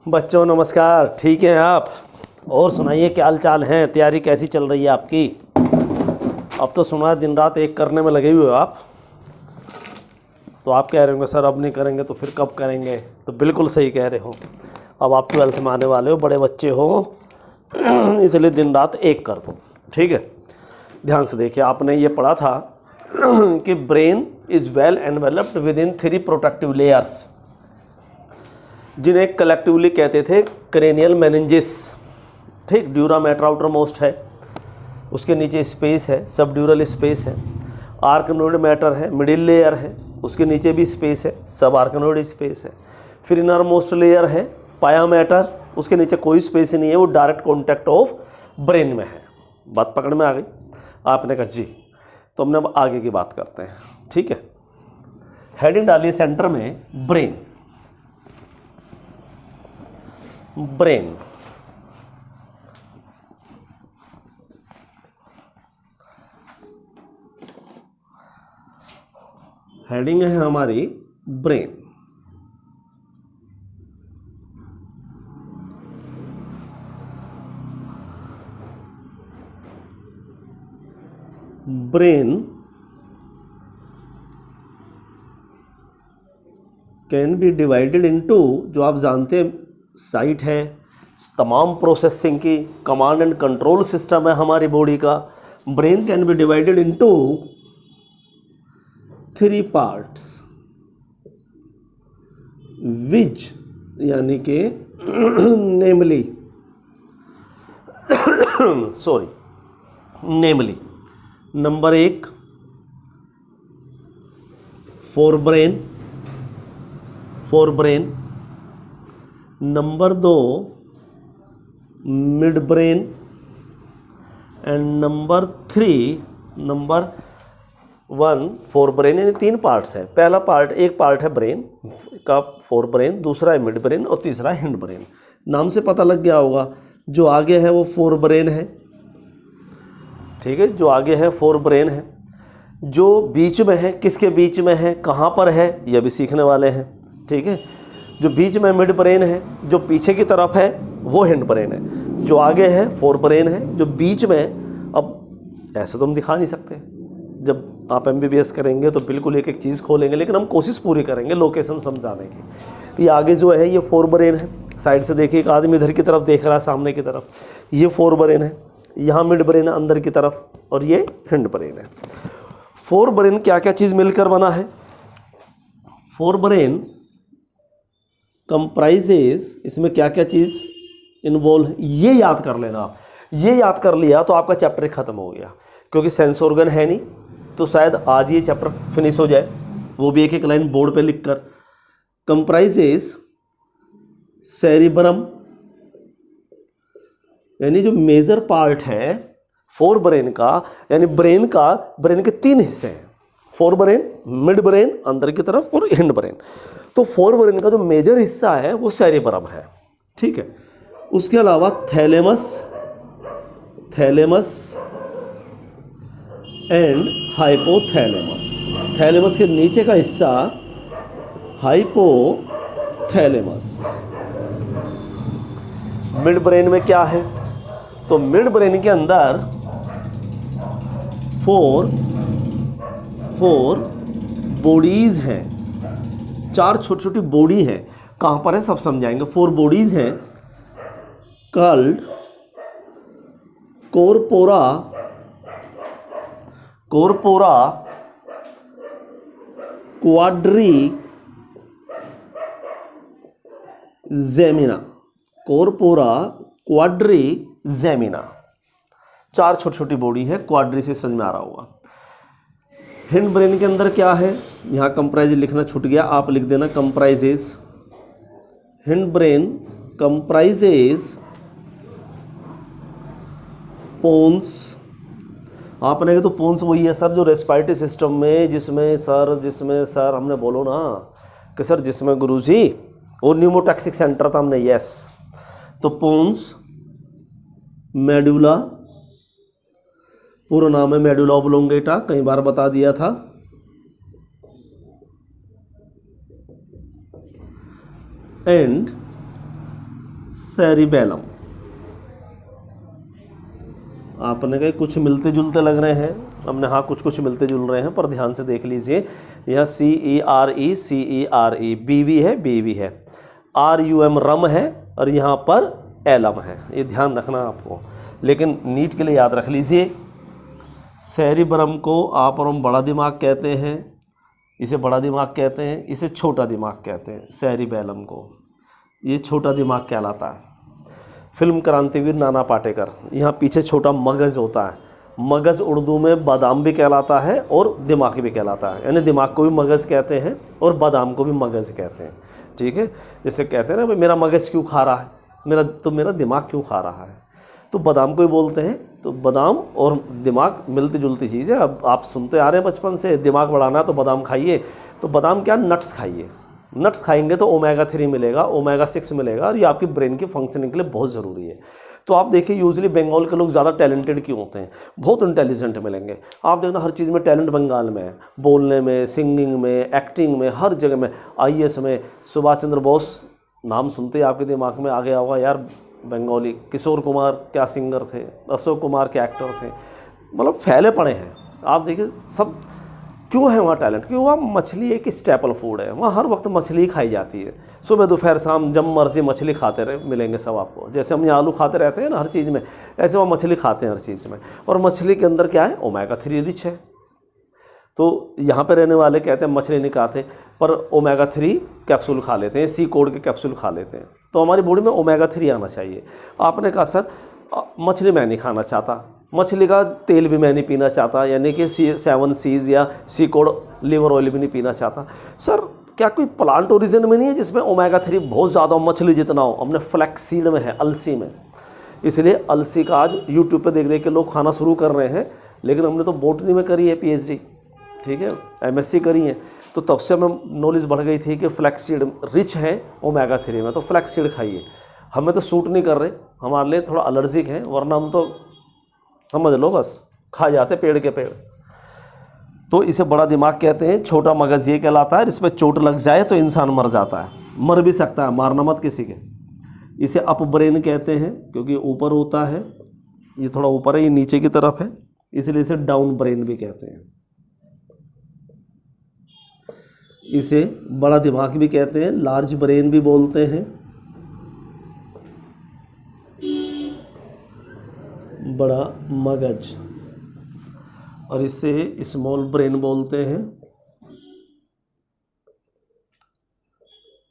बच्चों नमस्कार, ठीक हैं आप? और सुनाइए क्या हाल चाल हैं, तैयारी कैसी चल रही है आपकी? अब तो सुना दिन रात एक करने में लगे हुए हो आप। तो आप कह रहे होंगे सर अब नहीं करेंगे तो फिर कब करेंगे? तो बिल्कुल सही कह रहे हो, अब आप 12th में आने वाले हो, बड़े बच्चे हो, इसलिए दिन रात एक कर दो। ठीक है, ध्यान से देखिए, आपने ये पढ़ा था कि brain is well enveloped with in 3 protective layers, जिन्हें कलेक्टिवली कहते थे क्रेनियल मेनिंजिस। ठीक, ड्यूरा मैटर आउटर मोस्ट है, उसके नीचे स्पेस है, सब ड्यूरल स्पेस है, आर्कनोइड मैटर है, मिडिल लेयर है, उसके नीचे भी स्पेस है, सब आर्कनोइड स्पेस है। फिर इनर मोस्ट लेयर है पाया मैटर, उसके नीचे कोई स्पेस ही नहीं है, वो डायरेक्ट कॉन्टैक्ट ऑफ ब्रेन में है। बात पकड़ में आ गई? आपने कहा जी, तो हमने अब आगे की बात करते हैं। ठीक है, हेडिंग डालिए सेंटर में ब्रेन। ब्रेन हेडिंग है हमारी brain. Brain can be divided into, जो आप जानते हैं साइट है तमाम प्रोसेसिंग की, कमांड एंड कंट्रोल सिस्टम है हमारी बॉडी का। Brain can be divided into 3 parts, which यानी कि namely namely number 1 fore brain, number 2 mid brain and number 1 fore brain. यानी 3 पार्ट्स है। पहला पार्ट, एक पार्ट है ब्रेन का फोर ब्रेन, दूसरा है मिड ब्रेन और तीसरा है हिंड ब्रेन। नाम से पता लग गया होगा, जो आगे है वो फोर ब्रेन है। ठीक है, जो आगे है फोर ब्रेन है। जो बीच में है, किसके बीच में है, कहाँ पर है, यह भी सीखने वाले हैं। ठीक है, जो बीच में मिड ब्रेन है, जो पीछे की तरफ है वो हिंड ब्रेन है, जो आगे है फोर ब्रेन है, जो बीच में। अब ऐसे तो हम दिखा नहीं सकते, जब आप MBBS करेंगे तो बिल्कुल एक एक चीज़ खोलेंगे, लेकिन हम कोशिश पूरी करेंगे लोकेशन समझाने की। ये आगे जो है ये फोर ब्रेन है, साइड से देखिए एक आदमी इधर की तरफ देख रहा है सामने की तरफ, ये फोर ब्रेन है। यहाँ मिड ब्रेन है अंदर की तरफ, और ये हिंड ब्रेन है। फोर ब्रेन क्या क्या चीज़ मिलकर बना है? फोर ब्रेन कंप्राइजेज, इसमें क्या क्या चीज़ इन्वॉल्व है ये याद कर लेना आप। ये याद कर लिया तो आपका चैप्टर ख़त्म हो गया, क्योंकि सेंस ऑर्गन है नहीं, तो शायद आज ये चैप्टर फिनिश हो जाए, वो भी एक एक लाइन बोर्ड पे लिखकर। कंप्राइजेज सेरिब्रम, यानी जो मेजर पार्ट है फोर ब्रेन का, यानी ब्रेन के 3 हिस्से हैं, फोर ब्रेन, मिड ब्रेन अंदर की तरफ और हिंड ब्रेन। तो फोर ब्रेन का जो मेजर हिस्सा है वो सेरिब्रम है। ठीक है, उसके अलावा थैलेमस एंड हाइपोथैलेमस। थैलेमस के नीचे का हिस्सा हाइपोथैलेमस। मिड ब्रेन में क्या है? तो मिड ब्रेन के अंदर फोर बॉडीज हैं, 4 छोटी छोटी बॉडी हैं। कहाँ पर है सब समझाएंगे। 4 बॉडीज हैं, कॉल्ड कोरपोरा क्वाड्रीजेमिना। कोरपोरा क्वाड्रीजेमिना, 4 छोटी छोटी बॉडी है, क्वाड्री से समझ में आ रहा होगा। हिंड ब्रेन के अंदर क्या है? यहाँ कंप्राइज लिखना छूट गया, आप लिख देना comprises. Hindbrain comprises pons. आपने कहा तो पोन्स वही है सर जो रेस्पिरेटरी सिस्टम में, जिसमें सर हमने बोलो ना कि सर जिसमें गुरुजी वो न्यूमोटैक्सिक सेंटर था हमने, यस। तो पोन्स, मेडुला, पूरा नाम है मेडुला ऑब्लोंगेटा, कई बार बता दिया था। And cerebellum. आपने कहा कुछ मिलते जुलते लग रहे हैं, हमने हाँ कुछ मिलते जुल रहे हैं, पर ध्यान से देख लीजिए। यह CERE बीवी है, बीवी है, RUM रम है, और यहाँ पर एलम है। ये ध्यान रखना आपको, लेकिन नीट के लिए याद रख लीजिए। सेरिब्रम को आप और हम बड़ा दिमाग कहते हैं, इसे बड़ा दिमाग कहते हैं, इसे छोटा दिमाग कहते हैं। सेरिबेलम को ये छोटा दिमाग कहलाता है। फिल्म क्रांतिवीर नाना पाटेकर, यहाँ पीछे छोटा मगज होता है। मगज उर्दू में बादाम भी कहलाता है और दिमाग भी कहलाता है, यानी दिमाग को भी मगज कहते हैं और बादाम को भी मगज कहते हैं। ठीक है, जैसे कहते हैं ना भाई मेरा मगज क्यों खा रहा है, मेरा दिमाग क्यों खा रहा है, तो बादाम को ही बोलते हैं। तो बादाम और दिमाग मिलती जुलती चीज़ है। अब आप सुनते आ रहे हैं बचपन से, दिमाग बढ़ाना तो बादाम खाइए। तो बादाम क्या, नट्स खाइए। नट्स खाएंगे तो ओमेगा 3 मिलेगा, ओमेगा 6 मिलेगा, और ये आपकी ब्रेन की फंक्शनिंग के लिए बहुत ज़रूरी है। तो आप देखिए यूजुअली बंगाल के लोग ज़्यादा टैलेंटेड क्यों होते हैं, बहुत इंटेलिजेंट मिलेंगे। आप देखना हर चीज़ में टैलेंट बंगाल में है, बोलने में, सिंगिंग में, एक्टिंग में, हर जगह में। IAS में सुभाष चंद्र बोस नाम सुनते ही आपके दिमाग में आ गया होगा यार, बंगाली। किशोर कुमार क्या सिंगर थे, अशोक कुमार क्या एक्टर थे, मतलब फैले पड़े हैं। आप देखिए सब क्यों है वहाँ टैलेंट, क्यों वहाँ मछली एक स्टेपल फूड है, वहाँ हर वक्त मछली खाई जाती है। सुबह दोपहर शाम जब मर्जी मछली खाते रहे मिलेंगे सब आपको। जैसे हम यहाँ आलू खाते रहते हैं ना हर चीज़ में, ऐसे वहाँ मछली खाते हैं हर चीज़ में। और मछली के अंदर क्या है, ओमेगा 3 रिच है। तो यहाँ पे रहने वाले कहते हैं मछली नहीं खाते, पर ओमेगा 3 कैप्सूल खा लेते हैं, सी कोड के कैप्सूल खा लेते हैं। तो हमारी बॉडी में ओमेगा 3 आना चाहिए। आपने कहा सर मछली मैं नहीं खाना चाहता, मछली का तेल भी मैं नहीं पीना चाहता, यानी कि 7 C's या सी कोड लिवर ऑयल भी नहीं पीना चाहता। सर क्या कोई प्लांट ओरिजिन में नहीं है जिसमें ओमेगा 3 बहुत ज़्यादा हो, मछली जितना हो? हमने फ्लैक्सीड में है, अलसी में। इसलिए अलसी का आज यूट्यूब पे देख देख के लोग खाना शुरू कर रहे हैं। लेकिन हमने तो बॉटनी में करी है PhD, ठीक है, MSc करी है, तो तब से हमें नॉलेज बढ़ गई थी कि फ्लैक्सीड रिच है ओमेगा 3 में, तो फ्लैक्सीड खाइए। हमें तो सूट नहीं कर रहे, हमारे लिए थोड़ा एलर्जिक है, वरना हम तो समझ लो बस खा जाते पेड़ के पेड़। तो इसे बड़ा दिमाग कहते हैं, छोटा मगज ये कहलाता है। इसमें चोट लग जाए तो इंसान मर जाता है, मर भी सकता है, मारना मत किसी के। इसे अप ब्रेन कहते हैं क्योंकि ऊपर होता है, ये थोड़ा ऊपर है, ये नीचे की तरफ है, इसलिए इसे डाउन ब्रेन भी कहते हैं। इसे बड़ा दिमाग भी कहते हैं, लार्ज ब्रेन भी बोलते हैं, बड़ा मगज, और इसे स्मॉल ब्रेन बोलते हैं,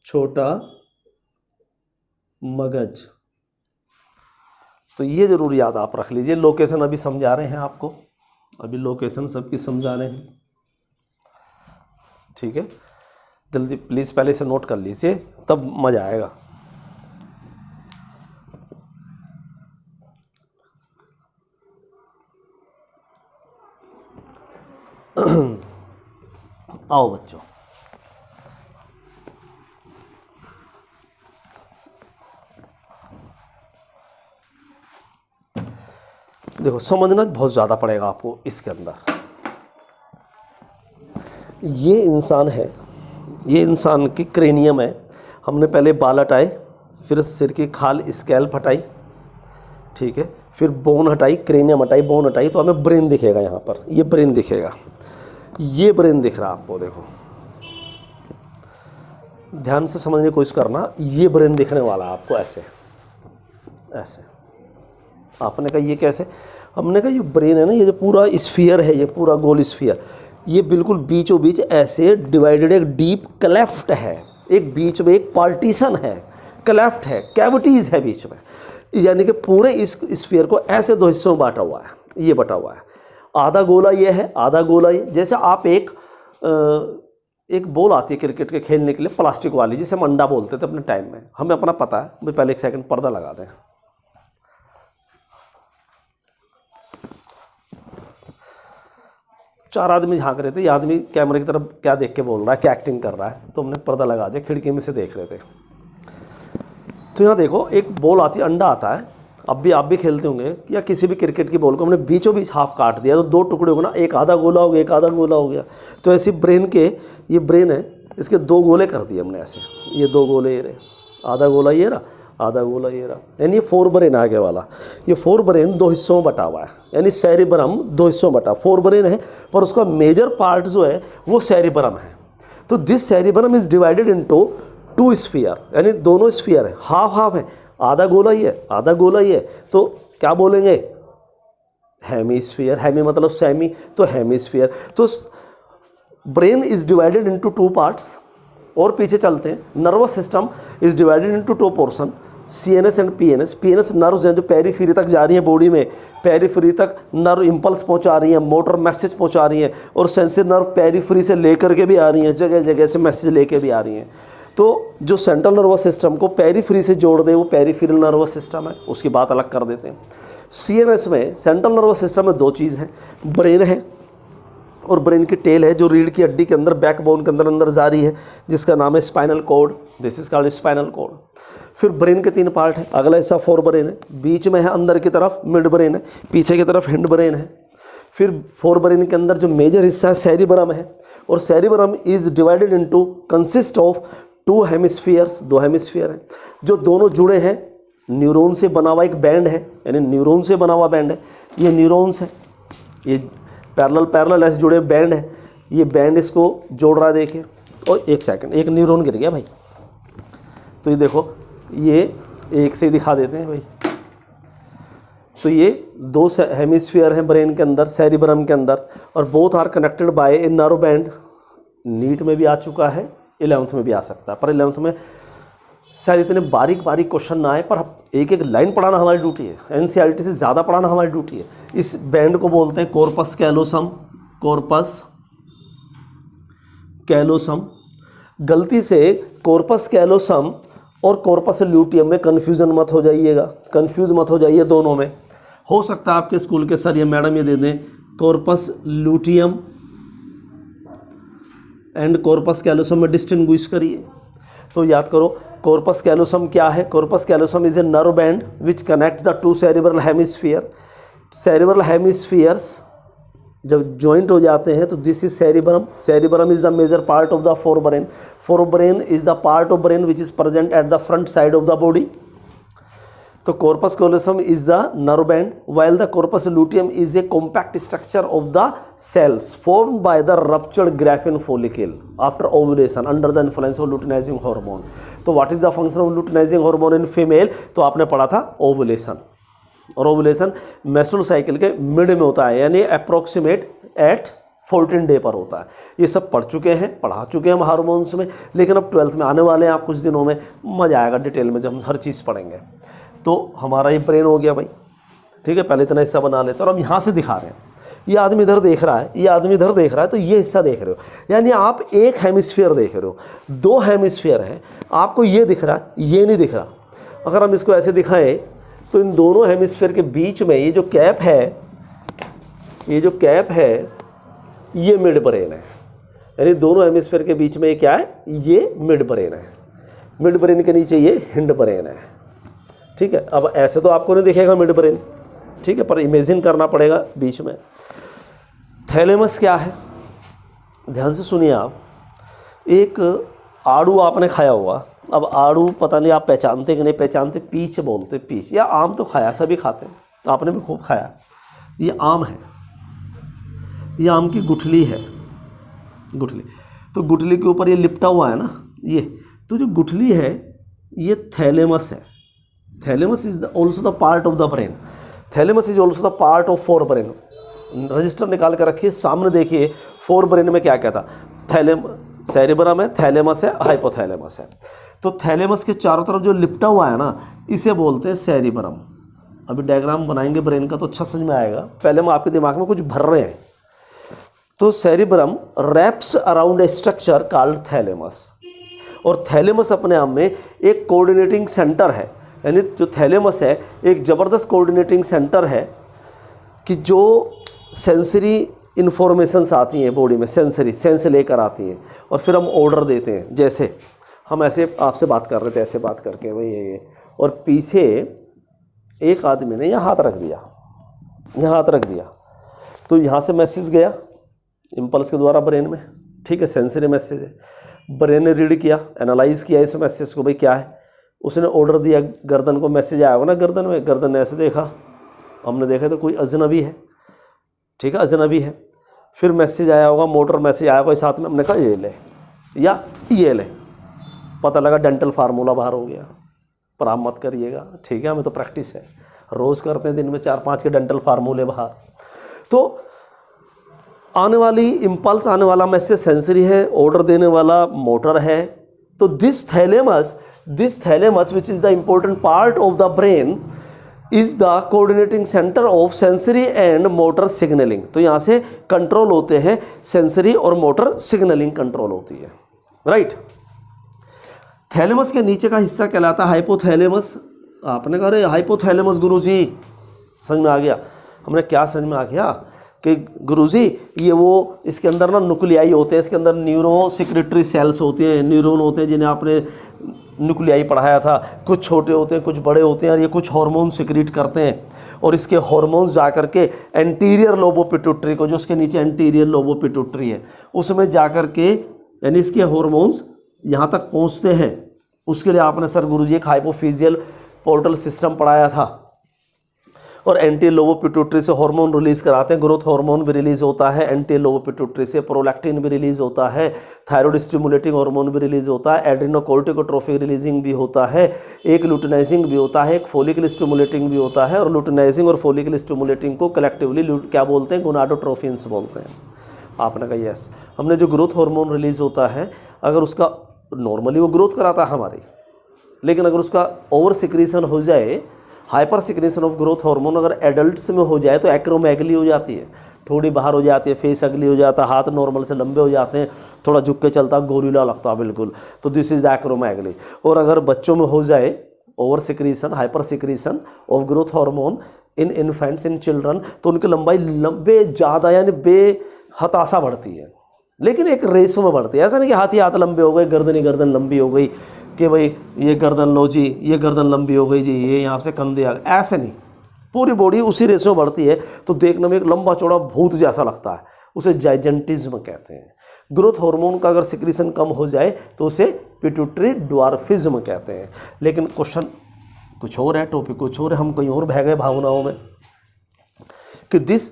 छोटा मगज। तो ये जरूर याद आप रख लीजिए। लोकेशन अभी समझा रहे हैं आपको, अभी लोकेशन सबकी समझा रहे हैं, ठीक है। जल्दी प्लीज़ पहले से नोट कर लीजिए, तब मज़ा आएगा। आओ बच्चों, देखो समझना बहुत ज़्यादा पड़ेगा आपको इसके अंदर। ये इंसान है, ये इंसान की क्रेनियम है। हमने पहले बाल हटाए, फिर सिर की खाल स्कैल्प हटाई, ठीक है, फिर बोन हटाई, क्रेनियम हटाई, बोन हटाई, तो हमें ब्रेन दिखेगा। यहाँ पर ये ब्रेन दिखेगा, ये ब्रेन दिख रहा है आपको। देखो ध्यान से समझने की कोशिश करना, ये ब्रेन दिखने वाला है आपको ऐसे ऐसे। आपने कहा ये कैसे? हमने कहा ये ब्रेन है ना, ये जो पूरा स्फीयर है, ये पूरा गोल स्फीयर, ये बिल्कुल बीचों बीच ऐसे डिवाइडेड, एक डीप क्लेफ्ट है, एक बीच में एक पार्टीशन है, क्लेफ्ट है, कैविटीज़ है बीच में, यानी कि पूरे इस स्फीयर को ऐसे दो हिस्सों में बांटा हुआ है, ये बटा हुआ है। आधा गोला ये है, आधा गोला ये। जैसे आप एक बॉल आती है क्रिकेट के खेलने के लिए, प्लास्टिक वाली, जिसे हम अंडा बोलते थे अपने टाइम में, हमें अपना पता है। भाई पहले एक सेकंड पर्दा लगा दें। चार आदमी झांक रहे थे, ये आदमी कैमरे की तरफ क्या देख के बोल रहा है, क्या एक्टिंग कर रहा है, तो हमने पर्दा लगा दिया, खिड़की में से देख रहे थे। तो यहाँ देखो एक बॉल आती है, अंडा आता है, अब भी आप भी खेलते होंगे, या किसी भी क्रिकेट की बॉल को हमने बीचों बीच हाफ काट दिया, तो दो टुकड़े हो गए ना, एक आधा गोला हो गया, एक आधा गोला हो गया। तो ऐसी ब्रेन के, ये ब्रेन है, इसके दो गोले कर दिए हमने ऐसे, ये दो गोले ये रहे, आधा गोला ये रहा, आधा गोला ये रहा, यानी ये फोर ब्रेन आगे वाला। ये फोर ब्रेन दो हिस्सों में बटा हुआ है, यानी सेरिब्रम दो हिस्सों में बटा, फोर ब्रेन है पर उसका मेजर पार्ट जो है वो सेरिब्रम है। तो this cerebrum is divided into two sphere, यानी दोनों स्फीयर है, हाफ हाफ है, आधा गोला ही है, आधा गोला ही है। तो क्या बोलेंगे, हेमीस्फीयर, हेमी मतलब सेमी, तो हेमीस्फीयर। तो brain is divided into two parts. और पीछे चलते हैं, nervous system is divided into two portion, CNS and PNS. PNS nerves हैं जो पेरीफेरी तक जा रही हैं बॉडी में, पेरीफेरी तक नर्व इंपल्स पहुंचा रही हैं, मोटर मैसेज पहुंचा रही हैं, और सेंसरी नर्व पेरीफेरी से लेकर के भी आ रही हैं, जगह जगह से मैसेज लेके भी आ रही हैं। तो जो सेंट्रल नर्वस सिस्टम को पेरीफेरी से जोड़ दे वो पेरीफेरल नर्वस सिस्टम है, उसकी बात अलग कर देते हैं। सीएनएस में, सेंट्रल नर्वस सिस्टम में दो चीज़ हैं, ब्रेन है और ब्रेन की टेल है जो रीढ़ की हड्डी के अंदर, बैकबोन के अंदर जा रही है, जिसका नाम है spinal cord, this is called spinal cord. फिर ब्रेन के तीन पार्ट है, अगला हिस्सा फोर ब्रेन है, बीच में है अंदर की तरफ मिड ब्रेन है, पीछे की तरफ हिंड ब्रेन है। फिर फोर ब्रेन के अंदर जो मेजर हिस्सा है सेरिब्रम है, और cerebrum is divided into consist of to hemispheres, दो हेमिस्फीयर हैं जो दोनों जुड़े हैं, न्यूरॉन से बना हुआ एक बैंड है, यानी न्यूरॉन से बना हुआ बैंड है, ये न्यूरॉन्स है, ये पैरेलल ऐसे जुड़े बैंड है, ये बैंड इसको जोड़ रहा है, देखिए। और एक सेकंड, एक न्यूरॉन गिर गया भाई, तो ये देखो, ये एक से दिखा देते हैं भाई। तो ये दो हेमिस्फीयर हैं ब्रेन के अंदर, सेरिब्रम के अंदर, और both are connected by a nerve band. NEET में भी आ चुका है, 11th में भी आ सकता है, पर 11th में शायद इतने बारीक बारीक क्वेश्चन ना आए, पर एक एक लाइन पढ़ाना हमारी ड्यूटी है, एनसीईआरटी से ज़्यादा पढ़ाना हमारी ड्यूटी है। इस बैंड को बोलते हैं कॉर्पस कैलोसम, कॉर्पस कैलोसम। गलती से कॉर्पस कैलोसम और कॉर्पस ल्यूटियम में कन्फ्यूज़न मत हो जाइएगा, कन्फ्यूज़ मत हो जाइए दोनों में। हो सकता है आपके स्कूल के सर या मैडम ये दे दें corpus luteum and corpus callosum में डिस्टिंग्विश करिए। तो याद करो, कॉर्पस कैलोसम क्या है? Corpus callosum is a nerve band which connect the two cerebral hemisphere. Cerebral hemispheres जब जॉइंट हो जाते हैं तो this is cerebrum. Cerebrum is the major part of the forebrain. Forebrain is the part of brain which is present at the front side of the body. तो corpus callosum is the nerve band, while the corpus luteum is a compact structure of the cells formed by the ruptured graphene follicle after ovulation under the influence of luteinizing hormone. तो what is the function of luteinizing hormone in female? तो आपने पढ़ा था ovulation, और ovulation menstrual cycle के mid में होता है, यानी अप्रोक्सीमेट एट 14 डे पर होता है। ये सब पढ़ चुके हैं, पढ़ा चुके हैं हम हार्मोन्स में, लेकिन अब 12th में आने वाले हैं आप कुछ दिनों में, मज़ा आएगा डिटेल में जब हम हर चीज़ पढ़ेंगे। तो हमारा ये ब्रेन हो गया भाई, ठीक है, पहले इतना हिस्सा बना लेते हैं। और अब यहाँ से दिखा रहे हैं, ये आदमी इधर देख रहा है, ये आदमी इधर देख रहा है, तो ये हिस्सा देख रहे हो, यानी आप एक हेमिस्फीयर देख रहे हो। दो हेमिस्फीयर हैं, आपको ये दिख रहा है, ये नहीं दिख रहा। अगर हम इसको ऐसे दिखाएं तो इन दोनों हेमिस्फीयर के बीच में ये जो कैप है, ये जो कैप है, ये मिड ब्रेन है। यानी दोनों हेमिस्फीयर के बीच में ये क्या है? ये मिड ब्रेन है। मिड ब्रेन के नीचे ये हिंड ब्रेन है, ठीक है। अब ऐसे तो आपको नहीं दिखेगा मिड ब्रेन, ठीक है, पर इमेजिन करना पड़ेगा बीच में। थैलेमस क्या है? ध्यान से सुनिए आप। एक आड़ू आपने खाया हुआ, अब आड़ू पता नहीं आप पहचानते कि नहीं पहचानते, पीच बोलते, पीच, या आम तो खाया, सभी खाते हैं, आपने भी खूब खाया। ये आम है, ये आम की गुठली है, गुठली। तो गुठली के ऊपर ये लिपटा हुआ है ना, ये तो जो गुठली है ये थैलेमस है। Thalamus is also the part of the brain. Thalamus is also the part of fore brain. Register निकाल कर रखिए, सामने देखिए फोर ब्रेन में क्या क्या था। सेरिब्रम है, थैलेमस है, हाइपोथैलेमस है। तो थैलेमस के चारों तरफ जो लिपटा हुआ है ना, इसे बोलते हैं सेरिब्रम। अभी डायग्राम बनाएंगे ब्रेन का तो अच्छा समझ में आएगा, पहले हम आपके दिमाग में कुछ भर रहे हैं। तो cerebrum wraps around a structure called thalamus, और थैलेमस अपने आप में एक कोऑर्डिनेटिंग सेंटर है। यानी जो थैलेमस है एक ज़बरदस्त कोऑर्डिनेटिंग सेंटर है कि जो सेंसरी इन्फॉर्मेशंस आती हैं बॉडी में, सेंस लेकर आती हैं, और फिर हम ऑर्डर देते हैं। जैसे हम ऐसे आपसे बात कर रहे थे, ऐसे बात करके भाई ये, और पीछे एक आदमी ने यहाँ हाथ रख दिया, यहाँ हाथ रख दिया, तो यहाँ से मैसेज गया इम्पल्स के द्वारा ब्रेन में, ठीक है, सेंसरी मैसेज है। ब्रेन ने रीड किया, एनालाइज किया इस मैसेज को, भाई क्या है, उसने ऑर्डर दिया, गर्दन को मैसेज आया होगा ना गर्दन में, गर्दन ने ऐसे देखा, हमने देखा तो कोई अजनबी है, ठीक है, अजनबी है। फिर मैसेज आया होगा, मोटर मैसेज आया होगा साथ में, हमने कहा ये ले या ये ले, पता लगा डेंटल फार्मूला बाहर हो गया। पर आप मत करिएगा, ठीक है, हमें तो प्रैक्टिस है, रोज़ करते हैं दिन में 4-5 के डेंटल फार्मूले बाहर। तो आने वाली इम्पल्स, आने वाला मैसेज सेंसरी है, ऑर्डर देने वाला मोटर है। तो this thalamus which is the important part of the brain is the coordinating centre of sensory and motor signalling. तो यहाँ से कंट्रोल होते हैं, सेंसरी और मोटर सिग्नलिंग कंट्रोल होती है, राइट। थैलेमस के नीचे का हिस्सा कहलाता है हाइपोथैलेमस। आपने कहा अरे हाइपोथैलेमस गुरुजी, समझ में आ गया? हमने क्या समझ में आ गया कि गुरुजी ये वो इसके अंदर ना न्यूक्लियाई होते हैं, इसके अंदर न्यूरो सिक्रेटरी सेल्स होते हैं, न्यूरॉन होते हैं, जिन्हें आपने न्यूक्लियाई पढ़ाया था। कुछ छोटे होते हैं, कुछ बड़े होते हैं, और ये कुछ हार्मोन सिक्रीट करते हैं, और इसके हार्मोन्स जा करके एंटीरियर लोबो पिट्यूटरी को, जो उसके नीचे एंटीरियर लोबो पिट्यूटरी है, उसमें जा करके यानी इसके हार्मोन्स यहाँ तक पहुँचते हैं। उसके लिए आपने सर गुरुजी एक हाइपोफिजियल पोर्टल सिस्टम पढ़ाया था, और एंटी लोबो पिट्यूटरी से हार्मोन रिलीज कराते हैं। ग्रोथ हार्मोन भी रिलीज होता है एंटी लोबो पिट्यूटरी से, प्रोलैक्टिन भी रिलीज होता है, थायराइड स्टिमुलेटिंग हार्मोन भी रिलीज होता है, एड्रेनोकोर्टिकोट्रोफिक रिलीजिंग भी होता है, एक लुटिनाइजिंग भी होता है, एक फोलिकल स्टिमुलेटिंग भी होता है। और लुटिनाइजिंग और फोलिकल स्टिमुलेटिंग को कलेक्टिवली क्या बोलते हैं? गोनाडोट्रोफिन्स बोलते हैं। आपने कहा यस। हमने जो ग्रोथ हार्मोन रिलीज होता है, अगर उसका नॉर्मली वो ग्रोथ कराता है हमारी, लेकिन अगर उसका ओवर सिक्रीशन हो जाए, hyper secretion of growth hormone अगर एडल्ट्स में हो जाए तो एक्रोमेगली हो जाती है, थोड़ी बाहर हो जाती है, फेस अगली हो जाता है, हाथ नॉर्मल से लंबे हो जाते हैं, थोड़ा झुक के चलता, गोरिल्ला लगता है बिल्कुल। तो दिस इज एक्रोमेगली। और अगर बच्चों में हो जाए over secretion, hyper secretion of growth hormone in infants, in children, तो उनकी लंबाई लंबे ज़्यादा यानी बेहताशा बढ़ती है, लेकिन एक रेसों में बढ़ती है। ऐसा नहीं कि हाथ ही हाथ लंबे हो गए, गर्दन लंबी हो गई कि भाई ये गर्दन लो जी, ये गर्दन लंबी हो गई जी, ये यहाँ से कंधे आ गए, ऐसे नहीं, पूरी बॉडी उसी रेसों में बढ़ती है। तो देखने में एक लंबा चौड़ा भूत जैसा लगता है, उसे जाइजेंटिज्म कहते हैं। ग्रोथ हार्मोन का अगर सिक्रीशन कम हो जाए तो उसे पिट्यूटरी ड्वार्फिज्म कहते हैं। लेकिन क्वेश्चन कुछ और है, टॉपिक कुछ और है, हम कहीं और बह गए भावनाओं में कि this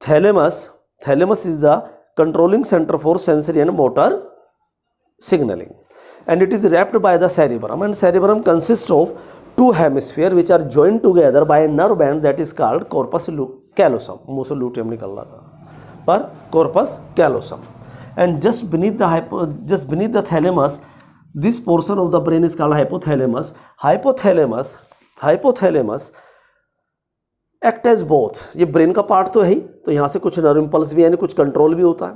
thalamus is the controlling centre for sensory and motor signaling, and it is wrapped by the cerebrum, and cerebrum consists of two hemisphere which are joined together by a nerve band that is called corpus callosum. मुँह से luteum निकल रहा था, पर corpus callosum. And just beneath the thalamus, this portion of the brain is called hypothalamus. Hypothalamus act as both. ये brain का part तो है ही, तो यहाँ से कुछ नर्व इम्पल्स भी यानी कुछ कंट्रोल भी होता है,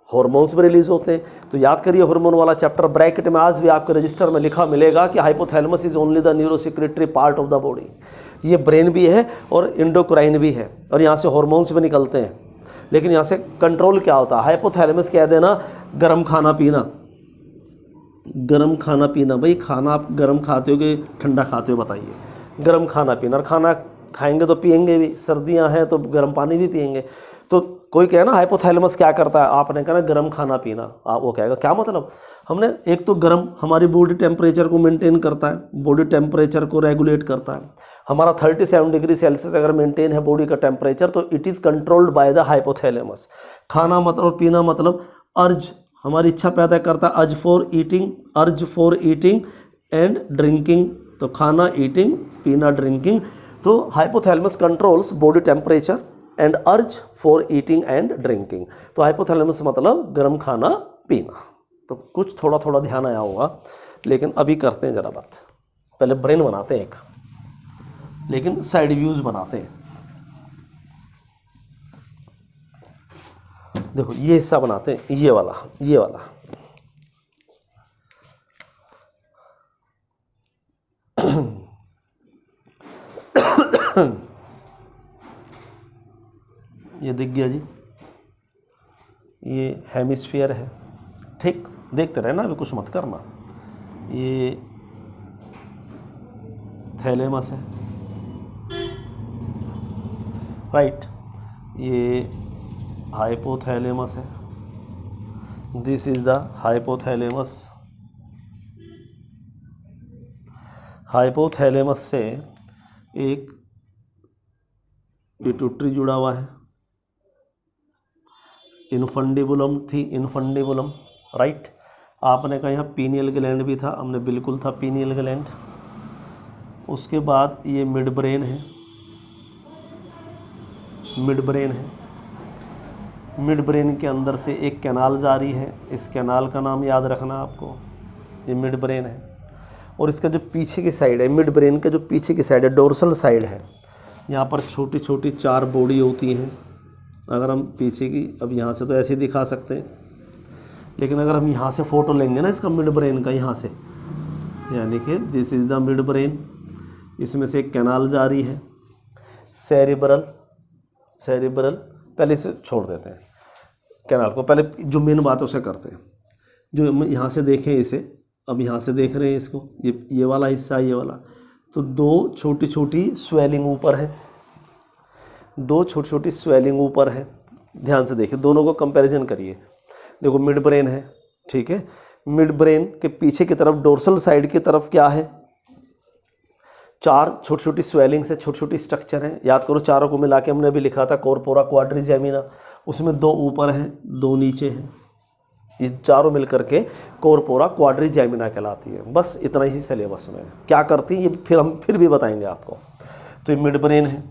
हार्मोन्स भी रिलीज होते हैं। तो याद करिए हार्मोन वाला चैप्टर ब्रैकेट में आज भी आपके रजिस्टर में लिखा मिलेगा कि hypothalamus is only the neurosecretory part of the body. ये ब्रेन भी है और इंडोक्राइन भी है, और यहाँ से हार्मोन्स भी निकलते हैं। लेकिन यहाँ से कंट्रोल क्या होता है? हाइपोथैलेमस कह देना गर्म खाना पीना। भाई खाना आप गर्म खाते हो कि ठंडा खाते हो बताइए? गर्म खाना पीना, और खाना खाएंगे तो पिएंगे भी, सर्दियाँ हैं तो गर्म पानी भी पिएंगे। तो कोई कहे ना हाइपोथैलेमस क्या करता है, आपने कहा ना गर्म खाना पीना, आप वो कहेगा क्या मतलब? हमने एक तो गर्म हमारी बॉडी टेम्परेचर को मेंटेन करता है, बॉडी टेम्परेचर को रेगुलेट करता है। हमारा 37 डिग्री सेल्सियस अगर मेंटेन है बॉडी का टेम्परेचर, तो it is controlled by the hypothalamus. खाना मतलब पीना मतलब अर्ज, हमारी इच्छा पैदा करता है, urge for eating and drinking. तो खाना, ईटिंग, पीना, ड्रिंकिंग। तो hypothalamus controls body temperature and urge for eating and drinking. तो हाइपोथैलेमस मतलब गर्म खाना पीना। तो कुछ थोड़ा थोड़ा ध्यान आया होगा, लेकिन अभी करते हैं ज़रा बात। पहले ब्रेन बनाते हैं एक, लेकिन साइड व्यूज बनाते हैं। देखो ये हिस्सा बनाते हैं, ये वाला ये दिख गया जी, ये हेमिस्फीयर है, ठीक? देखते रहना, अभी कुछ मत करना। ये थैलेमस है, राइट? ये हाइपोथैलेमस है, this is the hypothalamus. Hypothalamus से एक पिट्यूटरी जुड़ा हुआ है, इनफंडिबुलम थी, इनफंडिबुलम, राइट। आपने कहा यहाँ पीनियल ग्लैंड भी था, हमने बिल्कुल था पीनियल ग्लैंड। उसके बाद ये मिड ब्रेन है, मिड ब्रेन है। मिड ब्रेन के अंदर से एक कैनाल जारी है, इस कैनाल का नाम याद रखना आपको, ये मिड ब्रेन है। और इसका जो पीछे की साइड है, मिड ब्रेन का जो पीछे की साइड है, डोर्सल साइड है, यहाँ पर छोटी छोटी 4 बॉडी होती हैं। अगर हम पीछे की, अब यहाँ से तो ऐसे ही दिखा सकते हैं, लेकिन अगर हम यहाँ से फ़ोटो लेंगे ना इसका मिड ब्रेन का, यहाँ से, यानी कि this is the mid brain, इसमें से एक कैनाल जारी है, सेरिब्रल, सेरिब्रल, पहले इसे छोड़ देते हैं कैनाल को, पहले जो मेन बात है उसे करते हैं। जो हम यहाँ से देखें इसे, अब यहाँ से देख रहे हैं इसको, ये वाला हिस्सा, ये वाला, तो 2 छोटी छोटी स्वेलिंग ऊपर है, 2 छोटी छोटी स्वेलिंग ऊपर है। ध्यान से देखिए, दोनों को कंपैरिजन करिए। देखो मिड ब्रेन है, ठीक है, मिड ब्रेन के पीछे की तरफ डोर्सल साइड की तरफ क्या है, 4 छोटी छोटी स्वेलिंग से छोटी छोटी स्ट्रक्चर हैं। याद करो, चारों को मिला के हमने अभी लिखा था कॉर्पोरा क्वाड्रिजेमिना, उसमें 2 ऊपर हैं 2 नीचे हैं, ये चारों मिलकर के कॉर्पोरा क्वाड्रिजेमिना कहलाती है। बस इतना ही सिलेबस में क्या करती है ये फिर हम फिर भी बताएंगे आपको। तो ये मिड ब्रेन है,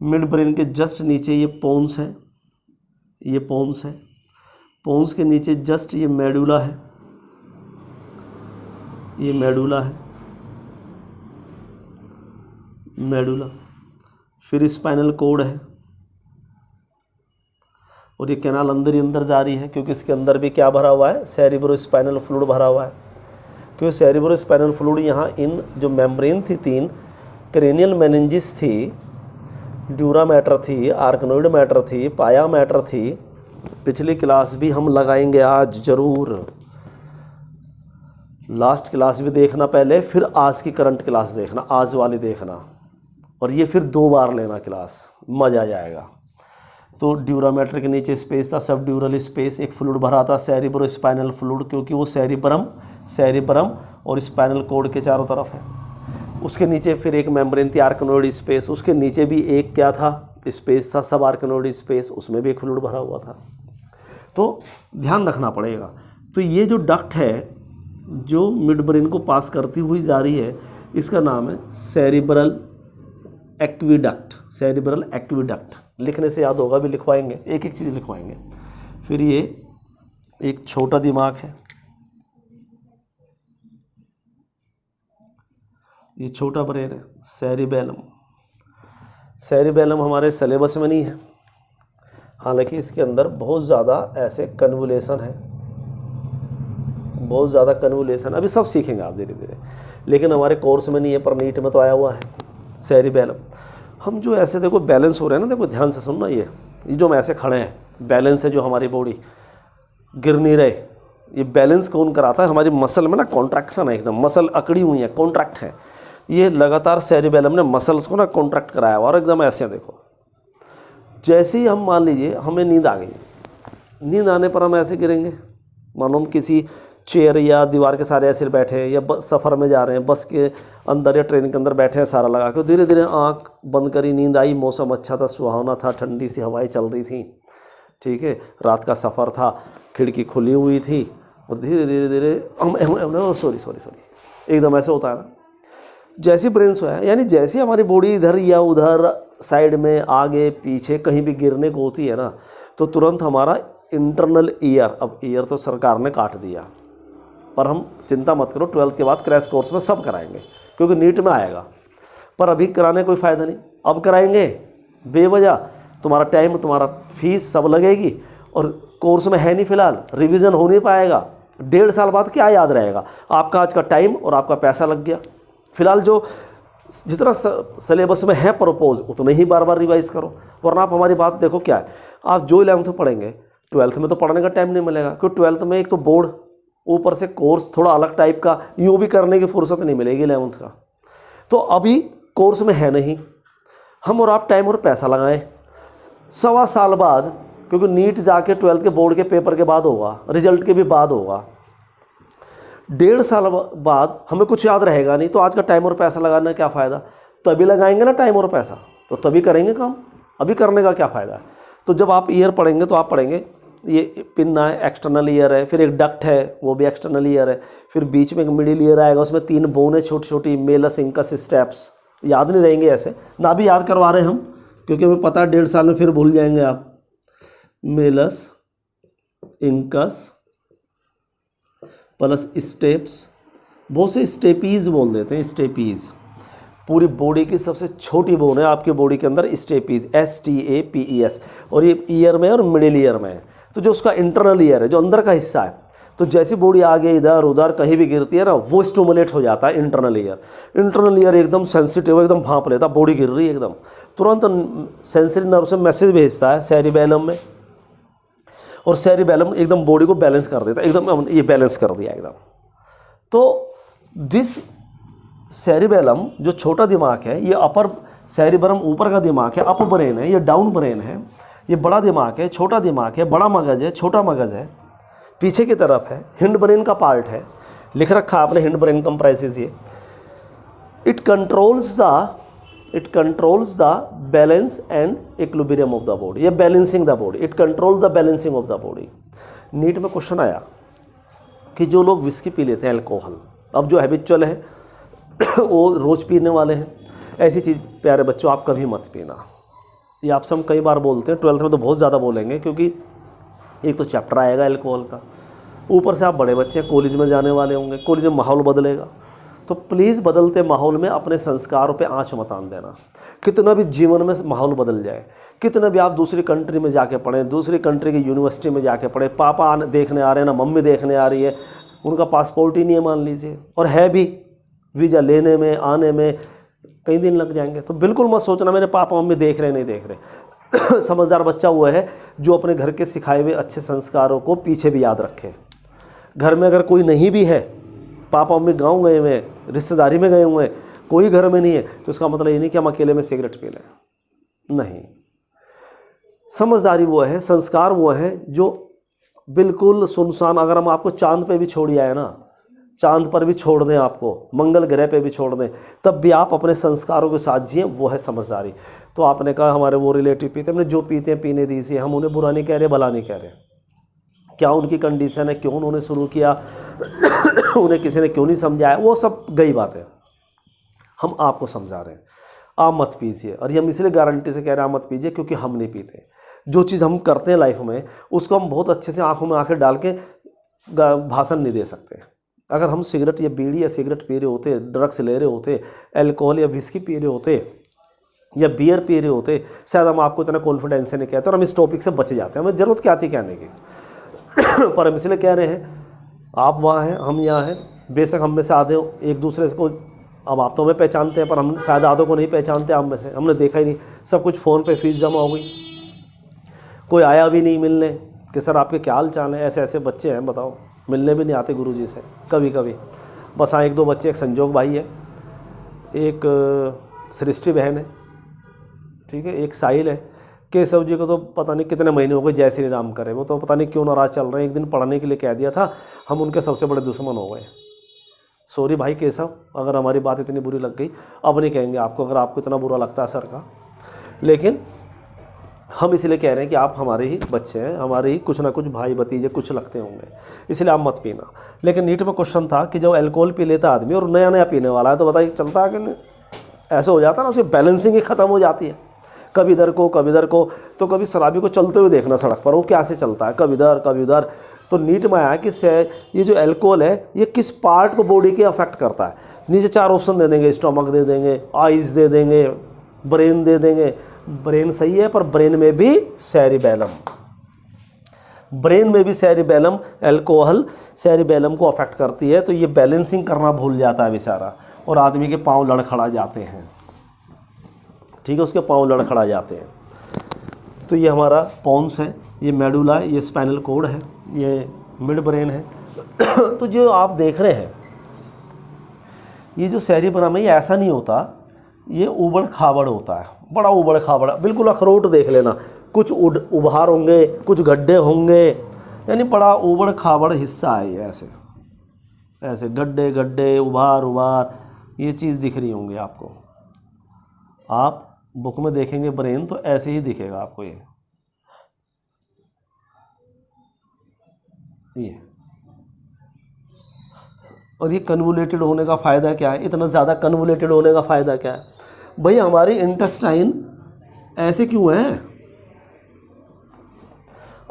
मिड ब्रेन के जस्ट नीचे ये पोन्स है, ये पोन्स है, पोन्स के नीचे जस्ट ये मेडुला है, ये मेडुला है, मेडुला, फिर स्पाइनल कोड है, और ये कैनाल अंदर ही अंदर जारी है, क्योंकि इसके अंदर भी क्या भरा हुआ है, सेरिब्रो स्पाइनल फ्लूइड भरा हुआ है। क्योंकि सेरिब्रो स्पाइनल फ्लूइड यहाँ इन जो मेम्ब्रेन थी 3, क्रेनियल मेनिंजिस थी, ड्यूरा मैटर थी, आर्कनोइड मैटर थी, पाया मैटर थी। पिछली क्लास भी हम लगाएंगे आज ज़रूर, लास्ट क्लास भी देखना पहले, फिर आज की करंट क्लास देखना, आज वाली देखना, और ये फिर 2 बार लेना क्लास, मज़ा आ जाएगा। तो ड्यूरा मैटर के नीचे स्पेस था, सब ड्यूरल स्पेस, एक फ्लूइड भरा था सेरिब्रो स्पाइनल फ्लूइड, क्योंकि वो सेरिब्रम और स्पाइनल कोड के चारों तरफ है। उसके नीचे फिर एक मेम्ब्रेन थी, आर्कनोइड स्पेस, उसके नीचे भी एक क्या था, स्पेस था, सब आर्कनोइड स्पेस, उसमें भी एक फ्लूइड भरा हुआ था। तो ध्यान रखना पड़ेगा। तो ये जो डक्ट है जो मिड ब्रेन को पास करती हुई जा रही है, इसका नाम है सेरिब्रल एक्विडक्ट, सेरिब्रल एक्विडक्ट। लिखने से याद होगा, भी लिखवाएंगे, एक एक चीज़ लिखवाएंगे। फिर ये एक छोटा दिमाग है, ये छोटा ब्रेन है, सेरिबेलम। सेरिबेलम हमारे सिलेबस में नहीं है, हालांकि इसके अंदर बहुत ज़्यादा ऐसे कन्वोल्यूशन है, बहुत ज़्यादा कन्वोल्यूशन, अभी सब सीखेंगे आप धीरे धीरे, लेकिन हमारे कोर्स में नहीं है, पर नीट में तो आया हुआ है सेरिबेलम। हम जो ऐसे देखो बैलेंस हो रहे हैं ना, देखो ध्यान से सुनना, ये जो हम ऐसे खड़े हैं, बैलेंस है जो हमारी बॉडी गिर नहीं रहे, ये बैलेंस कौन कराता है, हमारी मसल में ना कॉन्ट्रैक्शन है, एकदम मसल अकड़ी हुई है, कॉन्ट्रैक्ट है, ये लगातार सेरिबेलम ने मसल्स को ना कॉन्ट्रैक्ट कराया हुआ, और एकदम ऐसे देखो। जैसे ही हम मान लीजिए हमें नींद आ गई, नींद आने पर हम ऐसे गिरेंगे, मानो हम किसी चेयर या दीवार के सारे ऐसे बैठे हैं, या सफ़र में जा रहे हैं, बस के अंदर या ट्रेन के अंदर बैठे हैं, सारा लगा के, धीरे धीरे आँख बंद करी, नींद आई, मौसम अच्छा था, सुहावना था, ठंडी सी हवाएं चल रही थी, ठीक है, रात का सफ़र था, खिड़की खुली हुई थी, और धीरे धीरे धीरे हम सॉरी एकदम ऐसे होता है ना, जैसी ब्रेन सोया है, यानी जैसी हमारी बॉडी इधर या उधर साइड में आगे पीछे कहीं भी गिरने को होती है ना, तो तुरंत हमारा इंटरनल ईयर, अब ईयर तो सरकार ने काट दिया, पर हम चिंता मत करो, 12th के बाद क्रैश कोर्स में सब कराएंगे, क्योंकि नीट में आएगा, पर अभी कराने कोई फ़ायदा नहीं, अब कराएंगे बेवजह, तुम्हारा टाइम, तुम्हारा फीस सब लगेगी, और कोर्स में है नहीं फिलहाल, रिवीजन हो नहीं पाएगा, 1.5 साल बाद क्या याद रहेगा आपका, आज का टाइम और आपका पैसा लग गया। फिलहाल जो जितना सिलेबस में है प्रपोज, उतने ही बार बार रिवाइज करो, वरना आप हमारी बात देखो क्या है, आप जो 11th में पढ़ेंगे 12th में तो पढ़ने का टाइम नहीं मिलेगा, क्योंकि 12th में एक तो बोर्ड, ऊपर से कोर्स थोड़ा अलग टाइप का, यूँ भी करने की फुर्सत नहीं मिलेगी 11th का, तो अभी कोर्स में है नहीं, हम और आप टाइम और पैसा लगाएं, 1.25 साल बाद, क्योंकि नीट जाके 12th के बोर्ड के पेपर के बाद होगा, रिजल्ट के भी बाद होगा, 1.5 साल बाद हमें कुछ याद रहेगा नहीं, तो आज का टाइम और पैसा लगाने का क्या फ़ायदा। तो अभी लगाएंगे ना टाइम और पैसा, तो तभी करेंगे काम, अभी करने का क्या फ़ायदा है। तो जब आप ईयर पढ़ेंगे तो आप पढ़ेंगे ये पिन है, एक्सटर्नल ईयर है, फिर एक डक्ट है वो भी एक्सटर्नल ईयर है, फिर बीच में एक मिडिल ईयर आएगा, उसमें 3 बोन है छोटी छोटी, मेलस इंकस स्टेप्स। याद नहीं रहेंगे ऐसे ना, भी याद करवा रहे हैं हम, क्योंकि हमें पता है 1.5 साल में फिर भूल जाएंगे आप। मेलस इंकस प्लस स्टेप्स, बहुत से स्टेपीज बोल देते हैं, स्टेपीज। पूरी बॉडी की सबसे छोटी बोन है आपकी बॉडी के अंदर, स्टेपीज, STAPES, और ये ईयर में और मिडिल ईयर में है। तो जो उसका इंटरनल ईयर है, जो अंदर का हिस्सा है, तो जैसी बॉडी आगे इधर उधर कहीं भी गिरती है ना, वो स्टिमुलेट हो जाता है इंटरनल ईयर। इंटरनल ईयर एकदम सेंसिटिव, एकदम भांप लेता, बॉडी गिर रही है एकदम, तुरंत सेंसरी नर्व से मैसेज भेजता है सेरिबेलम में, और सेरिबेलम एकदम बॉडी को बैलेंस कर देता है, एकदम ये बैलेंस कर दिया एकदम। तो दिस सेरिबेलम जो छोटा दिमाग है, ये अपर सेरिबेलम ऊपर का दिमाग है, अप ब्रेन है, ये डाउन ब्रेन है, ये बड़ा दिमाग है, छोटा दिमाग है, बड़ा मगज है, छोटा मगज है, पीछे की तरफ है, हिंड ब्रेन का पार्ट है, लिख रखा आपने हिंड ब्रेन कंप्राइजेस ये। It controls the balance and equilibrium of the body, ये balancing the body, it control the balancing of the body. NEET में क्वेश्चन आया कि जो लोग विस्की पी लेते हैं, अल्कोहल, अब जो हैबिचुअल है वो रोज़ पीने वाले हैं, ऐसी चीज़ प्यारे बच्चों आप कभी मत पीना। ये आपसे हम कई बार बोलते हैं, 12th में तो बहुत ज़्यादा बोलेंगे, क्योंकि एक तो चैप्टर आएगा अल्कोहल का, ऊपर से आप बड़े बच्चे कॉलेज में जाने वाले होंगे, कॉलेज में माहौल बदलेगा। तो प्लीज़ बदलते माहौल में अपने संस्कारों पे आँच मत आन देना। कितना भी जीवन में माहौल बदल जाए, कितना भी आप दूसरी कंट्री में जाके पढ़ें, दूसरी कंट्री की यूनिवर्सिटी में जाके पढ़ें, पापा देखने आ रहे हैं ना मम्मी देखने आ रही है, उनका पासपोर्ट ही नहीं है मान लीजिए, और है भी, वीज़ा लेने में आने में कई दिन लग जाएंगे, तो बिल्कुल मत सोचना मेरे पापा मम्मी देख रहे नहीं देख रहे। समझदार बच्चा वो है जो अपने घर के सिखाए हुए अच्छे संस्कारों को पीछे भी याद रखे। घर में अगर कोई नहीं भी है, पापा मम्मी गाँव गए हुए हैं, रिश्तेदारी में गए हुए हैं, कोई घर में नहीं है, तो इसका मतलब ये नहीं कि हम अकेले में सिगरेट पी लें, नहीं। समझदारी वो है, संस्कार वो है जो बिल्कुल सुनसान, अगर हम आपको चांद पे भी छोड़ आए ना, चांद पर भी छोड़ दें, आपको मंगल ग्रह पे भी छोड़ दें, तब भी आप अपने संस्कारों के साथ जिए, वो है समझदारी। तो आपने कहा हमारे वो रिलेटिव पीते, हमने जो पीते हैं पीने दीजिए, हम उन्हें बुरा नहीं कह रहे, भला नहीं कह रहे, क्या उनकी कंडीशन है, क्यों उन्होंने शुरू किया, उन्हें किसी ने क्यों नहीं समझाया, वो सब गई बात है। हम आपको समझा रहे हैं, आप मत पीजिए, और ये हम इसलिए गारंटी से कह रहे हैं आप मत पीजिए क्योंकि हम नहीं पीते। जो चीज़ हम करते हैं लाइफ में, उसको हम बहुत अच्छे से आंखों में आंखें डाल के भाषण नहीं दे सकते। अगर हम सिगरेट या बीड़ी या सिगरेट पी रहे होते, ड्रग्स ले रहे होते, अल्कोहल या विस्की पी रहे होते, या बियर पी रहे होते, शायद हम आपको इतना कॉन्फिडेंस से नहीं कहते और हम इस टॉपिक से बच जाते हैं, हमें ज़रूरत क्या थी कहने की। पर हम इसलिए कह रहे हैं, आप वहाँ हैं, हम यहाँ हैं, बेशक हम में से आधे एक दूसरे को, अब आप तो हमें पहचानते हैं पर हम शायद आधों को नहीं पहचानते आप में से, हमने देखा ही नहीं, सब कुछ फ़ोन पे फीस जमा हो गई, कोई आया भी नहीं मिलने कि सर आपके क्या हाल चाल है। ऐसे ऐसे बच्चे हैं, बताओ, मिलने भी नहीं आते गुरुजी से कभी कभी। बस हाँ, 1-2 बच्चे, एक संजोग भाई है, एक सृष्टि बहन है, ठीक है, एक साहिल है। केशव जी को तो पता नहीं कितने महीने हो गए जय श्री राम करे, वो तो पता नहीं क्यों नाराज़ चल रहे हैं। एक दिन पढ़ने के लिए कह दिया था, हम उनके सबसे बड़े दुश्मन हो गए। सॉरी भाई केशव, अगर हमारी बात इतनी बुरी लग गई, अब नहीं कहेंगे आपको, अगर आपको इतना बुरा लगता है सर का। लेकिन हम इसलिए कह रहे हैं कि आप हमारे ही बच्चे हैं, हमारे ही कुछ ना कुछ भाई भतीजे कुछ लगते होंगे, इसलिए आप मत पीना। लेकिन नीट में क्वेश्चन था कि जब अल्कोहल पी लेता आदमी और नया नया पीने वाला है, तो बताइए चलता है कि नहीं? ऐसा हो जाता है ना, उसकी बैलेंसिंग ही ख़त्म हो जाती है, कभी इधर को कभी इधर को। तो कभी शराबी को चलते हुए देखना सड़क पर, वो कैसे चलता है, कभी इधर कभी उधर। तो नीट में आया कि ये जो अल्कोहल है ये किस पार्ट को बॉडी के अफेक्ट करता है। नीचे 4 ऑप्शन दे देंगे, स्टोमक दे देंगे, आइज़ दे देंगे, ब्रेन दे देंगे। ब्रेन सही है, पर ब्रेन में भी सेरिबेलम, ब्रेन में भी सेरिबेलम, अल्कोहल सेरिबेलम को अफेक्ट करती है। तो ये बैलेंसिंग करना भूल जाता है बेचारा, और आदमी के पाँव लड़खड़ा जाते हैं, ठीक है, उसके पाँव लड़खड़ा जाते हैं। तो ये हमारा पोन्स है, ये मेडुला है, ये स्पाइनल कॉर्ड है, ये मिड ब्रेन है। तो जो आप देख रहे हैं, ये जो सेरिबेलम है, ये ऐसा नहीं होता, ये उबड़ खाबड़ होता है, बड़ा उबड़ खाबड़, बिल्कुल अखरोट देख लेना, कुछ उभार होंगे, कुछ गड्ढे होंगे, यानी बड़ा उबड़ खाबड़ हिस्सा है ये ऐसे। ऐसे गड्ढे गड्ढे, उभार उभार, ये चीज़ दिख रही होंगी आपको। आप बुक में देखेंगे ब्रेन तो ऐसे ही दिखेगा आपको ये और ये कन्वोलेटेड होने का फ़ायदा क्या है, इतना ज़्यादा कन्वोलेटेड होने का फ़ायदा क्या है भाई? हमारी इंटेस्टाइन ऐसे क्यों है?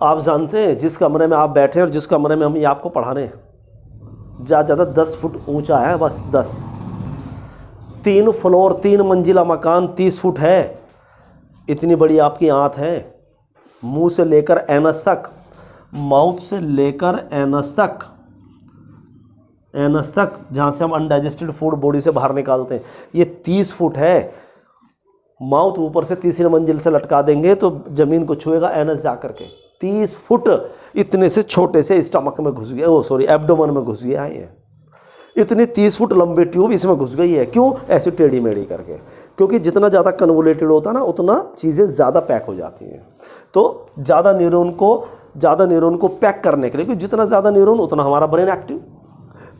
आप जानते हैं जिस कमरे में आप बैठे हैं और जिस कमरे में हम ये आपको पढ़ा रहे हैं, ज़्यादा 10 फुट ऊंचा है, बस 10। 3 फ्लोर, 3 मंजिला मकान 30 फुट है, इतनी बड़ी आपकी आंत है। मुंह से लेकर एनस तक, माउथ से लेकर एनस तक जहाँ से हम अनडाइजेस्टेड फूड बॉडी से बाहर निकालते हैं, ये 30 फुट है। माउथ ऊपर से तीसरी मंजिल से लटका देंगे तो ज़मीन को छुएगा एनस जा करके। 30 फुट इतने से छोटे से स्टमक में घुस गया, एब्डोमन में घुस गया है ये। इतनी 30 फुट लंबी ट्यूब इसमें घुस गई है। क्यों? ऐसी टेढ़ी मेढ़ी करके, क्योंकि जितना ज़्यादा कन्वोलेटेड होता है ना उतना चीज़ें ज़्यादा पैक हो जाती हैं। तो ज़्यादा न्यूरॉन को पैक करने के लिए, क्योंकि जितना ज़्यादा न्यूरॉन उतना हमारा ब्रेन एक्टिव,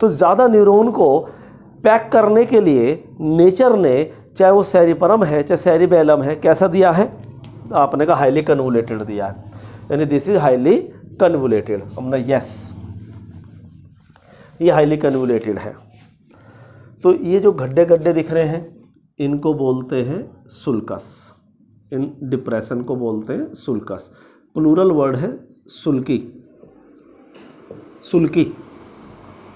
तो ज़्यादा न्यूरॉन को पैक करने के लिए नेचर ने, चाहे वो सेरिबरम है चाहे सेरिबेलम है, कैसा दिया है? आपने कहा हाईली कन्वोलेटेड दिया है, यानी दिस इज हाईली कन्वोलेटेड। हमने यस, ये हाईली कन्वोलेटेड है। तो ये जो गड्ढे गड्ढे दिख रहे हैं इनको बोलते हैं सुल्कस। इन डिप्रेशन को बोलते हैं सुल्कस। प्लूरल वर्ड है सुल्की। सुल्की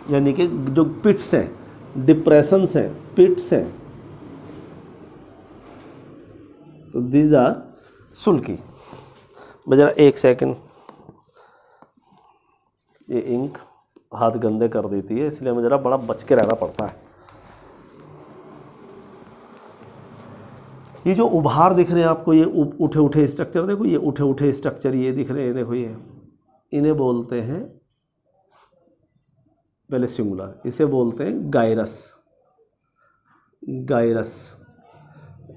यानी कि जो पिट्स हैं, डिप्रेशंस हैं, पिट्स हैं, तो दीज आर सुल्की। जरा एक सेकंड, ये इंक हाथ गंदे कर देती है, इसलिए हमें ज़रा बड़ा बच के रहना पड़ता है। ये जो उभार दिख रहे हैं आपको, ये उठे उठे स्ट्रक्चर, देखो ये उठे उठे स्ट्रक्चर ये दिख रहे हैं, देखो ये, इन्हें बोलते हैं, पहले सिंगुलर, इसे बोलते हैं गायरस। गायरस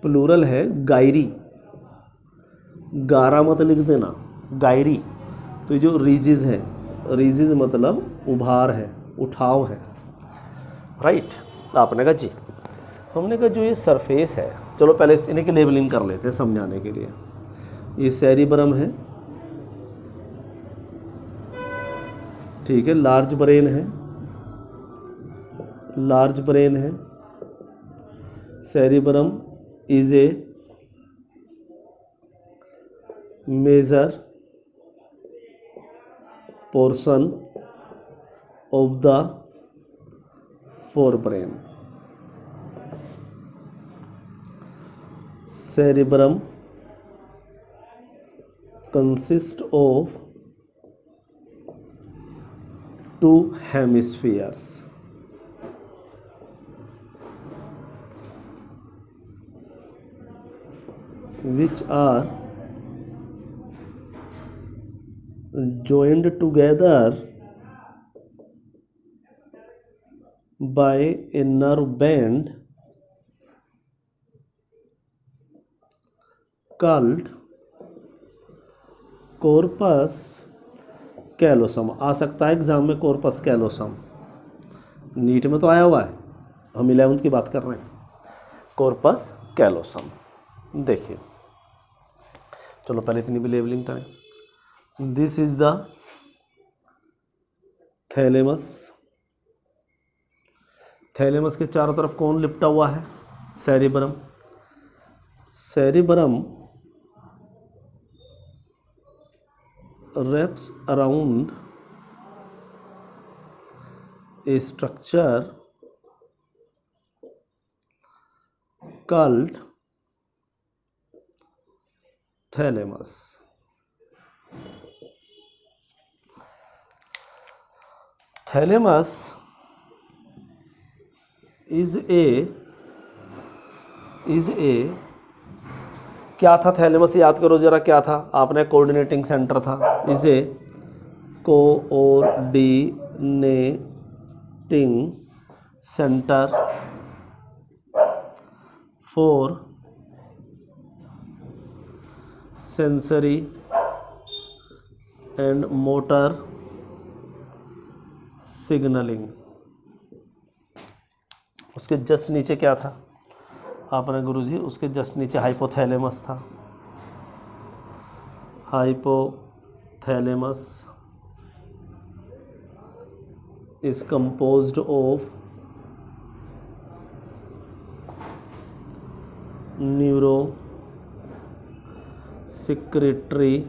प्लूरल है गायरी। गारा मत लिख देना, गायरी। तो ये जो रीजिज है, रीजिज मतलब उभार है, उठाव है, राइट। आपने कहा जी। हमने कहा जो ये सरफेस है, चलो पहले इन्हें की लेबलिंग कर लेते हैं समझाने के लिए। ये सेरिब्रम है, ठीक है, लार्ज ब्रेन है, लार्ज ब्रेन है। Cerebrum is a major portion of the forebrain. Cerebrum consists of two hemispheres, which are joined together by a nerve band called corpus callosum। आ सकता है एग्जाम में corpus callosum, नीट में तो आया हुआ है, हम 11th की बात कर रहे हैं। corpus callosum देखिए, चलो पहले इतनी भी लेबलिंग करें। This is the thalamus. Thalamus के चारों तरफ कौन लिपटा हुआ है? Cerebrum. Cerebrum wraps around a structure called thalamus. Thalamus is a क्या था? थैलेमस याद करो जरा, क्या था? आपने कोऑर्डिनेटिंग सेंटर था। Is a coordinating centre for sensory and motor signalling. उसके जस्ट नीचे क्या था आपने गुरुजी, उसके जस्ट नीचे हाइपोथैलेमस था। Hypothalamus is composed of neurosecretory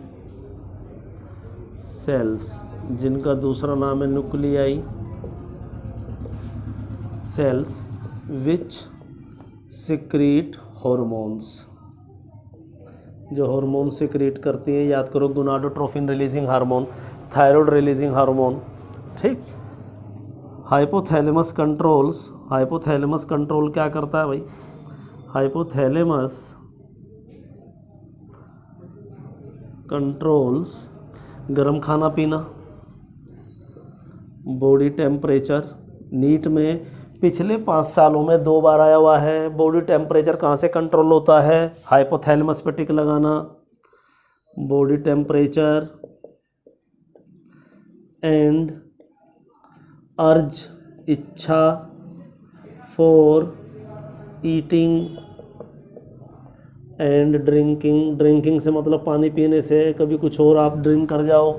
cells, जिनका दूसरा नाम है न्यूक्लियाई सेल्स, विच सिक्रीट हॉर्मोन्स, जो हार्मोन सिक्रीट करती हैं। याद करो, gonadotrophin releasing hormone, thyroid releasing hormone, ठीक। हाइपोथैलेमस कंट्रोल क्या करता है भाई? हाइपोथैलेमस कंट्रोल्स गर्म खाना पीना, बॉडी टेम्परेचर। नीट में पिछले 5 सालों में 2 बार आया हुआ है। बॉडी टेम्परेचर कहाँ से कंट्रोल होता है? हाइपोथैलेमस पे टिक लगाना। बॉडी टेम्परेचर एंड अर्ज, इच्छा फॉर ईटिंग एंड ड्रिंकिंग से मतलब पानी पीने से, कभी कुछ और आप ड्रिंक कर जाओ।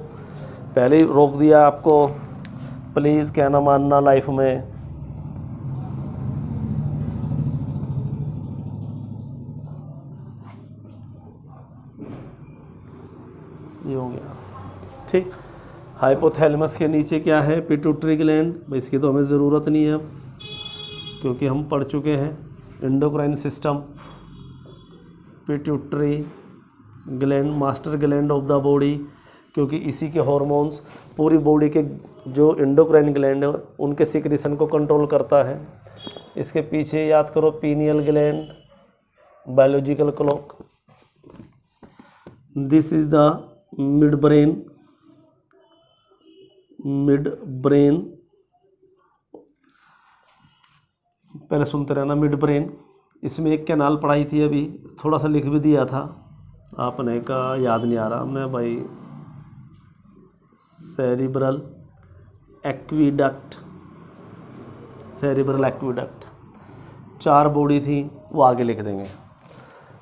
पहले ही रोक दिया आपको, प्लीज़ कहना मानना लाइफ में। ये हो गया, ठीक। हाइपोथैलेमस के नीचे क्या है? Pituitary gland. भाई इसकी तो हमें ज़रूरत नहीं है अब, क्योंकि हम पढ़ चुके हैं endocrine system. Pituitary gland master gland of the body, क्योंकि इसी के हॉर्मोन्स पूरी बॉडी के जो एंडोक्राइन ग्लैंड है उनके सिक्रीशन को कंट्रोल करता है। इसके पीछे याद करो pineal gland, biological clock. This is the mid brain, पहले सुनते रहना। मिड ब्रेन, इसमें एक कैनाल पढ़ाई थी अभी, थोड़ा सा लिख भी दिया था आपने का, याद नहीं आ रहा हमने भाई। सेरिब्रल एक्विडक्ट, 4 बॉडी थी, वो आगे लिख देंगे।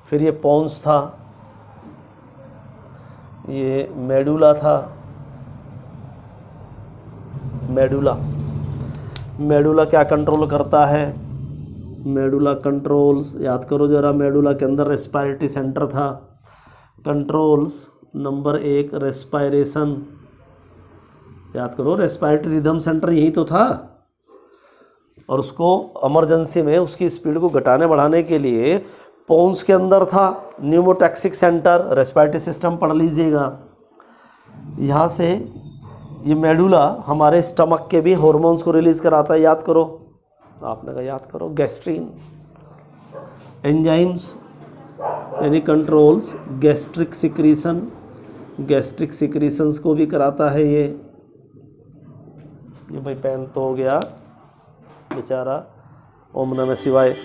फिर ये पोन्स था, ये मेडुला था। मेडुला क्या कंट्रोल करता है? मेडुला कंट्रोल्स, याद करो जरा, मेडुला के अंदर रेस्पिरेटरी सेंटर था। कंट्रोल्स नंबर 1 रेस्पिरेशन, याद करो रेस्पिरेटरी रिदम सेंटर यही तो था। और उसको इमरजेंसी में उसकी स्पीड को घटाने बढ़ाने के लिए पोन्स के अंदर था। न्यूमोटैक्सिक सेंटर, रेस्पिरेटरी सिस्टम पढ़ लीजिएगा। यहाँ से ये मेडुला हमारे स्टमक के भी हार्मोन्स को रिलीज कराता है, याद करो। आपने कहा याद करो, गैस्ट्रीन। एंजाइम्स यानी कंट्रोल्स गैस्ट्रिक सिक्रीशंस को भी कराता है ये भाई पेन तो हो गया बेचारा, ओम नमः शिवाय।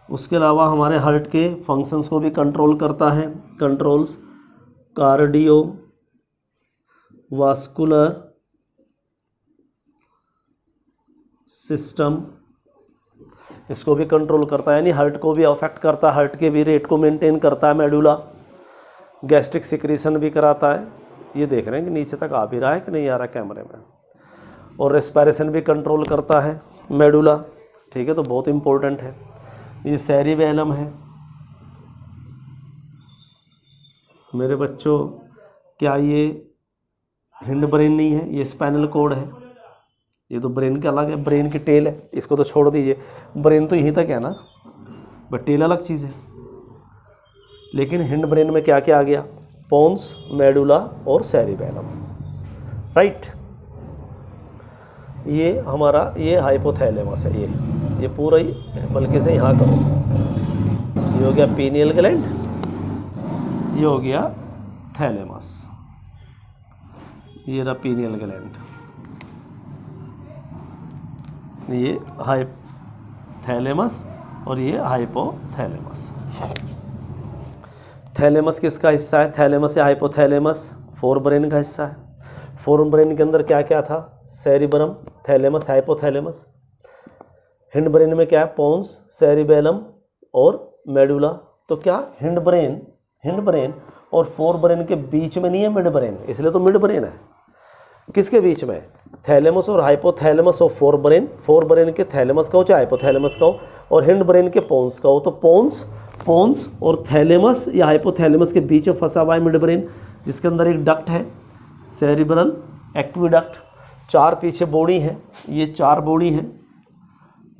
उसके अलावा हमारे हार्ट के फंक्शंस को भी कंट्रोल करता है। कंट्रोल्स कार्डियो वास्कुलर सिस्टम, इसको भी कंट्रोल करता है, यानी हार्ट को भी अफेक्ट करता है, हार्ट के भी रेट को मेंटेन करता है मेडुला। गैस्ट्रिक सिक्रीशन भी कराता है। ये देख रहे हैं कि नीचे तक आ भी रहा है कि नहीं आ रहा कैमरे में। और रेस्पिरेशन भी कंट्रोल करता है मेडुला, ठीक है, तो बहुत इंपॉर्टेंट है। ये सेरिबेलम है मेरे बच्चों, क्या ये हिंड ब्रेन नहीं है? ये स्पाइनल कॉर्ड है। ये तो ब्रेन के अलग है, ब्रेन की टेल है, इसको तो छोड़ दीजिए, ब्रेन तो यहीं तक है ना, बट टेल अलग चीज़ है। लेकिन हिंड ब्रेन में क्या क्या आ गया? पोन्स, मेडुला और सेरिबेलम, राइट। ये हमारा ये हाइपोथैलेमस है, ये पूरा ही, बल्कि से यहाँ करो, ये हो गया पीनियल ग्लैंड, ये हो गया थैलेमस, ये रहा पीनियल ग्लैंड, ये हाइथैलेमस और ये हाइपोथैलेमस। थैलेमस किसका हिस्सा है? थैलेमस या हाइपोथैलेमस फोर ब्रेन का हिस्सा है। फोर ब्रेन के अंदर क्या क्या था, सेरिबरम, थैलेमस, हाइपोथैलेमस। हिंड ब्रेन में क्या है, पोन्स, सेरिबेलम और मेडुला। तो क्या हिंड ब्रेन और फोर ब्रेन के बीच में नहीं है मिड ब्रेन, इसलिए तो मिड ब्रेन है। किसके बीच में, थैलेमस और हाइपोथैलेमस ऑफ फोर ब्रेन के थैलेमस का हो चाहे हाइपोथैलेमस का हो, और हिंड ब्रेन के पोन्स का हो। तो पोन्स और थैलेमस या हाइपोथैलेमस के बीच में फंसा हुआ है मिड ब्रेन, जिसके अंदर एक डक्ट है, सेरिब्रल एक्विडक्ट। 4 पीछे बॉडी है, ये 4 बॉडी है,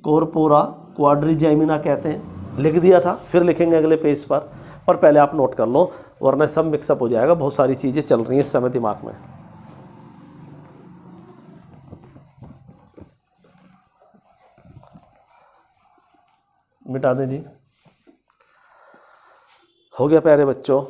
कॉर्पोरा क्वाड्रिजेमिना कहते हैं। लिख दिया था, फिर लिखेंगे अगले पेज पर पहले आप नोट कर लो, वरना सब मिक्सअप हो जाएगा। बहुत सारी चीज़ें चल रही हैं इस समय दिमाग में। मिटा दें जी। हो गया प्यारे बच्चों।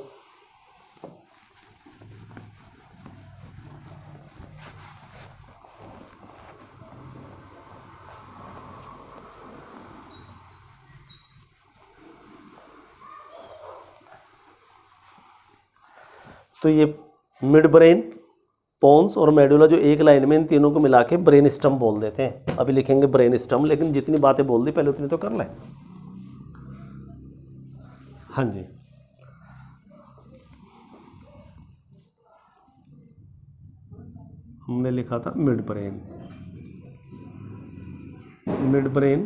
तो ये मिड ब्रेन, पोन्स और मेडुला जो एक लाइन में, इन तीनों को मिला के ब्रेन स्टम बोल देते हैं। अभी लिखेंगे ब्रेन स्टम, लेकिन जितनी बातें बोल दी पहले उतनी तो कर लें। हाँ जी, हमने लिखा था mid brain. Mid brain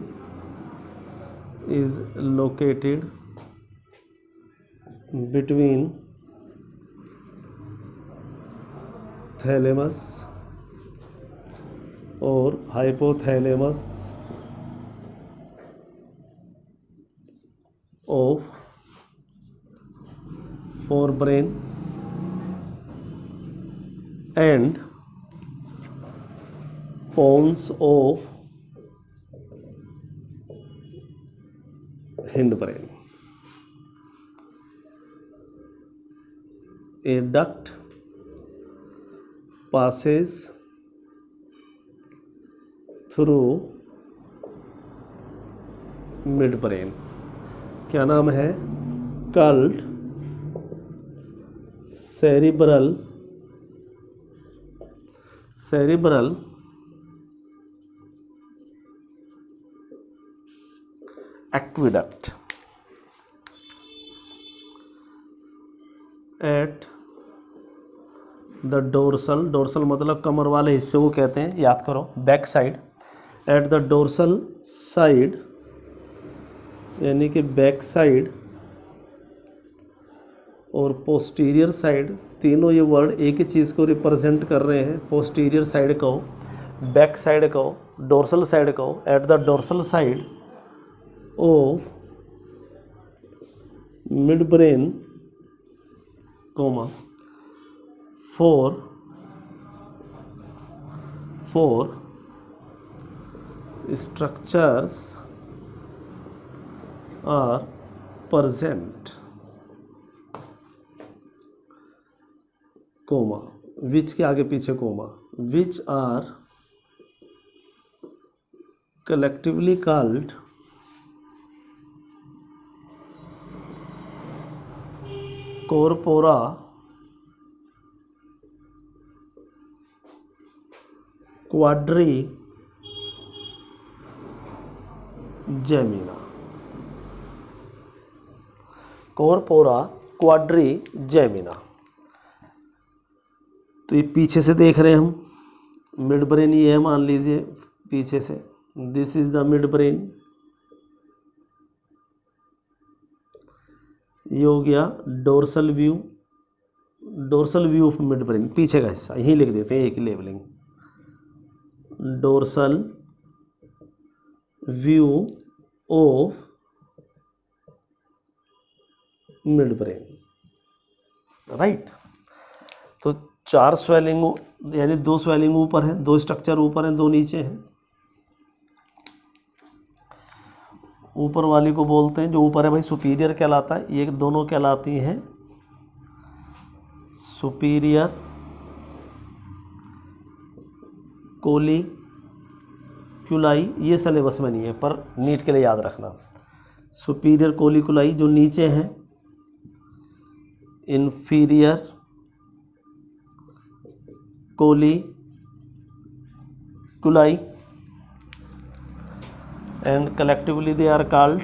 is located between thalamus और hypothalamus of fore brain and pons of hind brain. A duct passes through midbrain। क्या नाम है, called cerebral aqueduct at the dorsal मतलब कमर वाले हिस्से को कहते हैं, याद करो, back side. At the dorsal side यानी कि बैक साइड और पोस्टीरियर साइड, तीनों ये वर्ड एक ही चीज़ को रिप्रेजेंट कर रहे हैं। पोस्टीरियर साइड कहो, बैक साइड कहो, डोर्सल साइड कहो। At the dorsal side of mid brain comma four structures are present, comma, which के आगे पीछे comma, which are collectively called corpora quadrigemina. Corpora quadrigemina. तो ये पीछे से देख रहे हैं हम, मिड ब्रेन ये है, मान लीजिए पीछे से, this is the mid brain. ये हो गया dorsal view of mid brain, पीछे का हिस्सा, यही लिख देते हैं एक ही labelling, dorsal view of mid brain, right. तो 4 स्वेलिंग यानी 2 स्वेलिंग ऊपर है, 2 स्ट्रक्चर ऊपर हैं, 2 नीचे हैं। ऊपर वाली को बोलते हैं, जो ऊपर है भाई सुपीरियर कहलाता है, ये दोनों कहलाती हैं सुपीरियर कोलिक्युलाई। ये सिलेबस में नहीं है पर नीट के लिए याद रखना। सुपीरियर कोलिक्युलाई जो नीचे हैं, inferior colliculi, and collectively they are called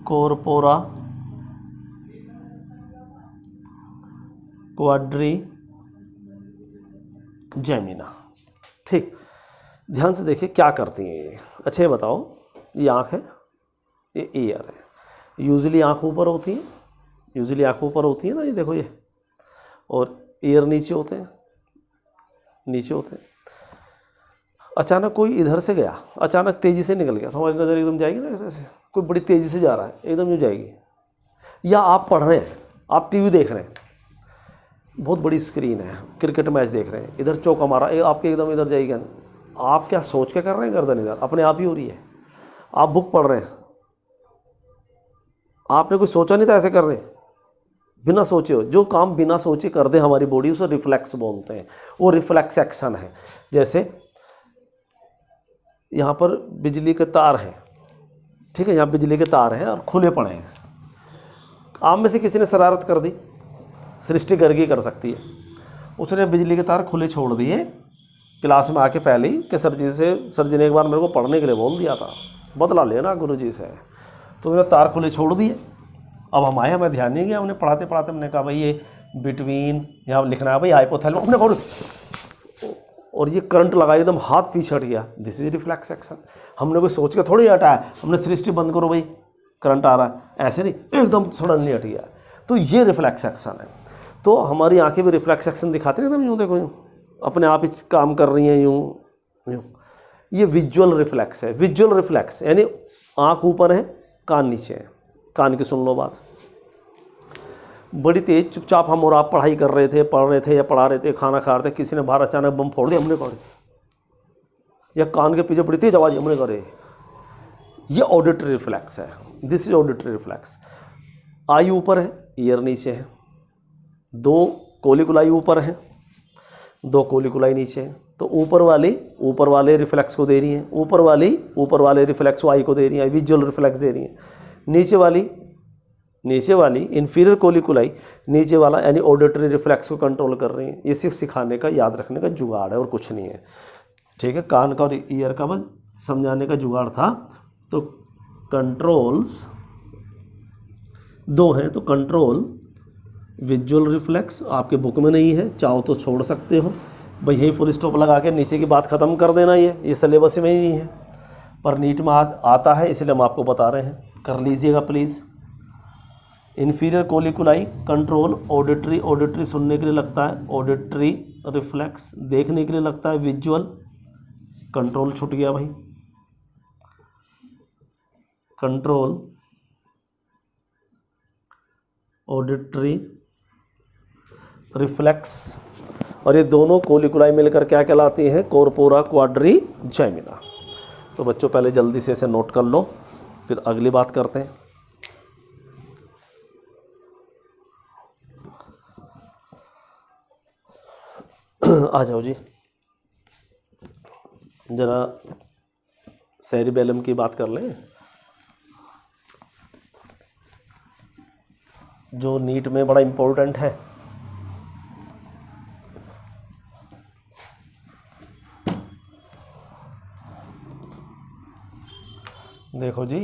corpora quadrigemina। ठीक, ध्यान से देखिए क्या करती हैं ये। अच्छा ये बताओ, ये आँख है, ये ईयर है। यूजुअली आँख ऊपर होती है, यूजुअली आँख ऊपर होती है ना, ये देखो ये, और ईयर नीचे होते हैं, नीचे होते हैं। अचानक कोई इधर से गया, अचानक तेज़ी से निकल गया तो हमारी नज़र एकदम जाएगी ना, ऐसे कोई बड़ी तेज़ी से जा रहा है एकदम यूँ जाएगी। या आप पढ़ रहे हैं, आप टीवी देख रहे हैं, बहुत बड़ी स्क्रीन है, क्रिकेट मैच देख रहे हैं, इधर चौका मारा, आपके एकदम इधर जाएगी। आप क्या सोच के कर रहे हैं, गर्दन इधर अपने आप ही हो रही है। आप बुक पढ़ रहे हैं, आपने कुछ सोचा नहीं था, ऐसे कर रहे हैं बिना सोचे हो। जो काम बिना सोचे कर दे हमारी बॉडी, उसे रिफ्लेक्स बोलते हैं। वो रिफ्लेक्स एक्शन है। जैसे यहाँ पर बिजली के तार हैं, ठीक है, यहाँ बिजली के तार हैं और खुले पड़े हैं। आप में से किसी ने शरारत कर दी, सृष्टि गर्गी कर सकती है, उसने बिजली के तार खुले छोड़ दिए क्लास में आके पहले ही कि सर जी ने एक बार मेरे को पढ़ने के लिए बोल दिया था, बदला लेना गुरुजी से। तो उन्होंने तार खुले छोड़ दिए। अब हम आए, हमें ध्यान नहीं गया, हमने पढ़ाते पढ़ाते हमने कहा भाई ये बिटवीन यहाँ लिखना है भाई हाइपोथैलेमस, हमने और ये करंट लगा, एकदम हाथ पीछे हट गया। This is reflex action. हमने कोई सोच के थोड़ी हटाया, हमने सृष्टि बंद करो भाई करंट आ रहा है, ऐसे नहीं, एकदम सडनली हट गया। तो ये रिफ्लेक्स एक्शन है। तो हमारी आंखें भी रिफ्लेक्स एक्शन दिखाती हैं एकदम यूँ, देखो यूँ अपने आप ही काम कर रही हैं, यूँ यूँ। ये विजुअल रिफ्लेक्स है। विजुअल रिफ्लेक्स यानी आँख ऊपर है, कान नीचे है। कान की सुन लो बात, बड़ी तेज चुपचाप हम और आप पढ़ाई कर रहे थे, पढ़ रहे थे या पढ़ा रहे थे, खाना खा रहे थे, किसी ने बाहर अचानक बम फोड़ दिया, हमने कहा, या कान के पीछे बड़ी तेज आवाज़, हमने कहा, ये ऑडिटरी रिफ्लेक्स है। This is auditory reflex. Eye ऊपर है, ईयर नीचे है। दो कोलिकुलाई ऊपर हैं, दो कोलिकुलाई नीचे हैं। तो ऊपर वाले रिफ्लेक्स को दे रही हैं, ऊपर वाले रिफ्लेक्स को आई को दे रही हैं, विजुअल रिफ्लेक्स दे रही हैं। नीचे वाली इन्फीरियर कोलिकुलाई, नीचे वाला यानी ऑडिटरी रिफ्लेक्स को कंट्रोल कर रही हैं। ये सिर्फ सिखाने का, याद रखने का जुगाड़ है और कुछ नहीं है, ठीक है। कान का और ईयर का बस समझाने का जुगाड़ था। तो कंट्रोल्स दो हैं, तो कंट्रोल विजुअल रिफ्लेक्स आपके बुक में नहीं है, चाहो तो छोड़ सकते हो भाई, यही फुल स्टॉप लगा के नीचे की बात ख़त्म कर देना। ये सिलेबस में ही नहीं है, पर नीट में आता है, इसलिए हम आपको बता रहे हैं, कर लीजिएगा प्लीज़। इन्फीरियर कोलिकुलाई कंट्रोल ऑडिटरी सुनने के लिए लगता है, ऑडिटरी रिफ्लेक्स देखने के लिए लगता है, विजुअल कंट्रोल छूट गया भाई, कंट्रोल ऑडिटरी रिफ्लेक्स। और ये दोनों कोलिकुलाई मिलकर क्या कहलाती हैं, कॉर्पोरा क्वाड्रिजेमिना। तो बच्चों पहले जल्दी से इसे नोट कर लो, फिर अगली बात करते हैं। आ जाओ जी, जरा सेरिबेलम की बात कर लें, जो नीट में बड़ा इम्पोर्टेंट है। देखो जी,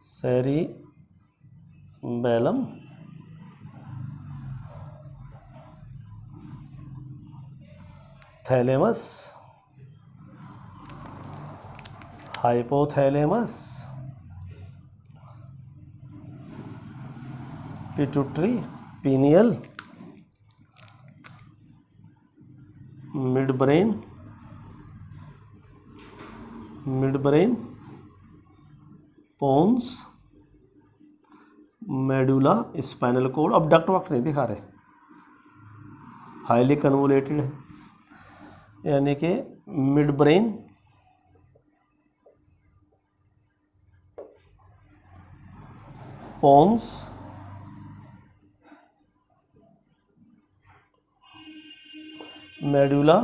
cerebellum thalamus, hypothalamus, pituitary, pineal, mid brain, pons, medulla, spinal cord. अब डक्ट वक्त नहीं दिखा रहे, हाईली कन्वोलेटेड है, यानी कि मिड ब्रेन, पोन्स, मेडुला,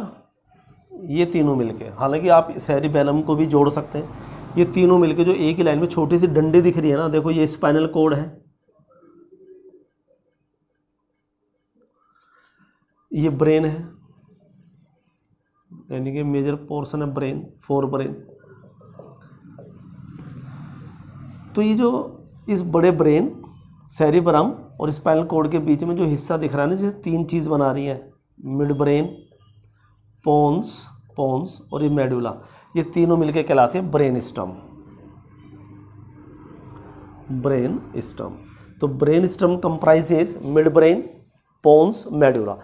ये तीनों मिलके, हालांकि आप सेरिबेलम को भी जोड़ सकते हैं, ये तीनों मिलके जो एक ही लाइन में छोटी सी डंडी दिख रही है ना, देखो ये स्पाइनल कोड है, ये ब्रेन है, यानी कि मेजर पोर्शन है ब्रेन, फोर ब्रेन। तो ये जो इस बड़े ब्रेन, सेरिब्रम और स्पाइनल कॉर्ड के बीच में जो हिस्सा दिख रहा है ना, जैसे तीन चीज़ बना रही है, मिड ब्रेन, पोन्स और ये मेडुला, ये तीनों मिलके कहलाते हैं ब्रेन स्टम। Brain stem. तो brain stem comprises mid brain, pons, medulla.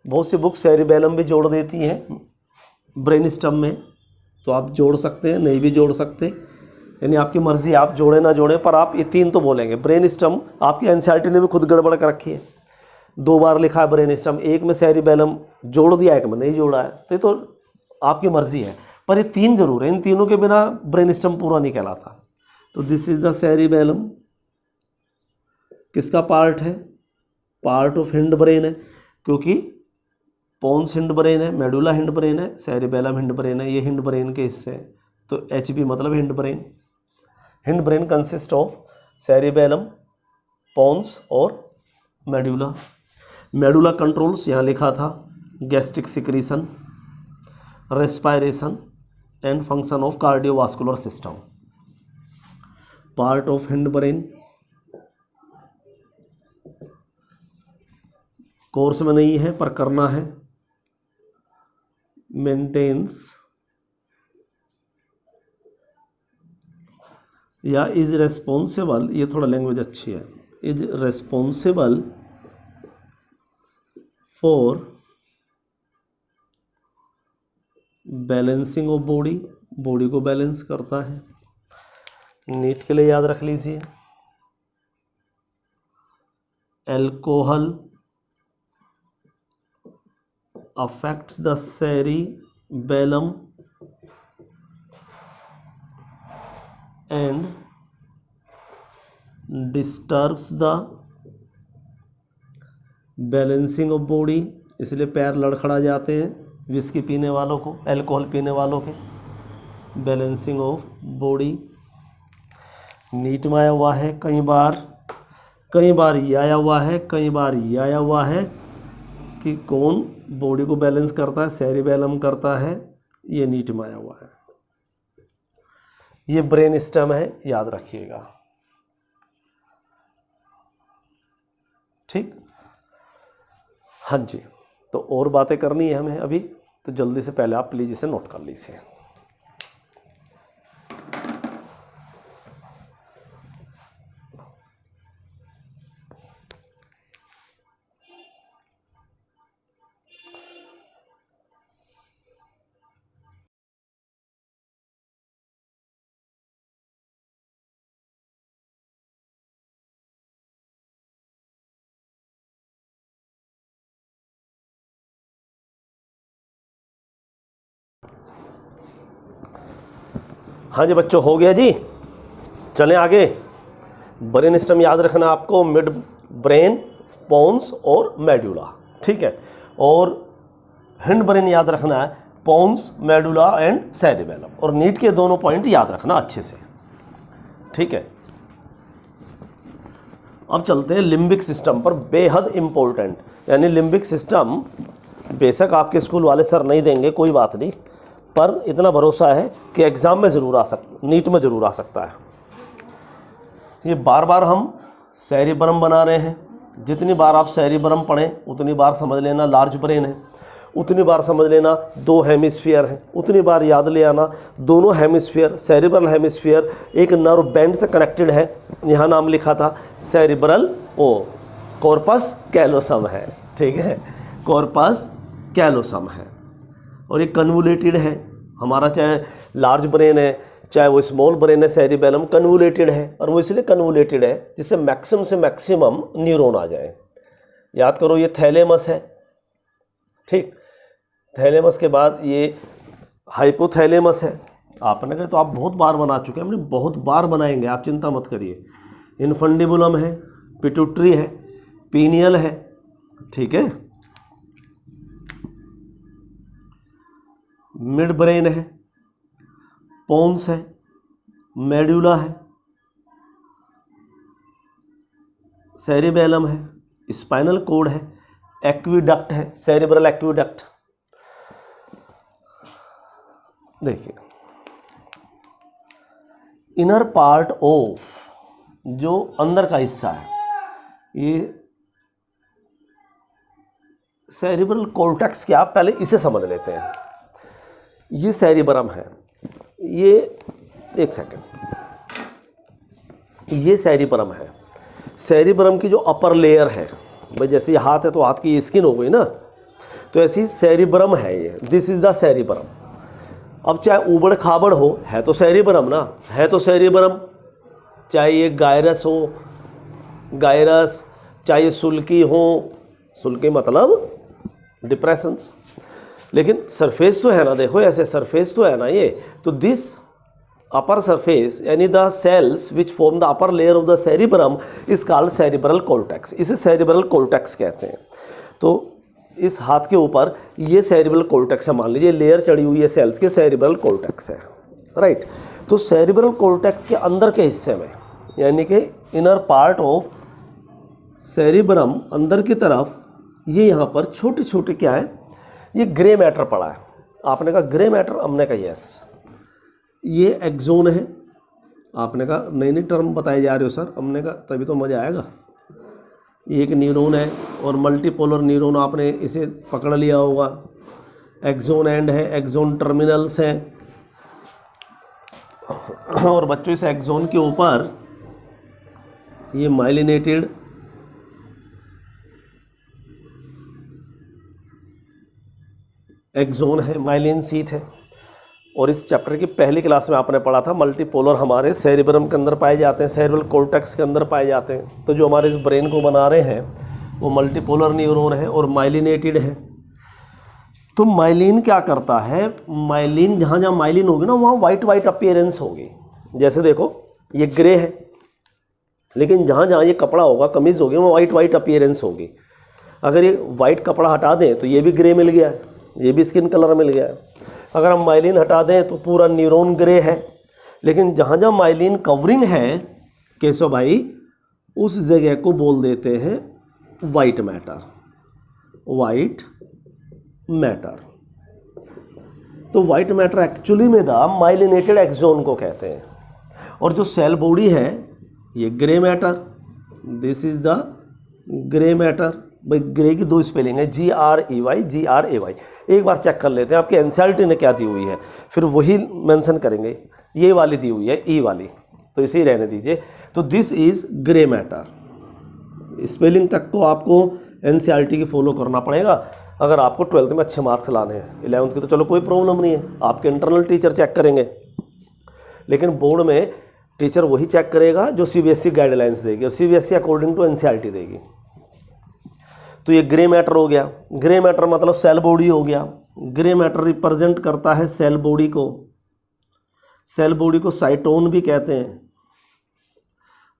बहुत सी बुक सेरिबेलम भी जोड़ देती हैं ब्रेन स्टम में, तो आप जोड़ सकते हैं, नहीं भी जोड़ सकते, यानी आपकी मर्जी, आप जोड़े ना जोड़े, पर आप ये तीन तो बोलेंगे। ब्रेन स्टम आपकी एनसीईआरटी ने भी खुद गड़बड़ कर रखी है, 2 बार लिखा है ब्रेन स्टम, एक में सेरिबेलम जोड़ दिया, एक में नहीं जोड़ा है, तो ये तो आपकी मर्जी है, पर ये तीन जरूर है, इन तीनों के बिना ब्रेन स्टम पूरा नहीं कहलाता। तो दिस इज द सेरिबेलम, किसका पार्ट है? पार्ट ऑफ हिंड ब्रेन है, क्योंकि पोन्स हिंड ब्रेन है, मेडुला हिंड ब्रेन है, सेरिबेलम हिंड ब्रेन है, ये हिंड ब्रेन के हिस्से हैं। तो एचबी मतलब hindbrain. Hindbrain consist of cerebellum, pons और मेडुला। मेडुला कंट्रोल्स, यहाँ लिखा था, gastric secretion, respiration and function of cardiovascular system. Part of hind brain, course में नहीं है पर करना है। मेंटेन्स या इज रेस्पॉन्सिबल, ये थोड़ा लैंग्वेज अच्छी है, is responsible for balancing of body, body को बैलेंस करता है। नीट के लिए याद रख लीजिए, alcohol affects the cerebellum and disturbs the balancing of body, इसलिए पैर लड़खड़ा जाते हैं विस्की पीने वालों को, अल्कोहल पीने वालों के। बैलेंसिंग ऑफ बॉडी नीट में आया हुआ है, कई बार ये आया हुआ है, कई बार ये आया हुआ है कि कौन बॉडी को बैलेंस करता है, सेरिबेलम करता है, ये नीट में आया हुआ है। ये ब्रेन स्टेम है, याद रखिएगा, ठीक। हाँ जी, तो और बातें करनी है हमें अभी, तो जल्दी से पहले आप प्लीज इसे नोट कर लीजिए। हाँ जी बच्चों, हो गया जी। चलें आगे। ब्रेन स्टेम याद रखना आपको, मिड ब्रेन, पोन्स और मेडुला, ठीक है। और हिंड ब्रेन याद रखना है, पोन्स, मेडुला एंड सेरिबेलम। और नीट के दोनों पॉइंट याद रखना अच्छे से, ठीक है। अब चलते हैं लिम्बिक सिस्टम पर, बेहद इंपॉर्टेंट। यानी लिम्बिक सिस्टम बेशक आपके स्कूल वाले सर नहीं देंगे, कोई बात नहीं, पर इतना भरोसा है कि एग्ज़ाम में ज़रूर आ नीट में ज़रूर आ सकता है। ये बार बार हम सेरिब्रम बना रहे हैं, जितनी बार आप सेरिब्रम पढ़ें उतनी बार समझ लेना लार्ज ब्रेन है, उतनी बार समझ लेना 2 हेमिस्फीयर है, उतनी बार याद ले आना दोनों हेमिस्फीयर, सेरिब्रल हेमिस्फीयर एक नर्व बैंड से कनेक्टेड है, यहाँ नाम लिखा था सेरिब्रल कॉर्पस कैलोसम है, ठीक है, कॉर्पस कैलोसम है। और ये कन्वोलेटेड है हमारा, चाहे लार्ज ब्रेन है चाहे वो स्मॉल ब्रेन है, सेरिबेलम कन्वोलेटेड है, और वो इसलिए कन्वोलेटेड है जिससे मैक्सिमम से मैक्सिमम न्यूरॉन आ जाए। याद करो, ये थैलेमस है, ठीक, थैलेमस के बाद ये हाइपोथैलेमस है। आपने कहा तो आप बहुत बार बना चुके हैं, हमने बहुत बार बनाएंगे, आप चिंता मत करिए। इनफंडिबुलम है, पिट्यूटरी है, पीनियल है, ठीक है, मिड ब्रेन है, पोन्स है, मेडुला है, सेरिबेलम है, स्पाइनल कॉर्ड है, एक्विडक्ट है, सेरिब्रल एक्विडक्ट। देखिए इनर पार्ट ऑफ, जो अंदर का हिस्सा है, ये सेरिब्रल कॉर्टेक्स क्या, पहले इसे समझ लेते हैं। ये सेरिब्रम है, ये एक सेकंड, ये सेरिब्रम है। सेरिब्रम की जो अपर लेयर है, भाई जैसे ये हाथ है तो हाथ की स्किन हो गई ना, तो ऐसी सेरिब्रम है ये, दिस इज द सेरिब्रम। अब चाहे ऊबड़ खाबड़ हो, है तो सेरिब्रम ना, है तो सेरिब्रम, चाहे ये गायरस हो, गायरस, चाहे ये सुल्की हो, सुल्की मतलब डिप्रेशंस, लेकिन सरफेस तो है ना, देखो ऐसे सरफेस तो है ना ये। तो दिस अपर सरफेस यानी the cells which form the upper layer of the cerebrum is called cerebral cortex, इसे सेरिब्रल कॉर्टेक्स कहते हैं। तो इस हाथ के ऊपर ये सेरिब्रल कॉर्टेक्स है, मान लीजिए लेयर चढ़ी हुई है सेल्स के, सेरिब्रल कॉर्टेक्स है, राइट। तो सेरिब्रल कॉर्टेक्स के अंदर के हिस्से में, यानी कि इनर पार्ट ऑफ सेरिब्रम, अंदर की तरफ, ये यहाँ पर छोटे छोटे क्या है, ये ग्रे मैटर पड़ा है। आपने कहा ग्रे मैटर, हमने कहा यस, ये एक्सोन है। आपने कहा नई नई टर्म बताए जा रहे हो सर, हमने कहा तभी तो मज़ा आएगा। ये एक न्यूरॉन है और मल्टीपोलर न्यूरॉन, आपने इसे पकड़ लिया होगा। एक्सोन एंड है, एक्सोन टर्मिनल्स हैं, और बच्चों इस एक्सोन के ऊपर ये माइलिनेटेड एक्सोन है, माइलिन शीथ है। और इस चैप्टर की पहली क्लास में आपने पढ़ा था मल्टीपोलर हमारे सेरिब्रम के अंदर पाए जाते हैं, सेरिब्रल कॉर्टेक्स के अंदर पाए जाते हैं। तो जो हमारे इस ब्रेन को बना रहे हैं वो मल्टीपोलर न्यूरॉन है और माइलिनेटेड है। तो माइलिन क्या करता है, माइलिन जहाँ जहाँ माइलिन होगी ना, वहाँ वाइट वाइट अपीयरेंस होगी। जैसे देखो ये ग्रे है, लेकिन जहाँ जहाँ ये कपड़ा होगा, कमीज़ होगी, वहाँ वाइट वाइट अपीयरेंस होगी। अगर ये वाइट कपड़ा हटा दें तो ये भी ग्रे मिल गया है, ये भी स्किन कलर मिल गया है। अगर हम माइलिन हटा दें तो पूरा न्यूरॉन ग्रे है। लेकिन जहाँ जहाँ माइलिन कवरिंग है केशव भाई, उस जगह को बोल देते हैं वाइट मैटर, वाइट मैटर। तो वाइट मैटर एक्चुअली में द माइलिनेटेड एक्सोन को कहते हैं। और जो सेल बॉडी है ये grey matter, this is the grey matter. भाई ग्रे की दो स्पेलिंग है, GREY, GRAY। एक बार चेक कर लेते हैं आपके एनसीईआरटी ने क्या दी हुई है, फिर वही मेंशन करेंगे। ये वाली दी हुई है ई वाली, तो इसे ही रहने दीजिए। तो this is grey matter. Spelling तक को आपको एनसीईआरटी की फॉलो करना पड़ेगा अगर आपको 12th में अच्छे मार्क्स लाने हैं। 11th की तो चलो कोई प्रॉब्लम नहीं है, आपके इंटरनल टीचर चेक करेंगे, लेकिन बोर्ड में टीचर वही चेक करेगा जो CBSE गाइडलाइंस देगी, और CBSE अकॉर्डिंग टू एनसीईआरटी देगी। तो ये ग्रे मैटर हो गया। ग्रे मैटर मतलब सेल बॉडी हो गया। ग्रे मैटर रिप्रेजेंट करता है सेल बॉडी को। सेल बॉडी को साइटोन भी कहते हैं।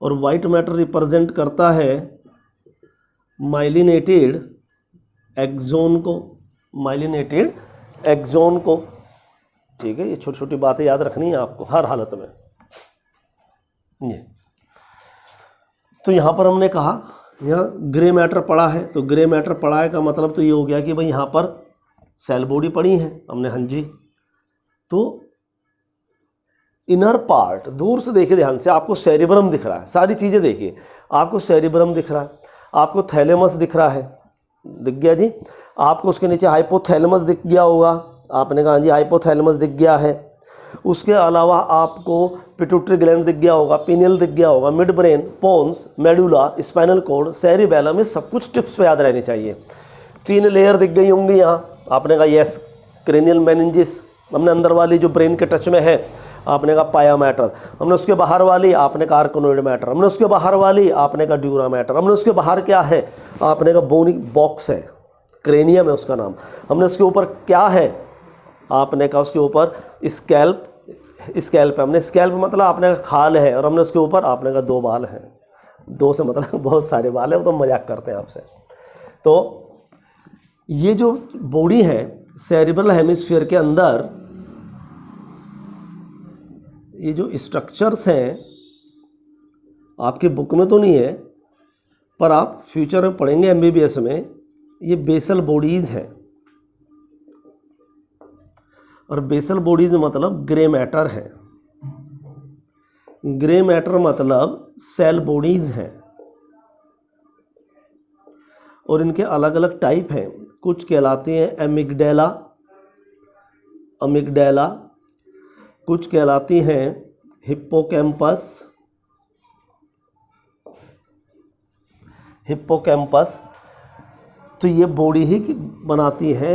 और वाइट मैटर रिप्रेजेंट करता है माइलिनेटेड एक्सोन को, माइलिनेटेड एक्सोन को। ठीक है, ये छोटी छोटी बातें याद रखनी है आपको हर हालत में। ये तो यहाँ पर हमने कहा यहाँ ग्रे मैटर पड़ा है, तो ग्रे मैटर पड़ा है का मतलब तो ये हो गया कि भाई यहाँ पर सेल बॉडी पड़ी है हमने, हाँ जी। तो इनर पार्ट, दूर से देखिए ध्यान से, आपको सेरिब्रम दिख रहा है, सारी चीज़ें देखिए, आपको सेरिब्रम दिख रहा है, आपको थैलेमस दिख रहा है, दिख गया जी। आपको उसके नीचे हाइपोथैलेमस दिख गया होगा, आपने कहा जी हाइपोथैलेमस दिख गया है। उसके अलावा आपको पिट्यूटरी ग्लैंड दिख गया होगा, पिनियल दिख गया होगा, mid brain, pons, medulla, spinal cord, cerebellum, ये सब कुछ टिप्स पे याद रहनी चाहिए। 3 लेयर दिख गई होंगी यहाँ, आपने कहा यस, क्रेनियल मेनिंजिस, हमने अंदर वाली जो ब्रेन के टच में है, आपने कहा पाया मैटर, हमने उसके बाहर वाली आपने कहा आर्कनोइड मैटर, हमने उसके बाहर वाली आपने कहा ड्यूरा मैटर, हमने उसके बाहर क्या है आपने कहा बोनी बॉक्स है, क्रेनियम है उसका नाम, हमने उसके ऊपर क्या है आपने कहा उसके ऊपर स्कैल्प, स्कैल्प है, हमने स्कैल्प मतलब आपने कहा खाल है, और हमने उसके ऊपर आपने कहा 2 बाल हैं। 2 से मतलब बहुत सारे बाल हैं, वो तो मजाक करते हैं आपसे। तो ये जो बॉडी है सेरिब्रल हेमिस्फीयर के अंदर, ये जो स्ट्रक्चर्स हैं आपके बुक में तो नहीं है, पर आप फ्यूचर में पढ़ेंगे MBBS में, ये बेसल बॉडीज़ हैं, और बेसल बॉडीज़ मतलब ग्रे मैटर है। ग्रे मैटर मतलब सेल बॉडीज़ हैं, और इनके अलग अलग टाइप हैं। कुछ कहलाती हैं एमिगडेला, अमिगडेला, कुछ कहलाती हैं हिप्पोकैम्पस, हिप्पोकैम्पस। तो ये बॉडी ही बनाती है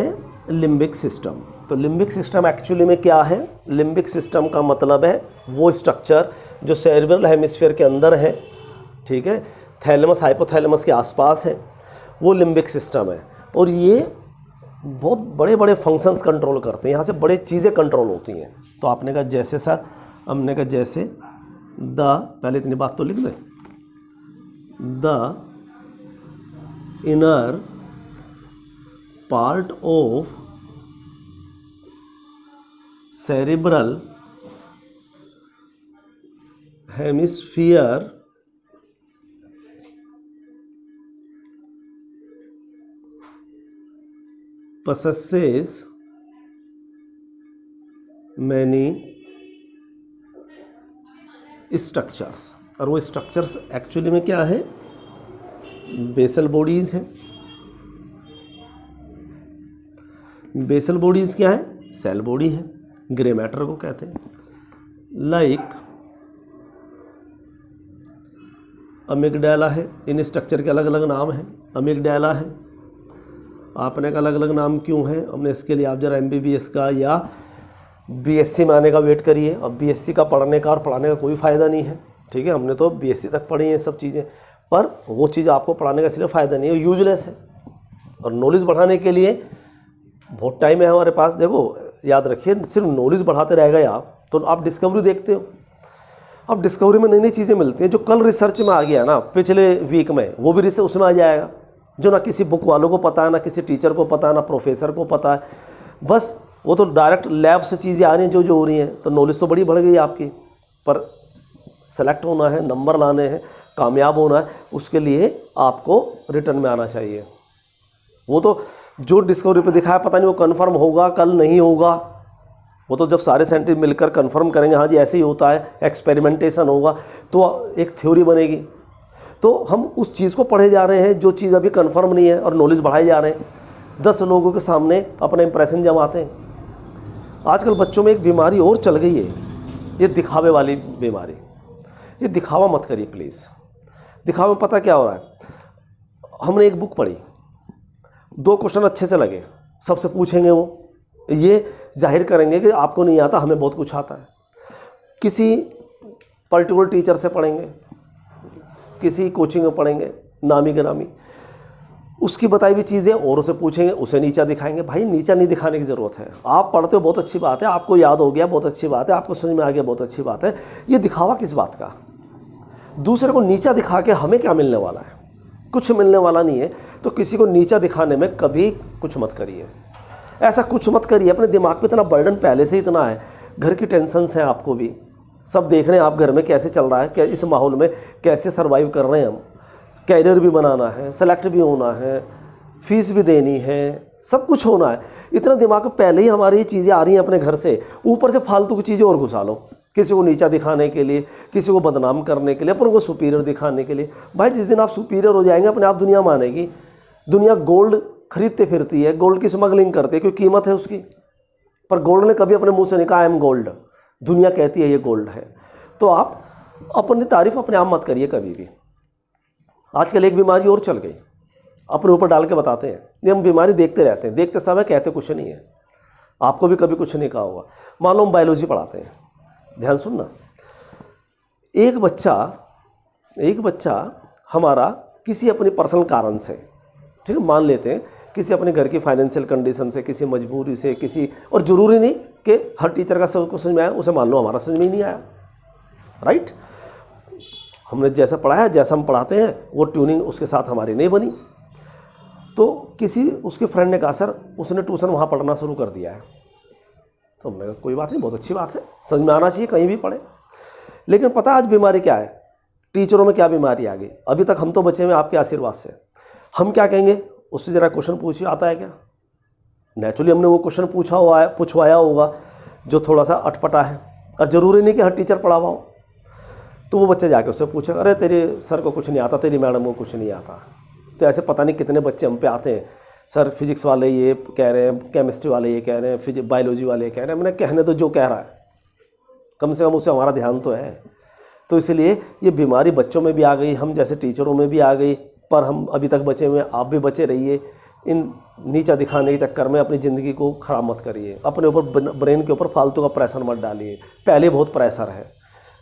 लिम्बिक सिस्टम। तो लिम्बिक सिस्टम एक्चुअली में क्या है? लिम्बिक सिस्टम का मतलब है वो स्ट्रक्चर जो सेरेब्रल हेमिस्फीयर के अंदर है, ठीक है, थैलेमस हाइपोथैलेमस के आसपास है, वो लिम्बिक सिस्टम है। और ये बहुत बड़े बड़े फंक्शंस कंट्रोल करते हैं, यहाँ से बड़े चीज़ें कंट्रोल होती हैं। तो आपने कहा जैसे सर, हमने कहा जैसे पहले इतनी बात तो लिख दें, the inner part of cerebral hemisphere possesses many structures। और वो स्ट्रक्चर्स एक्चुअली में क्या है? बेसल बॉडीज़ हैं। बेसल बॉडीज़ क्या है? सेल बॉडी है, ग्रे मैटर को कहते हैं। लाइक अमिगडाला है, इन स्ट्रक्चर के अलग अलग नाम हैं। अमिगडाला है, आपने का अलग अलग नाम क्यों है? हमने इसके लिए आप जरा MBBS का या BSc में आने का वेट करिए। अब BSc का पढ़ने का और पढ़ाने का कोई फ़ायदा नहीं है, ठीक है। हमने तो BSc तक पढ़ी हैं सब चीज़ें, पर वो चीज़ आपको पढ़ाने का इसलिए फ़ायदा नहीं है, यूजलेस है। और नॉलेज बढ़ाने के लिए बहुत टाइम है हमारे पास। देखो याद रखिए, सिर्फ नॉलेज बढ़ाते रह गए आप तो आप डिस्कवरी देखते हो। अब डिस्कवरी में नई नई चीज़ें मिलती हैं। जो कल रिसर्च में आ गया ना पिछले वीक में, वो भी रिसर्च उसमें आ जाएगा, जो ना किसी बुक वालों को पता है, ना किसी टीचर को पता है, ना प्रोफेसर को पता है। बस वो तो डायरेक्ट लैब से चीज़ें आ रही हैं जो हो रही हैं। तो नॉलेज तो बड़ी बढ़ गई आपकी, पर सेलेक्ट होना है, नंबर लाने हैं, कामयाब होना है, उसके लिए आपको रिटर्न में आना चाहिए। वो तो जो डिस्कवरी पे दिखाया पता नहीं वो कन्फर्म होगा कल नहीं होगा। वो तो जब सारे साइंटिस्ट मिलकर कन्फर्म करेंगे हाँ जी ऐसे ही होता है, एक्सपेरिमेंटेशन होगा, तो एक थ्योरी बनेगी। तो हम उस चीज़ को पढ़े जा रहे हैं जो चीज़ अभी कन्फर्म नहीं है, और नॉलेज बढ़ाए जा रहे हैं। 10 लोगों के सामने अपना इंप्रेशन जमाते हैं। आजकल बच्चों में एक बीमारी और चल गई है, ये दिखावे वाली बीमारी। ये दिखावा मत करिए प्लीज़। दिखावे में पता क्या हो रहा है? हमने एक बुक पढ़ी, 2 क्वेश्चन अच्छे से लगे, सबसे पूछेंगे, वो ये जाहिर करेंगे कि आपको नहीं आता, हमें बहुत कुछ आता है। किसी पर्टिकुलर टीचर से पढ़ेंगे, किसी कोचिंग में पढ़ेंगे नामी गिरामी, उसकी बताई हुई चीज़ें और उसे पूछेंगे, उसे नीचा दिखाएंगे। भाई नीचा नहीं दिखाने की ज़रूरत है। आप पढ़ते हो बहुत अच्छी बात है, आपको याद हो गया बहुत अच्छी बात है, आपको समझ में आ गया बहुत अच्छी बात है। ये दिखावा किस बात का? दूसरे को नीचा दिखा के हमें क्या मिलने वाला है? कुछ मिलने वाला नहीं है। तो किसी को नीचा दिखाने में कभी कुछ मत करिए, ऐसा कुछ मत करिए। अपने दिमाग पे इतना बर्डन पहले से इतना है, घर की टेंशन्स हैं, आपको भी सब देख रहे हैं आप घर में कैसे चल रहा है, क्या इस माहौल में कैसे सर्वाइव कर रहे हैं हम। कैरियर भी बनाना है, सेलेक्ट भी होना है, फीस भी देनी है, सब कुछ होना है। इतना दिमाग में पहले ही हमारी ये चीज़ें आ रही हैं अपने घर से, ऊपर से फालतू की चीज़ें और घुसा लो, किसी को नीचा दिखाने के लिए, किसी को बदनाम करने के लिए, अपन को सुपीरियर दिखाने के लिए। भाई जिस दिन आप सुपीरियर हो जाएंगे अपने आप दुनिया मानेगी। दुनिया गोल्ड खरीदते फिरती है, गोल्ड की स्मगलिंग करती है क्योंकि कीमत है उसकी, पर गोल्ड ने कभी अपने मुंह से नहीं कहा आई एम गोल्ड। दुनिया कहती है ये गोल्ड है। तो आप अपनी तारीफ अपने आप मत करिए कभी भी। आजकल एक बीमारी और चल गई, अपने ऊपर डाल के बताते हैं। ये हम बीमारी देखते रहते हैं, देखते समय कहते कुछ नहीं है। आपको भी कभी कुछ नहीं कहा होगा। मान लो हम बायोलॉजी पढ़ाते हैं, ध्यान सुनना। एक बच्चा हमारा किसी अपने पर्सनल कारण से, ठीक है, मान लेते हैं किसी अपने घर की फाइनेंशियल कंडीशन से, किसी मजबूरी से, किसी, और ज़रूरी नहीं कि हर टीचर का सबको समझ में आया, उसे मान लो हमारा समझ में ही नहीं आया, राइट। हमने जैसा पढ़ाया, जैसा हम पढ़ाते हैं, वो ट्यूनिंग उसके साथ हमारी नहीं बनी। तो किसी उसके फ्रेंड ने कहा सर उसने ट्यूशन वहाँ पढ़ना शुरू कर दिया है। तो हमने कहा कोई बात नहीं, बहुत अच्छी बात है, समझ में आना चाहिए, कहीं भी पढ़े। लेकिन पता आज बीमारी क्या है? टीचरों में क्या बीमारी आ गई? अभी तक हम तो बचे हुए आपके आशीर्वाद से। हम क्या कहेंगे? उससे ज़रा क्वेश्चन पूछिए, आता है क्या? नेचुरली हमने वो क्वेश्चन पूछवाया होगा जो थोड़ा सा अटपटा है, और ज़रूरी नहीं कि हर टीचर पढ़ा हुआ हो। तो वो बच्चे जाके उससे पूछेगा, अरे तेरे सर को कुछ नहीं आता, तेरी मैडम को कुछ नहीं आता। तो ऐसे पता नहीं कितने बच्चे हम पे आते हैं, सर फिजिक्स वाले ये कह रहे हैं, केमिस्ट्री वाले ये कह रहे हैं, बायोलॉजी वाले ये कह रहे हैं। मैंने कहने तो जो कह रहा है, कम से कम उसे हमारा ध्यान तो है। तो इसलिए ये बीमारी बच्चों में भी आ गई, हम जैसे टीचरों में भी आ गई, पर हम अभी तक बचे हुए हैं। आप भी बचे रहिए, इन नीचा दिखाने के चक्कर में अपनी ज़िंदगी को ख़राब मत करिए, अपने ऊपर ब्रेन के ऊपर फालतू का प्रेशर मत डालिए, पहले बहुत प्रेशर है।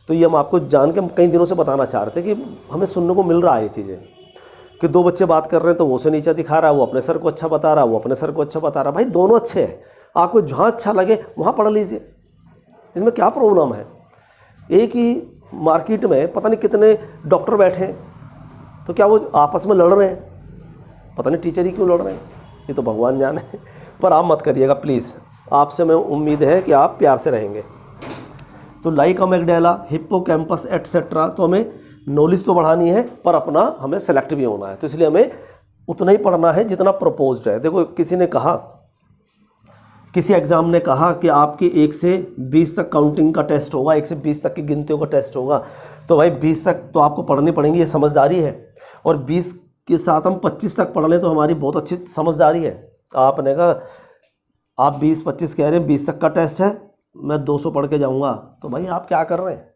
तो ये हम आपको जान के कई दिनों से बताना चाह रहे थे कि हमें सुनने को मिल रहा है ये चीज़ें, कि दो बच्चे बात कर रहे हैं तो वो से नीचा दिखा रहा है, वो अपने सर को अच्छा बता रहा है, वो अपने सर को अच्छा बता रहा है। भाई दोनों अच्छे हैं, आपको जहाँ अच्छा लगे वहाँ पढ़ लीजिए, इसमें क्या प्रॉब्लम है? एक ही मार्केट में पता नहीं कितने डॉक्टर बैठे हैं, तो क्या वो आपस में लड़ रहे हैं? पता नहीं टीचर ही क्यों लड़ रहे हैं, ये तो भगवान जाने। पर आप मत करिएगा प्लीज़, आपसे मैं उम्मीद है कि आप प्यार से रहेंगे। तो लाइक अमिगडाला, हिप्पोकैम्पस एटसेट्रा, तो हमें नॉलेज तो बढ़ानी है, पर अपना हमें सेलेक्ट भी होना है। तो इसलिए हमें उतना ही पढ़ना है जितना प्रपोज्ड है। देखो किसी ने कहा, किसी एग्ज़ाम ने कहा कि आपकी 1 से 20 तक काउंटिंग का टेस्ट होगा, 1 से 20 तक की गिनतियों का टेस्ट होगा। तो भाई 20 तक तो आपको पढ़नी पड़ेंगी, ये समझदारी है। और 20 के साथ हम 25 तक पढ़ लें तो हमारी बहुत अच्छी समझदारी है। आपने कहा आप 20-25 कह रहे हैं, 20 तक का टेस्ट है, मैं 200 पढ़ के जाऊँगा, तो भाई आप क्या कर रहे हैं?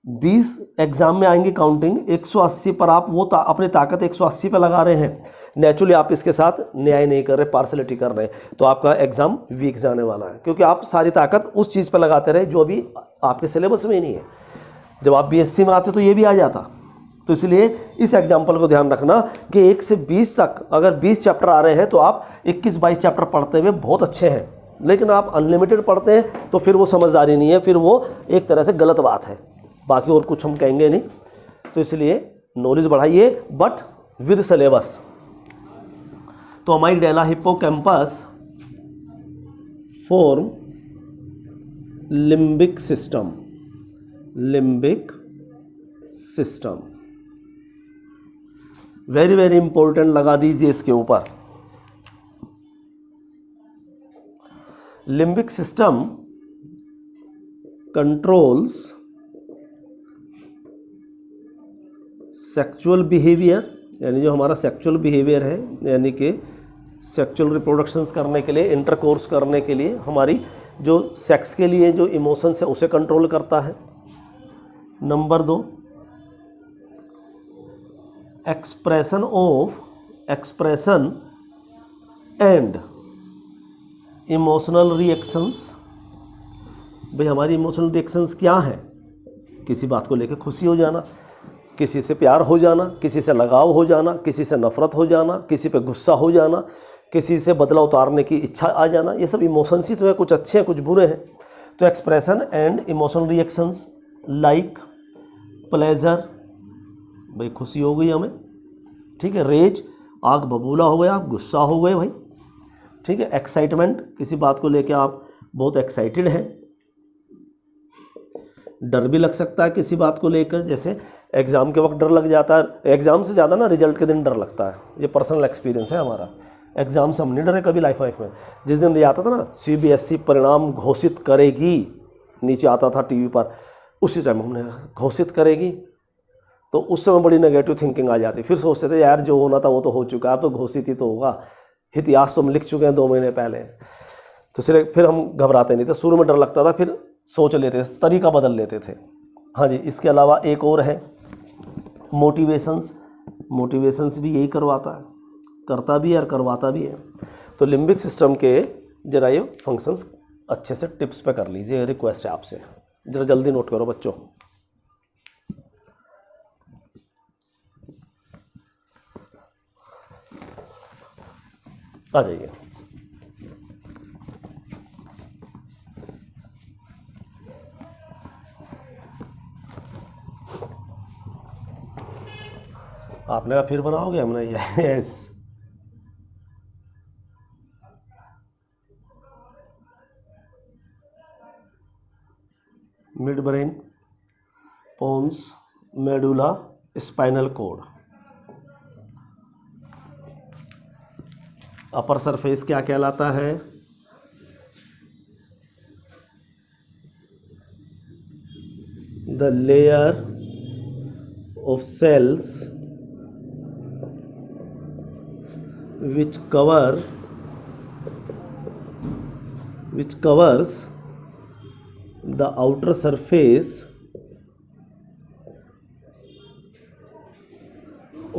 20 एग्ज़ाम में आएंगी काउंटिंग 180 पर, आप वो अपनी ताकत 180 पे लगा रहे हैं। नेचुरली आप इसके साथ न्याय नहीं कर रहे, पार्सलिटी कर रहे हैं, तो आपका एग्ज़ाम वीक जाने वाला है, क्योंकि आप सारी ताकत उस चीज़ पर लगाते रहे जो अभी आपके सिलेबस में ही नहीं है। जब आप BSc में आते तो ये भी आ जाता। तो इसलिए इस एग्जाम्पल को ध्यान रखना कि 1 से 20 तक अगर 20 चैप्टर आ रहे हैं तो आप 21-22 चैप्टर पढ़ते हुए बहुत अच्छे हैं। लेकिन आप अनलिमिटेड पढ़ते हैं तो फिर वो समझदारी नहीं है, फिर वो एक तरह से गलत बात है। बाकी और कुछ हम कहेंगे नहीं। तो इसलिए नॉलेज बढ़ाइए, बट विद सिलेबस। तो amygdala, hippocampus form limbic system, limbic system very very important, लगा दीजिए इसके ऊपर। Limbic system controls sexual behaviour, यानी जो हमारा सेक्सुअल बिहेवियर है, यानी कि सेक्सुअल रिप्रोडक्शंस करने के लिए, इंटरकोर्स करने के लिए, हमारी जो सेक्स के लिए जो इमोशंस है उसे कंट्रोल करता है। Number 2, expression and emotional reactions. भाई हमारी इमोशनल रिएक्शंस क्या हैं? किसी बात को लेकर खुशी हो जाना, किसी से प्यार हो जाना, किसी से लगाव हो जाना, किसी से नफरत हो जाना, किसी पे गुस्सा हो जाना, किसी से बदला उतारने की इच्छा आ जाना, ये सब इमोशंस ही तो है, कुछ अच्छे हैं कुछ बुरे हैं। तो expression and emotional reactions like pleasure, भाई खुशी हो गई हमें, ठीक है। रेज, आग बबूला हो गया, आप गुस्सा हो गए भाई, ठीक है। एक्साइटमेंट, किसी बात को लेकर आप बहुत एक्साइटेड हैं। डर भी लग सकता है किसी बात को लेकर, जैसे एग्ज़ाम के वक्त डर लग जाता है। एग्ज़ाम से ज़्यादा ना रिजल्ट के दिन डर लगता है, ये पर्सनल एक्सपीरियंस है हमारा। एग्ज़ाम से हम नहीं डरे कभी लाइफ में। जिस दिन ये आता था ना CBSE परिणाम घोषित करेगी, नीचे आता था टीवी पर, उसी टाइम हमने घोषित करेगी, तो उस समय बड़ी नेगेटिव थिंकिंग आ जाती। फिर सोचते थे यार जो होना था वो तो हो चुका है, अब तो घोषित ही तो होगा, इतिहास तो हम लिख चुके हैं 2 महीने पहले। तो फिर हम घबराते नहीं थे। शुरू में डर लगता था, फिर सोच लेते थे, तरीका बदल लेते थे। हाँ जी, इसके अलावा एक और है मोटिवेशंस भी यही करवाता है, करता भी है और करवाता भी है। तो लिम्बिक सिस्टम के जरा ये फंक्शंस अच्छे से टिप्स पे कर लीजिए, रिक्वेस्ट है आपसे, जरा जल्दी नोट करो बच्चों। आ जाइए। आपने कहा फिर बनाओगे? हमने yes. Mid brain, pons, medulla, spinal cord. Upper surface क्या कहलाता है? The layer of cells which covers the outer surface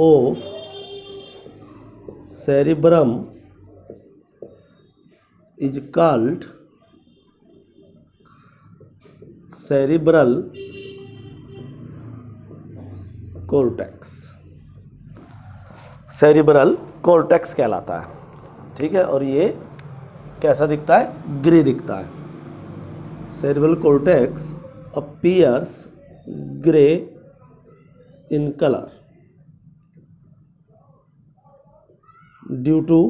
of cerebrum is called cerebral cortex। Cerebral cortex कहलाता है, ठीक है। और ये कैसा दिखता है? ग्रे दिखता है। Cerebral cortex appears grey in colour due to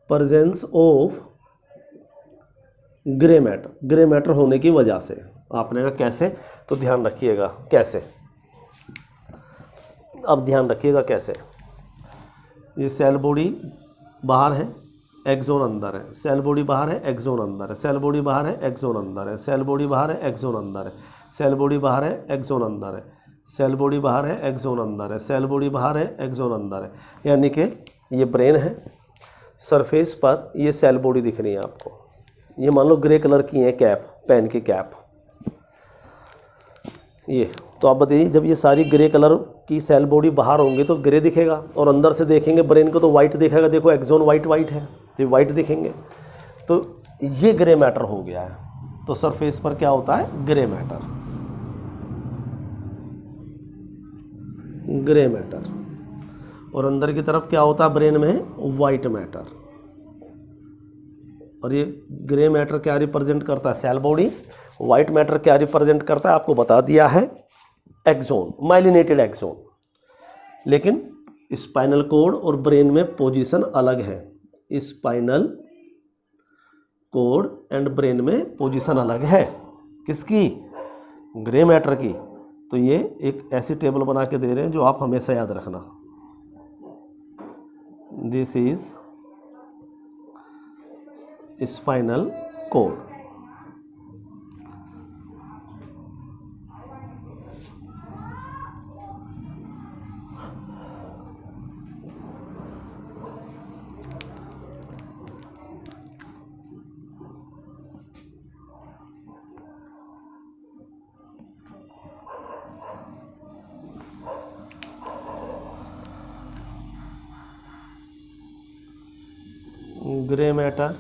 presence of grey matter. Grey matter होने की वजह से। आपने कहा कैसे, तो ध्यान रखिएगा कैसे। अब ध्यान रखिएगा कैसे। ये सेल बॉडी बाहर है, एक्सोन अंदर है। सेल बॉडी बाहर है, एक्सोन अंदर है। सेल बॉडी बाहर है, एक्सोन अंदर है। सेल बॉडी बाहर है, एक्सोन अंदर है। सेल बॉडी बाहर है, एक्सोन अंदर है। सेल बॉडी बाहर है, एक्सोन अंदर है। सेल बॉडी बाहर है, एक्सोन अंदर है। यानी कि ये ब्रेन है, सरफेस पर ये सेल बॉडी दिख रही है आपको। ये मान लो ग्रे कलर की है कैप, पेन की कैप ये। तो आप बताइए, जब ये सारी ग्रे कलर की सेल बॉडी बाहर होंगी तो ग्रे दिखेगा, और अंदर से देखेंगे ब्रेन को तो वाइट दिखेगा। देखो एक्सोन वाइट वाइट है तो ये वाइट दिखेंगे। तो ये ग्रे मैटर हो गया है। तो सरफेस पर क्या होता है? Grey matter, grey matter. और अंदर की तरफ क्या होता है ब्रेन में? White matter. और ये ग्रे मैटर क्या रिप्रेजेंट करता है? Cell body. वाइट मैटर क्या रिप्रेजेंट करता है? आपको बता दिया है, एक्सोन, माइलिनेटेड एक्सोन। लेकिन स्पाइनल कोड और ब्रेन में पोजीशन अलग है। स्पाइनल कोड एंड ब्रेन में पोजीशन अलग है। किसकी? ग्रे मैटर की। तो ये एक ऐसी टेबल बना के दे रहे हैं जो आप हमेशा याद रखना। This is spinal cord. Grey matter,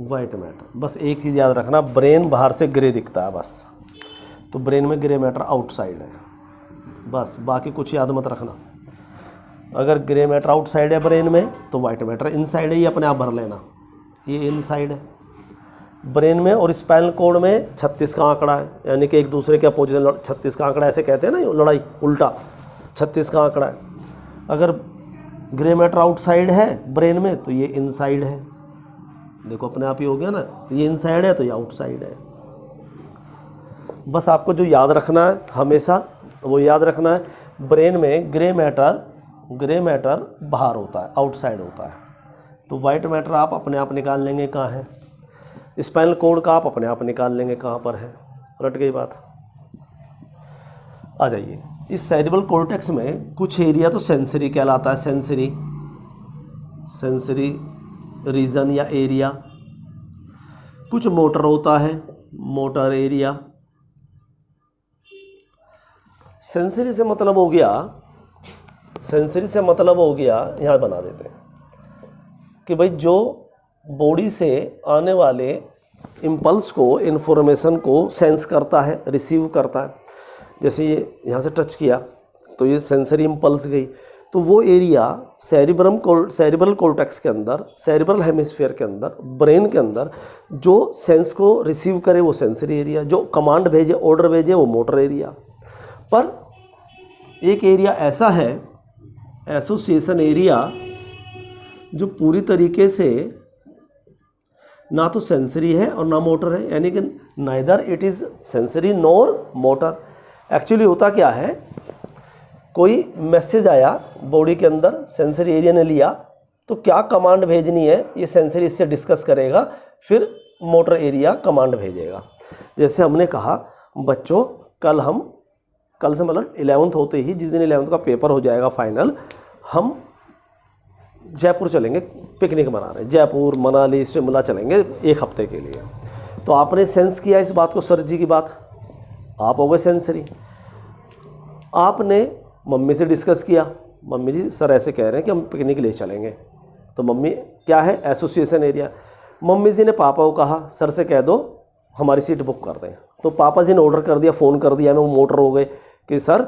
white matter. बस एक चीज़ याद रखना, ब्रेन बाहर से ग्रे दिखता है बस। तो ब्रेन में ग्रे मैटर आउटसाइड है बस, बाकी कुछ याद मत रखना। अगर ग्रे मैटर आउटसाइड है ब्रेन में तो वाइट मैटर इनसाइड है, ये अपने आप भर लेना। ये इनसाइड है ब्रेन में। और स्पाइनल कोड में 36 का आंकड़ा है, यानी कि एक दूसरे के अपोजिशन 36 का आंकड़ा ऐसे कहते हैं ना, लड़ाई उल्टा 36 का आंकड़ा है। अगर ग्रे मैटर आउटसाइड है ब्रेन में तो ये इनसाइड है। देखो अपने आप ही हो गया ना, तो ये इनसाइड है तो ये आउटसाइड है। बस आपको जो याद रखना है हमेशा, वो याद रखना है, ब्रेन में ग्रे मैटर बाहर होता है, आउटसाइड होता है। तो वाइट मैटर आप अपने आप निकाल लेंगे कहाँ है। स्पाइनल कोड का आप अपने आप निकाल लेंगे कहाँ पर है। रट गई बात। आ जाइए, इस सेरिब्रल कॉर्टेक्स में कुछ एरिया तो सेंसरी कहलाता है। सेंसरी रीजन या एरिया। कुछ मोटर होता है, मोटर एरिया। सेंसरी से मतलब हो गया, यहाँ बना देते हैं कि भाई जो बॉडी से आने वाले इम्पल्स को, इन्फॉर्मेशन को सेंस करता है, रिसीव करता है। जैसे ये यहाँ से टच किया तो ये सेंसरी इम्पल्स गई, तो वो एरिया सेरिब्रल कॉर्टेक्स के अंदर, सेरिब्रल हेमिस्फीयर के अंदर, ब्रेन के अंदर जो सेंस को रिसीव करे वो सेंसरी एरिया, जो कमांड भेजे, ऑर्डर भेजे वो मोटर एरिया। पर एक एरिया ऐसा है, एसोसिएशन एरिया, जो पूरी तरीके से ना तो सेंसरी है और ना मोटर है, यानी कि neither it is sensory nor motor. Actually होता क्या है, कोई मैसेज आया बॉडी के अंदर, सेंसरी एरिया ने लिया, तो क्या कमांड भेजनी है ये सेंसरी इससे डिस्कस करेगा, फिर मोटर एरिया कमांड भेजेगा। जैसे हमने कहा बच्चों कल से मतलब 11th होते ही, जिस दिन 11th का पेपर हो जाएगा फाइनल, हम जयपुर चलेंगे पिकनिक मनाने, जयपुर मनाली शिमला चलेंगे 1 हफ्ते के लिए। तो आपने सेंस किया इस बात को, सर जी की बात, आप हो गए सेंसरी। आपने मम्मी से डिस्कस किया, मम्मी जी सर ऐसे कह रहे हैं कि हम पिकनिक ले चलेंगे, तो मम्मी क्या है एसोसिएशन एरिया। मम्मी जी ने पापा को कहा सर से कह दो हमारी सीट बुक कर दें, तो पापा जी ने ऑर्डर कर दिया, फ़ोन कर दिया, मैं वो मोटर हो गए कि सर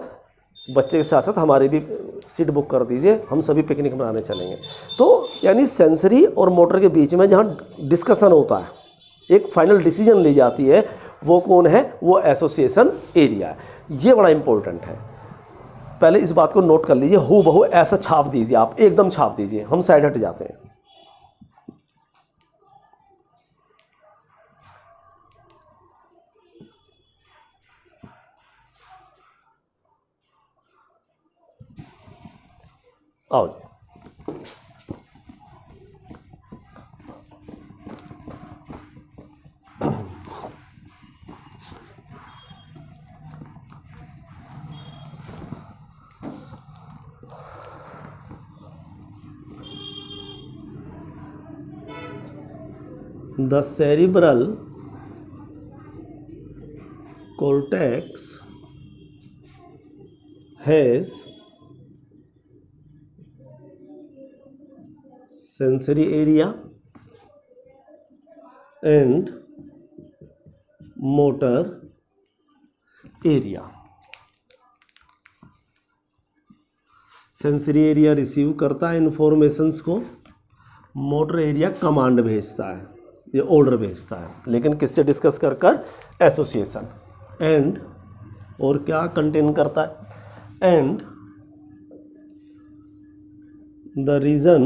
बच्चे के साथ साथ हमारी भी सीट बुक कर दीजिए, हम सभी पिकनिक मनाने चलेंगे। तो यानी सेंसरी और मोटर के बीच में जहाँ डिस्कशन होता है, एक फाइनल डिसीजन ली जाती है, वो कौन है, वो एसोसिएशन एरिया है। ये बड़ा इंपॉर्टेंट है, पहले इस बात को नोट कर लीजिए, हू बहू ऐसा छाप दीजिए, आप एकदम छाप दीजिए, हम साइड हट जाते हैं। आओ जी, the cerebral cortex has sensory area and motor area। Sensory area receive करता है इंफॉर्मेशंस को, मोटर एरिया कमांड भेजता है, ये ऑर्डर भेजता है, लेकिन किससे डिस्कस कर एसोसिएशन। एंड और क्या कंटेन करता है, and the region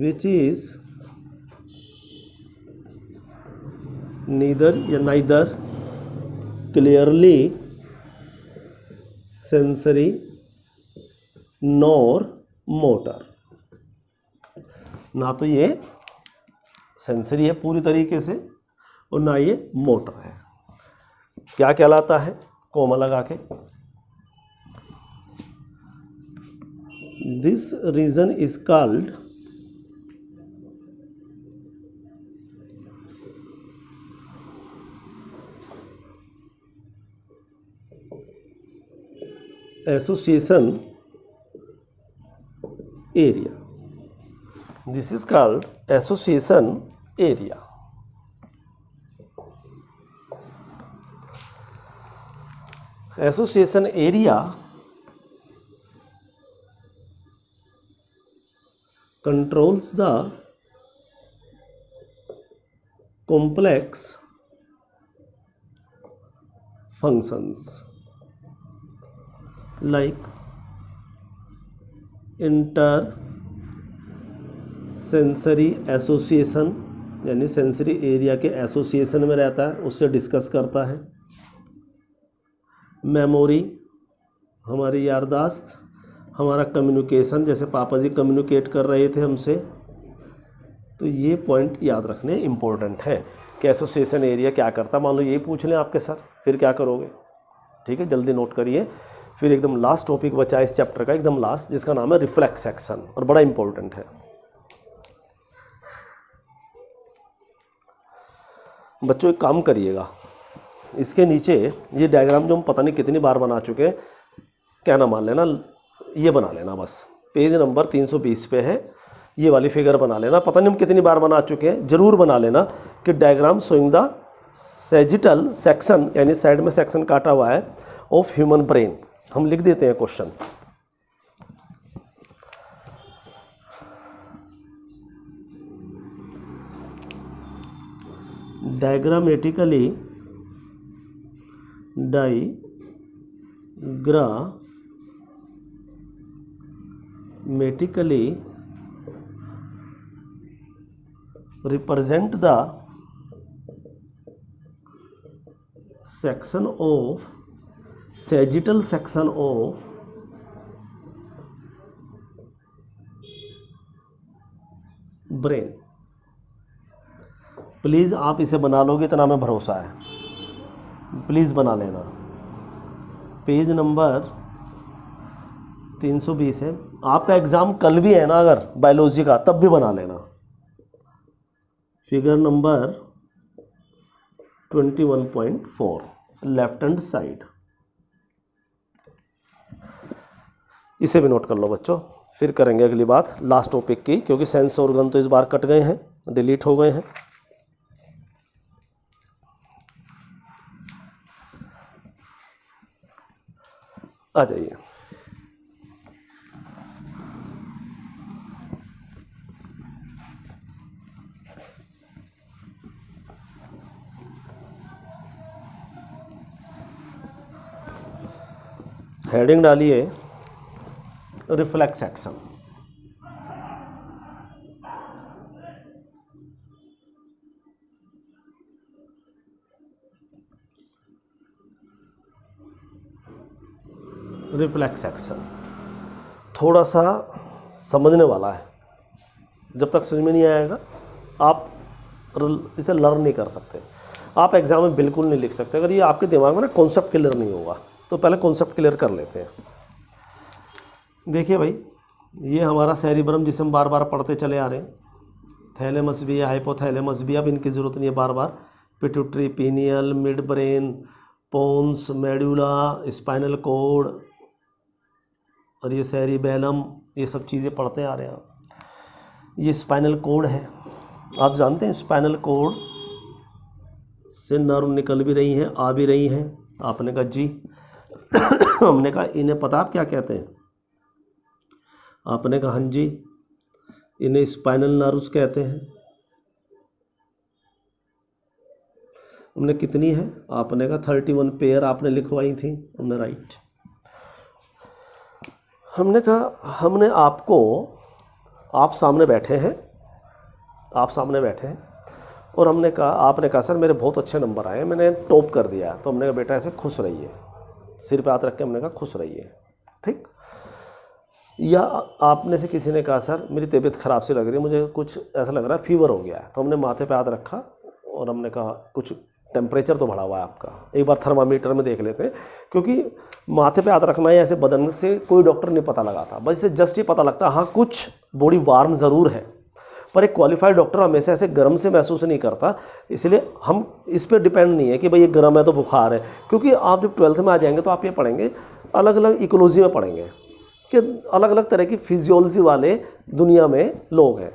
which is neither clearly sensory nor motor। ना तो ये सेंसरी है पूरी तरीके से और ना ये मोटर है। क्या कहलाता है, कोमा लगा के, this region is called association area। This is called association area। Association area controls the complex functions like inter sensory association, यानी सेंसरी एरिया के एसोसिएशन में रहता है, उससे डिस्कस करता है। मेमोरी हमारी याददाश्त, हमारा कम्युनिकेशन, जैसे पापा जी कम्युनिकेट कर रहे थे हमसे, तो ये पॉइंट याद रखने इम्पोर्टेंट है कि एसोसिएशन एरिया क्या करता है। मान लो यही पूछ लें आपके सर, फिर क्या करोगे? ठीक है, जल्दी नोट करिए। फिर एकदम लास्ट टॉपिक बचा इस चैप्टर का, एकदम लास्ट, जिसका नाम है रिफ्लेक्स एक्शन, और बड़ा इंपॉर्टेंट है। बच्चों एक काम करिएगा, इसके नीचे ये डायग्राम जो हम पता नहीं कितनी बार बना चुके हैं, क्या ना मान लेना, ये बना लेना बस, पेज नंबर 320 पे है, ये वाली फिगर बना लेना। पता नहीं हम कितनी बार बना चुके हैं, ज़रूर बना लेना कि diagram showing the sagittal section, यानी साइड में सेक्शन काटा हुआ है, ऑफ ह्यूमन ब्रेन। हम लिख देते हैं question. Diagrammatically represent the section of sagittal section of brain. Please आप इसे बना लोगे, इतना हमें भरोसा है, प्लीज़ बना लेना। पेज नंबर 320 है। आपका एग्ज़ाम कल भी है ना, अगर बायोलॉजी का, तब भी बना लेना। Figure number 21.4 left hand side, इसे भी नोट कर लो बच्चों। फिर करेंगे अगली बात लास्ट टॉपिक की, क्योंकि सेंस ऑर्गन तो इस बार कट गए हैं, डिलीट हो गए हैं। आ जाइए। हेडिंग डालिए रिफ्लेक्स एक्शन। रिफ्लेक्स एक्शन थोड़ा सा समझने वाला है, जब तक समझ में नहीं आएगा आप इसे लर्न नहीं कर सकते, आप एग्जाम में बिल्कुल नहीं लिख सकते अगर ये आपके दिमाग में ना कॉन्सेप्ट क्लियर नहीं होगा। तो पहले कॉन्सेप्ट क्लियर कर लेते हैं। देखिए भाई, ये हमारा सेरिब्रम जिसे हम बार बार पढ़ते चले आ रहे हैं, थैलेमस भी है, हाइपोथैलेमस भी, अब इनकी ज़रूरत नहीं है बार बार। Pituitary, pineal, mid brain, pons, medulla, spinal cord और ये सेरिबेलम, ये सब चीज़ें पढ़ते आ रहे हैं आप। ये स्पाइनल कॉर्ड है, आप जानते हैं स्पाइनल कॉर्ड से नर्व निकल भी रही हैं, आ भी रही हैं। आपने कहा जी हमने कहा इन्हें पता आप क्या कहते हैं? आपने कहा हाँ जी, इन्हें स्पाइनल नर्व्स कहते हैं। हमने कितनी है? आपने कहा 31 पेयर आपने लिखवाई थी। हमने राइट। हमने कहा हमने आपको, आप सामने बैठे हैं, आप सामने बैठे हैं और हमने कहा, आपने कहा सर मेरे बहुत अच्छे नंबर आए, मैंने टॉप कर दिया। तो हमने कहा बेटा ऐसे खुश रहिए, सिर पे हाथ रख के हमने कहा खुश रहिए, ठीक। या आपने से किसी ने कहा सर मेरी तबीयत ख़राब सी लग रही है, मुझे कुछ ऐसा लग रहा है फीवर हो गया है। तो हमने माथे पे हाथ रखा और हमने कहा कुछ टेम्परेचर तो बढ़ा हुआ है आपका, एक बार थर्मामीटर में देख लेते हैं। क्योंकि माथे पे हाथ रखना है ऐसे बदन से कोई डॉक्टर नहीं पता लगाता, बस इसे जस्ट ही पता लगता हाँ कुछ बॉडी वार्म ज़रूर है, पर एक क्वालिफाइड डॉक्टर हमेशा ऐसे गर्म से महसूस नहीं करता। इसलिए हम इस पर डिपेंड नहीं है कि भाई ये गर्म है तो बुखार है, क्योंकि आप जब 12th में आ जाएंगे तो आप ये पढ़ेंगे, अलग अलग इकोलॉजी में पढ़ेंगे कि अलग अलग तरह की फिजियोलॉजी वाले दुनिया में लोग हैं।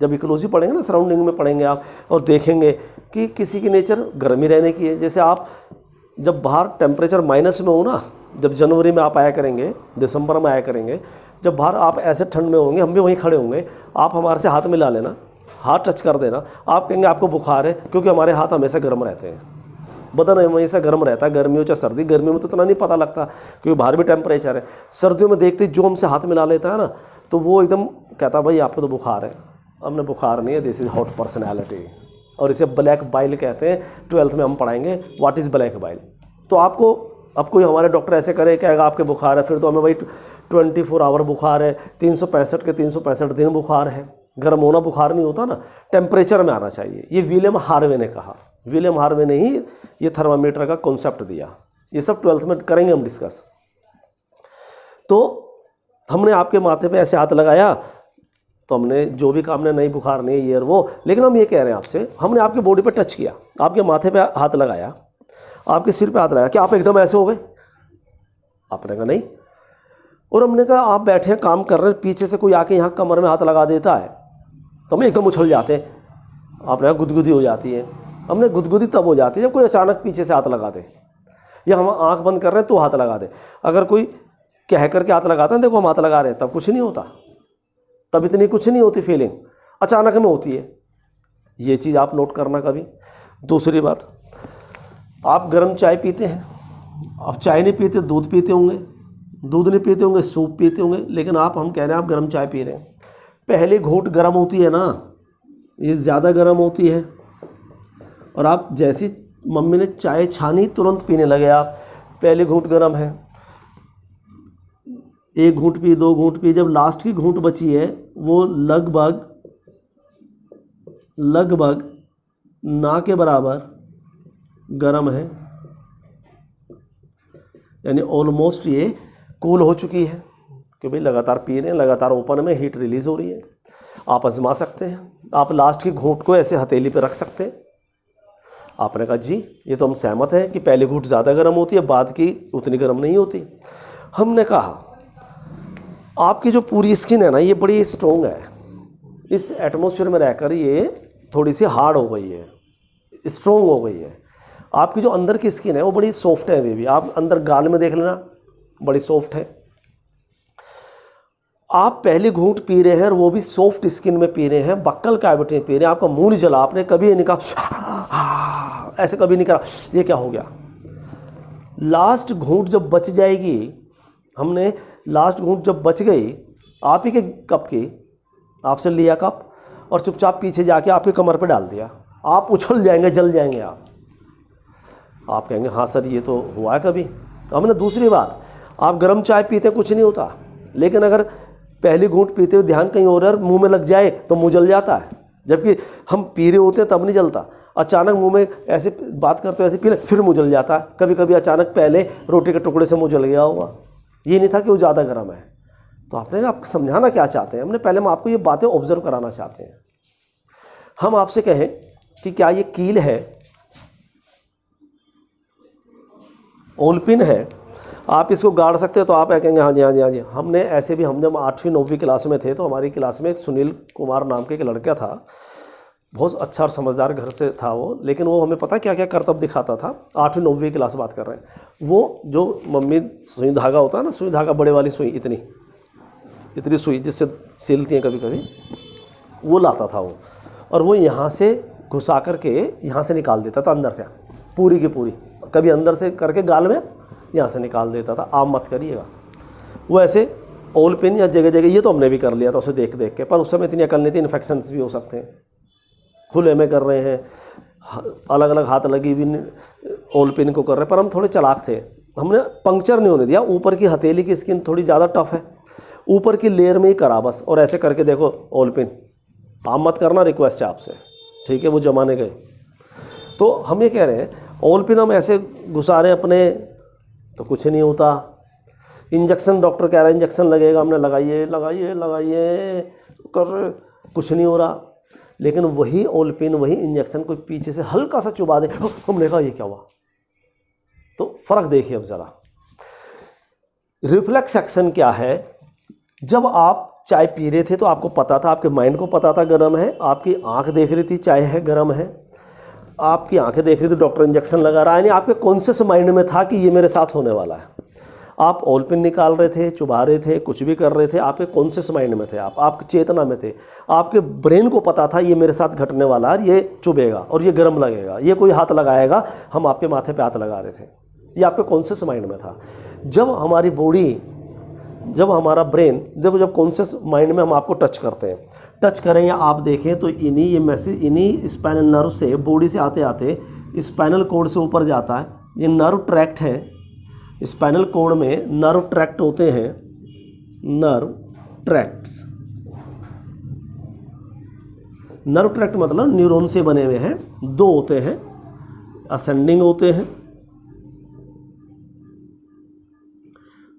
जब इकोलॉजी पढ़ेंगे ना, सराउंडिंग में पढ़ेंगे आप और देखेंगे कि किसी की नेचर गर्मी रहने की है। जैसे आप जब बाहर टेम्परेचर माइनस में हो ना, जब जनवरी में आप आया करेंगे, दिसंबर में आया करेंगे, जब बाहर आप ऐसे ठंड में होंगे, हम भी वहीं खड़े होंगे, आप हमारे से हाथ मिला लेना, हाथ टच कर देना, आप कहेंगे आपको बुखार है, क्योंकि हमारे हाथ हमेशा गर्म रहते हैं, बदन हमेशा गर्म रहता है, गर्मी हो चाहे सर्दी। गर्मी में तो इतना नहीं पता लगता क्योंकि बाहर भी टेम्परेचर है। सर्दियों में देखते जो हमसे हाथ मिला लेता है ना, तो वो एकदम कहता भाई आपको तो बुखार है। हमने बुखार नहीं है, दिस इज़ हॉट पर्सनैलिटी, और इसे ब्लैक बाइल कहते हैं। 12th में हम पढ़ाएंगे व्हाट इज़ ब्लैक बाइल। तो आपको अब कोई हमारे डॉक्टर ऐसे करे कहेगा आपके बुखार है, फिर तो हमें भाई 24 आवर बुखार है, 365 के 365 दिन बुखार है। गर्म होना बुखार नहीं होता ना, टेम्परेचर में आना चाहिए। ये विलियम हार्वे ने कहा, विलियम हार्वे ने ही ये थर्मामीटर का कॉन्सेप्ट दिया। ये सब 12th में करेंगे हम डिस्कस। तो हमने आपके माथे पे ऐसे हाथ लगाया, तो हमने जो भी कहा, हमने नहीं बुखार नहीं ये और वो, लेकिन हम ये कह रहे हैं आपसे, हमने आपके बॉडी पे टच किया, आपके माथे पे हाथ लगाया, आपके सिर पे हाथ लगाया, क्या आप एकदम ऐसे हो गए? आपने कहा नहीं। और हमने कहा आप बैठे हैं काम कर रहे हैं, पीछे से कोई आके यहाँ कमर में हाथ लगा देता है तो हम एकदम उछल जाते हैं। आपने कहा गुदगुदी हो जाती है। हमने गुदगुदी तब हो जाती है जब कोई अचानक पीछे से हाथ लगा दे, या हम आंख बंद कर रहे हैं तो हाथ लगा दे। अगर कोई कह करके हाथ लगाता है देखो हम हाथ लगा रहे हैं, तब कुछ नहीं होता, तब इतनी कुछ नहीं होती फीलिंग, अचानक में होती है। ये चीज़ आप नोट करना कभी। दूसरी बात, आप गर्म चाय पीते हैं, आप चाय नहीं पीते दूध पीते होंगे, दूध नहीं पीते होंगे सूप पीते होंगे, लेकिन हम कह रहे हैं आप गर्म चाय पी रहे हैं। पहली घूंट गर्म होती है ना, ये ज़्यादा गर्म होती है, और आप जैसी मम्मी ने चाय छानी तुरंत पीने लगे आप। पहली घूंट गर्म है, एक घूंट पी, दो घूंट पी, जब लास्ट की घूंट बची है वो लगभग ना के बराबर गर्म है, यानी ऑलमोस्ट ये कूल हो चुकी है कि भाई लगातार पी रहे हैं, लगातार ओपन में हीट रिलीज़ हो रही है। आप आजमा सकते हैं, आप लास्ट की घूंट को ऐसे हथेली पे रख सकते हैं। आपने कहा जी ये तो हम सहमत हैं कि पहली घूंट ज़्यादा गर्म होती है, बाद की उतनी गर्म नहीं होती। हमने कहा आपकी जो पूरी स्किन है ना ये बड़ी स्ट्रॉन्ग है, इस एटमॉस्फेयर में रहकर ये थोड़ी सी हार्ड हो गई है, स्ट्रॉन्ग हो गई है। आपकी जो अंदर की स्किन है वो बड़ी सॉफ्ट है, अभी भी आप अंदर गाल में देख लेना बड़ी सॉफ्ट है। आप पहली घूंट पी रहे हैं और वो भी सॉफ्ट स्किन में पी रहे हैं, बक्कल कैविटी में पी रहे हैं, आपका मुंह नहीं जला, आपने कभी नहीं कहा ऐसे, कभी नहीं करा ये क्या हो गया। लास्ट घूंट जब बच जाएगी, हमने लास्ट घूंट जब बच गई आप ही के कप की, आपसे लिया कप और चुपचाप पीछे जाके आपके कमर पे डाल दिया, आप उछल जाएंगे, जल जाएंगे आप कहेंगे हाँ सर ये तो हुआ है कभी। हमने दूसरी बात, आप गर्म चाय पीते कुछ नहीं होता, लेकिन अगर पहली घूंट पीते हुए ध्यान कहीं और मुंह में लग जाए तो मुंह जल जाता है, जबकि हम पी रहे होते हैं तब नहीं जलता। अचानक मुंह में ऐसे बात करते ऐसे पी ले फिर मुंह जल जाता है। कभी कभी अचानक पहले रोटी के टुकड़े से मुंह जल गया होगा, ये नहीं था कि वो ज़्यादा गर्म है। तो आपने आपको समझाना क्या चाहते हैं, हमने पहले हम आपको ये बातें ऑब्जर्व कराना चाहते हैं। हम आपसे कहें कि क्या ये कील है, ओलपिन है, आप इसको गाड़ सकते हैं, तो आप कहेंगे हाँ जी हाँ जी हाँ जी। हमने ऐसे भी, हम जब 8वीं 9वीं क्लास में थे तो हमारी क्लास में एक सुनील कुमार नाम के एक लड़का था, बहुत अच्छा और समझदार घर से था वो, लेकिन वो हमें पता क्या क्या करतब दिखाता था। 8वीं 9वीं क्लास बात कर रहे हैं, वो जो मम्मी सुई धागा होता है ना, सुई धागा बड़े वाली सुई, इतनी सुई जिससे सिलती हैं कभी कभी, वो लाता था वो, और वो यहाँ से घुसा करके यहाँ से निकाल देता था अंदर से पूरी की पूरी, कभी अंदर से करके गाल में यहाँ से निकाल देता था। आप मत करिएगा, वो ऐसे ओल पिन या जगह जगह, ये तो हमने भी कर लिया था उसे देख देख के, पर उस समय इतनी अकल नहीं थी, इन्फेक्शंस भी हो सकते हैं। खुले में कर रहे हैं, अलग अलग हाथ लगी हुई ओल पिन को कर रहे हैं, पर हम थोड़े चालाक थे, हमने पंक्चर नहीं होने दिया। ऊपर की हथेली की स्किन थोड़ी ज़्यादा टफ है, ऊपर की लेयर में ही करा बस, और ऐसे करके देखो ओल पिन। आप मत करना, रिक्वेस्ट है आपसे, ठीक है, वो जमाने गए। तो हम ये कह रहे हैं ओल पिन हम ऐसे घुसा रहे हैं अपने, तो कुछ नहीं होता। इंजेक्शन, डॉक्टर कह रहा है इंजेक्शन लगेगा, हमने लगाइए लगाइए लगाइए कर, कुछ नहीं हो रहा। लेकिन वही ओल पिन, वही इंजेक्शन कोई पीछे से हल्का सा चुबा दे, हमने कहा ये क्या हुआ। तो फ़र्क देखिए अब ज़रा। रिफ्लेक्स एक्शन क्या है, जब आप चाय पी रहे थे तो आपको पता था, आपके माइंड को पता था गर्म है, आपकी आंख देख रही थी चाय है गर्म है, आपकी आंखें देख रही थी डॉक्टर इंजेक्शन लगा रहा है, यानी आपके कॉन्शियस माइंड में था कि ये मेरे साथ होने वाला है। आप ओल पिन निकाल रहे थे, चुबा रहे थे, कुछ भी कर रहे थे, आपके कॉन्शियस माइंड में थे, आपकी चेतना में थे, आपके ब्रेन को पता था ये मेरे साथ घटने वाला है, ये चुभेगा और ये गर्म लगेगा, ये कोई हाथ लगाएगा, हम आपके माथे पे हाथ लगा रहे थे, ये आपके कॉन्शियस माइंड में था। जब हमारी बॉडी, जब हमारा ब्रेन, देखो जब कॉन्शियस माइंड में हम आपको टच करते हैं, टच करें या आप देखें तो इन्हीं ये मैसेज इन्हीं स्पाइनल नर्व से बॉडी से आते आते स्पाइनल कोड से ऊपर जाता है। ये नर्व ट्रैक्ट है, स्पाइनल कोड में नर्व ट्रैक्ट होते हैं, नर्व ट्रैक्ट्स। नर्व ट्रैक्ट मतलब न्यूरॉन से बने हुए हैं, दो होते हैं, असेंडिंग होते हैं,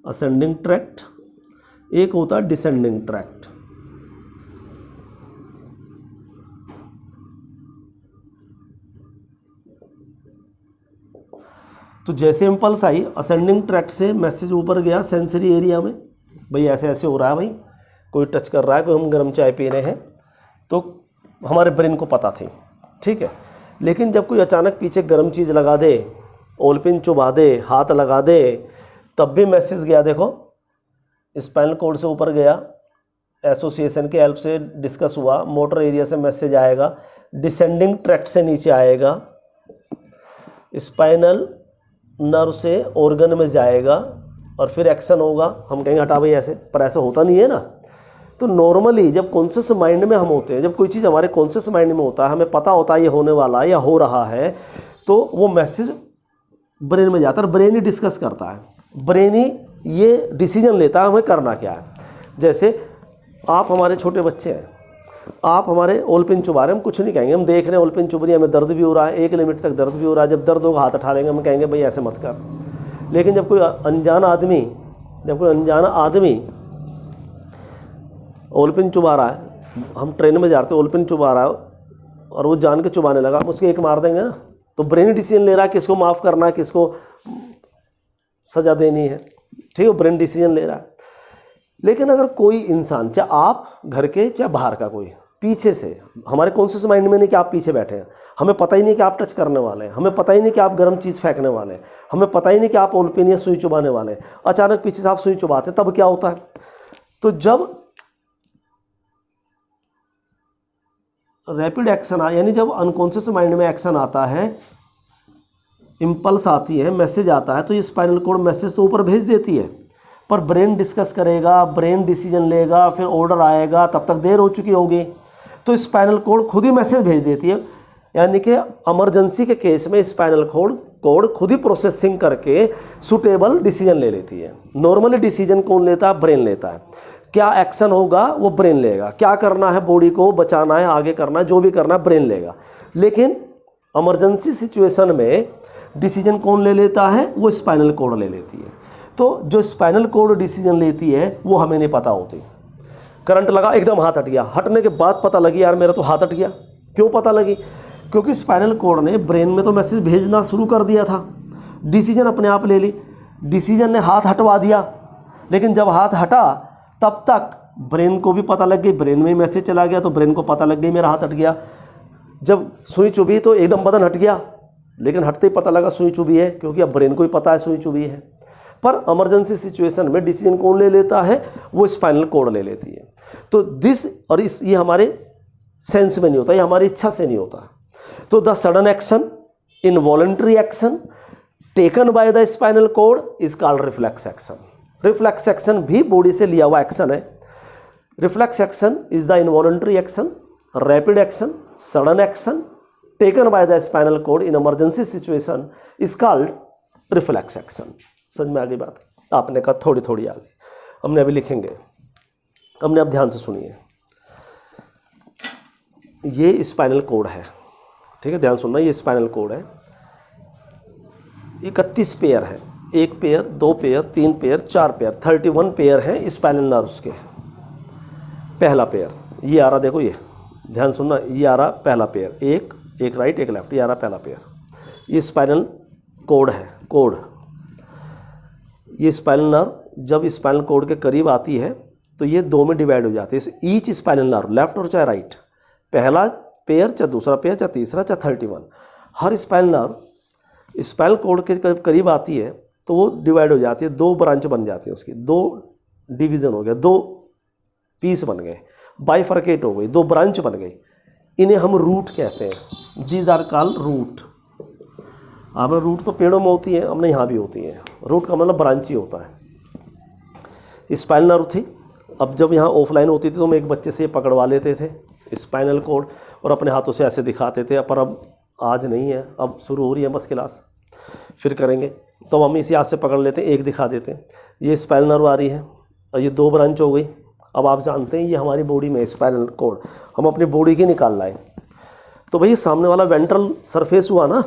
असेंडिंग ट्रैक्ट, एक होता है डिसेंडिंग ट्रैक्ट। तो जैसे इम्पल्स आई, असेंडिंग ट्रैक्ट से मैसेज ऊपर गया सेंसरी एरिया में, भाई ऐसे ऐसे हो रहा है, भाई कोई टच कर रहा है, कोई हम गर्म चाय पी रहे हैं, तो हमारे ब्रेन को पता थी, ठीक है। लेकिन जब कोई अचानक पीछे गर्म चीज़ लगा दे, ओल पिन चुबा दे, हाथ लगा दे, तब भी मैसेज गया, देखो स्पाइनल कॉर्ड से ऊपर गया, एसोसिएशन के हेल्प से डिस्कस हुआ, मोटर एरिया से मैसेज आएगा, डिसेंडिंग ट्रैक्ट से नीचे आएगा, स्पाइनल नर्व से ऑर्गन में जाएगा और फिर एक्शन होगा। हम कहेंगे हटा भाई ऐसे, पर ऐसा होता नहीं है ना। तो नॉर्मली जब कॉन्शियस माइंड में हम होते हैं, जब कोई चीज़ हमारे कॉन्शियस माइंड में होता है, हमें पता होता है ये होने वाला है या हो रहा है, तो वो मैसेज ब्रेन में जाता है, ब्रेन ही डिस्कस करता है, ब्रेन ही ये डिसीजन लेता है हमें करना क्या है। जैसे आप हमारे छोटे बच्चे हैं, आप हमारे ओलपिन चुबा रहे हैं, हम कुछ नहीं कहेंगे, हम देख रहे हैं ओलपिन चुभ रही है, हमें दर्द भी हो रहा है, एक लिमिट तक दर्द भी हो रहा है, जब दर्द होगा हाथ उठा लेंगे, हम कहेंगे भाई ऐसे मत कर। लेकिन जब कोई अनजान आदमी ओलपिन चुबा रहा है, हम ट्रेन में जाते हैं, ओलपिन चुबा रहा है और वो जान के चुबाने लगा, हम उसके एक मार देंगे ना, तो ब्रेन डिसीजन ले रहा है किसको माफ़ करना है, किसको सज़ा देनी है, ठीक है, ब्रेन डिसीजन ले रहा है। लेकिन अगर कोई इंसान, चाहे आप घर के चाहे बाहर का कोई, पीछे से, हमारे कॉन्शियस माइंड में नहीं कि आप पीछे बैठे हैं, हमें पता ही नहीं कि आप टच करने वाले हैं, हमें पता ही नहीं कि आप गर्म चीज़ फेंकने वाले हैं, हमें पता ही नहीं कि आप ओलपिन या सुई चुबाने वाले हैं, अचानक पीछे से आप सुई चुबाते हैं, तब क्या होता है? तो जब रैपिड एक्शन यानी जब अनकॉन्शियस माइंड में एक्शन आता है, इम्पल्स आती है, मैसेज आता है, तो ये स्पाइनल कॉर्ड मैसेज तो ऊपर भेज देती है, पर ब्रेन डिस्कस करेगा, ब्रेन डिसीजन लेगा, फिर ऑर्डर आएगा, तब तक देर हो चुकी होगी। तो स्पाइनल कॉर्ड खुद ही मैसेज भेज देती है, यानी कि इमरजेंसी के केस में स्पाइनल कॉर्ड खुद ही प्रोसेसिंग करके सूटेबल डिसीजन ले लेती है। नॉर्मली डिसीजन कौन लेता है? ब्रेन लेता है। क्या एक्शन होगा वो ब्रेन लेगा, क्या करना है, बॉडी को बचाना है, आगे करना है, जो भी करना है ब्रेन लेगा। लेकिन इमरजेंसी सिचुएशन में डिसीजन कौन ले लेता है? वो स्पाइनल कॉर्ड ले लेती है। तो जो स्पाइनल कॉर्ड डिसीजन लेती है वो हमें नहीं पता होती। करंट लगा, एकदम हाथ हट गया, हटने के बाद पता लगी यार मेरा तो हाथ हट गया। क्यों पता लगी? क्योंकि स्पाइनल कॉर्ड ने ब्रेन में तो मैसेज भेजना शुरू कर दिया था, डिसीजन अपने आप ले ली, डिसीजन ने हाथ हटवा दिया। लेकिन जब हाथ हटा तब तक ब्रेन को भी पता लग गई, ब्रेन में मैसेज चला गया, तो ब्रेन को पता लग गई मेरा हाथ हट गया। जब सुई चुभी तो एकदम बदन हट गया, लेकिन हटते ही पता लगा सुई चुभी है, क्योंकि अब ब्रेन को ही पता है सुई चुभी है। पर इमरजेंसी सिचुएशन में डिसीजन कौन ले लेता है? वो स्पाइनल कॉर्ड ले लेती है। तो ये हमारे सेंस में नहीं होता, ये हमारी इच्छा से नहीं होता। तो the sudden action, involuntary action taken by the spinal cord is called reflex action. Reflex action भी बॉडी से लिया हुआ एक्शन है। Reflex action is the involuntary action, rapid action, sudden action taken by the spinal cord in emergency situation is called reflex action. समझ में आ गई बात? आपने कहा थोड़ी थोड़ी आ गई, हमने अभी लिखेंगे, हमने अब ध्यान से सुनिए। ये स्पाइनल कॉर्ड है, ठीक है, ध्यान सुनना, ये स्पाइनल कॉर्ड है। 31 पेयर है, 1 pair, 2 pair, 3 pair, 4 pair, 31 pair है स्पाइनल नर्व्स के। पहला पेयर ये आ रहा, देखो ये ध्यान सुनना, ये आ रहा पहला पेयर, एक राइट एक लेफ्ट, ये आ रहा पहला पेयर। ये स्पाइनल कॉर्ड है, कॉर्ड। ये स्पाइनल नर्व जब स्पाइनल कॉर्ड के करीब आती है तो ये 2 में डिवाइड हो जाती है। ईच स्पाइनल नर्व, लेफ्ट और चाहे राइट, पहला पेयर चाहे दूसरा पेयर चाहे तीसरा चाहे 31, हर स्पाइनल नर्व स्पाइनल कॉर्ड के करीब आती है तो वो डिवाइड हो जाती है, 2 ब्रांच बन जाती है उसकी, 2 डिवीज़न हो गया, 2 पीस बन गए, बाइफर्केट हो गई, 2 ब्रांच बन गई। इन्हें हम रूट कहते हैं। These are called root. आपने रूट तो पेड़ों में होती है, हमने यहाँ भी होती है। रूट का मतलब ब्रांच ही होता है। स्पाइनल नर्व थी, अब जब यहाँ ऑफलाइन होती थी तो हम एक बच्चे से पकड़वा लेते थे स्पाइनल कॉर्ड और अपने हाथों से ऐसे दिखाते थे, पर अब आज नहीं है, अब शुरू हो रही है बस क्लास, फिर करेंगे। तो हम इसी हाथ से पकड़ लेते हैं, एक दिखा देते हैं। ये स्पाइनल नर्व आ रही है और ये 2 ब्रांच हो गई। अब आप जानते हैं ये हमारी बॉडी में स्पाइनल कॉर्ड, हम अपनी बॉडी की निकाल लाए। तो भाई सामने वाला वेंट्रल सरफेस हुआ ना,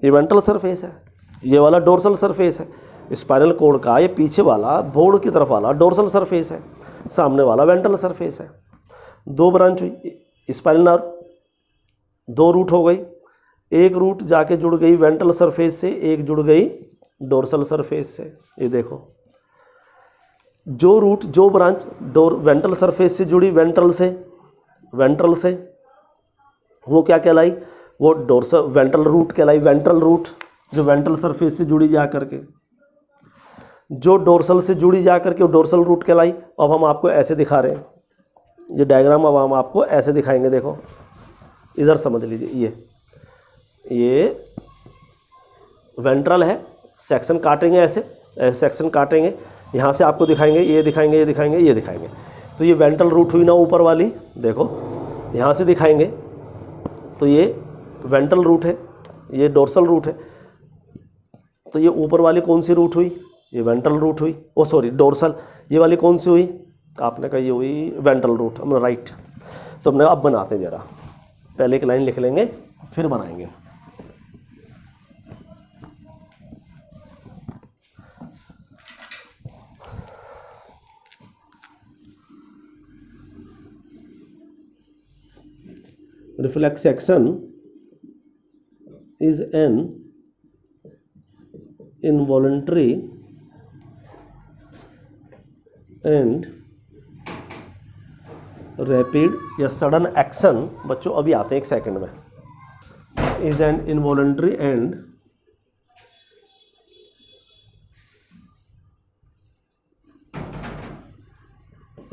ये वेंट्रल सरफेस है, ये वाला डोर्सल सरफेस है स्पाइनल कॉर्ड का। ये पीछे वाला बोर्ड की तरफ वाला डोर्सल सरफेस है, सामने वाला वेंट्रल सरफेस है। 2 ब्रांच हुई स्पाइनल नर्व, 2 रूट हो गई। एक रूट जाके जुड़ गई वेंट्रल सरफेस से, एक जुड़ गई डोर्सल सरफेस से। ये देखो, जो रूट जो ब्रांच वेंट्रल सरफेस से जुड़ी, वेंट्रल से वो क्या कहलाई? वो डोर्सल वेंट्रल रूट कहलाई। वेंट्रल रूट जो वेंट्रल सरफेस से जुड़ी जा करके, जो डोर्सल से जुड़ी जा करके वो डोर्सल रूट कहलाई। अब हम आपको ऐसे दिखा रहे हैं, ये डायग्राम अब हम आपको ऐसे दिखाएंगे। देखो इधर समझ लीजिए, ये वेंट्रल है, सेक्शन काटेंगे ऐसे सेक्शन काटेंगे, यहाँ से आपको दिखाएंगे, ये दिखाएंगे, ये दिखाएंगे, ये दिखाएंगे। तो ये वेंट्रल रूट हुई ना ऊपर वाली, देखो यहाँ से दिखाएंगे तो ये वेंट्रल रूट है, ये डोर्सल रूट है। तो ये ऊपर वाली कौन सी रूट हुई, ये वेंट्रल रूट हुई, ओ सॉरी डोर्सल। ये वाली कौन सी हुई, आपने कहा ये हुई वेंट्रल रूट, हमने राइट। तो हमने अब बनाते हैं जरा, पहले एक लाइन लिख लेंगे फिर बनाएंगे। Reflex action is an involuntary and rapid या सडन एक्शन, बच्चों अभी आते हैं एक सेकंड में, is an involuntary and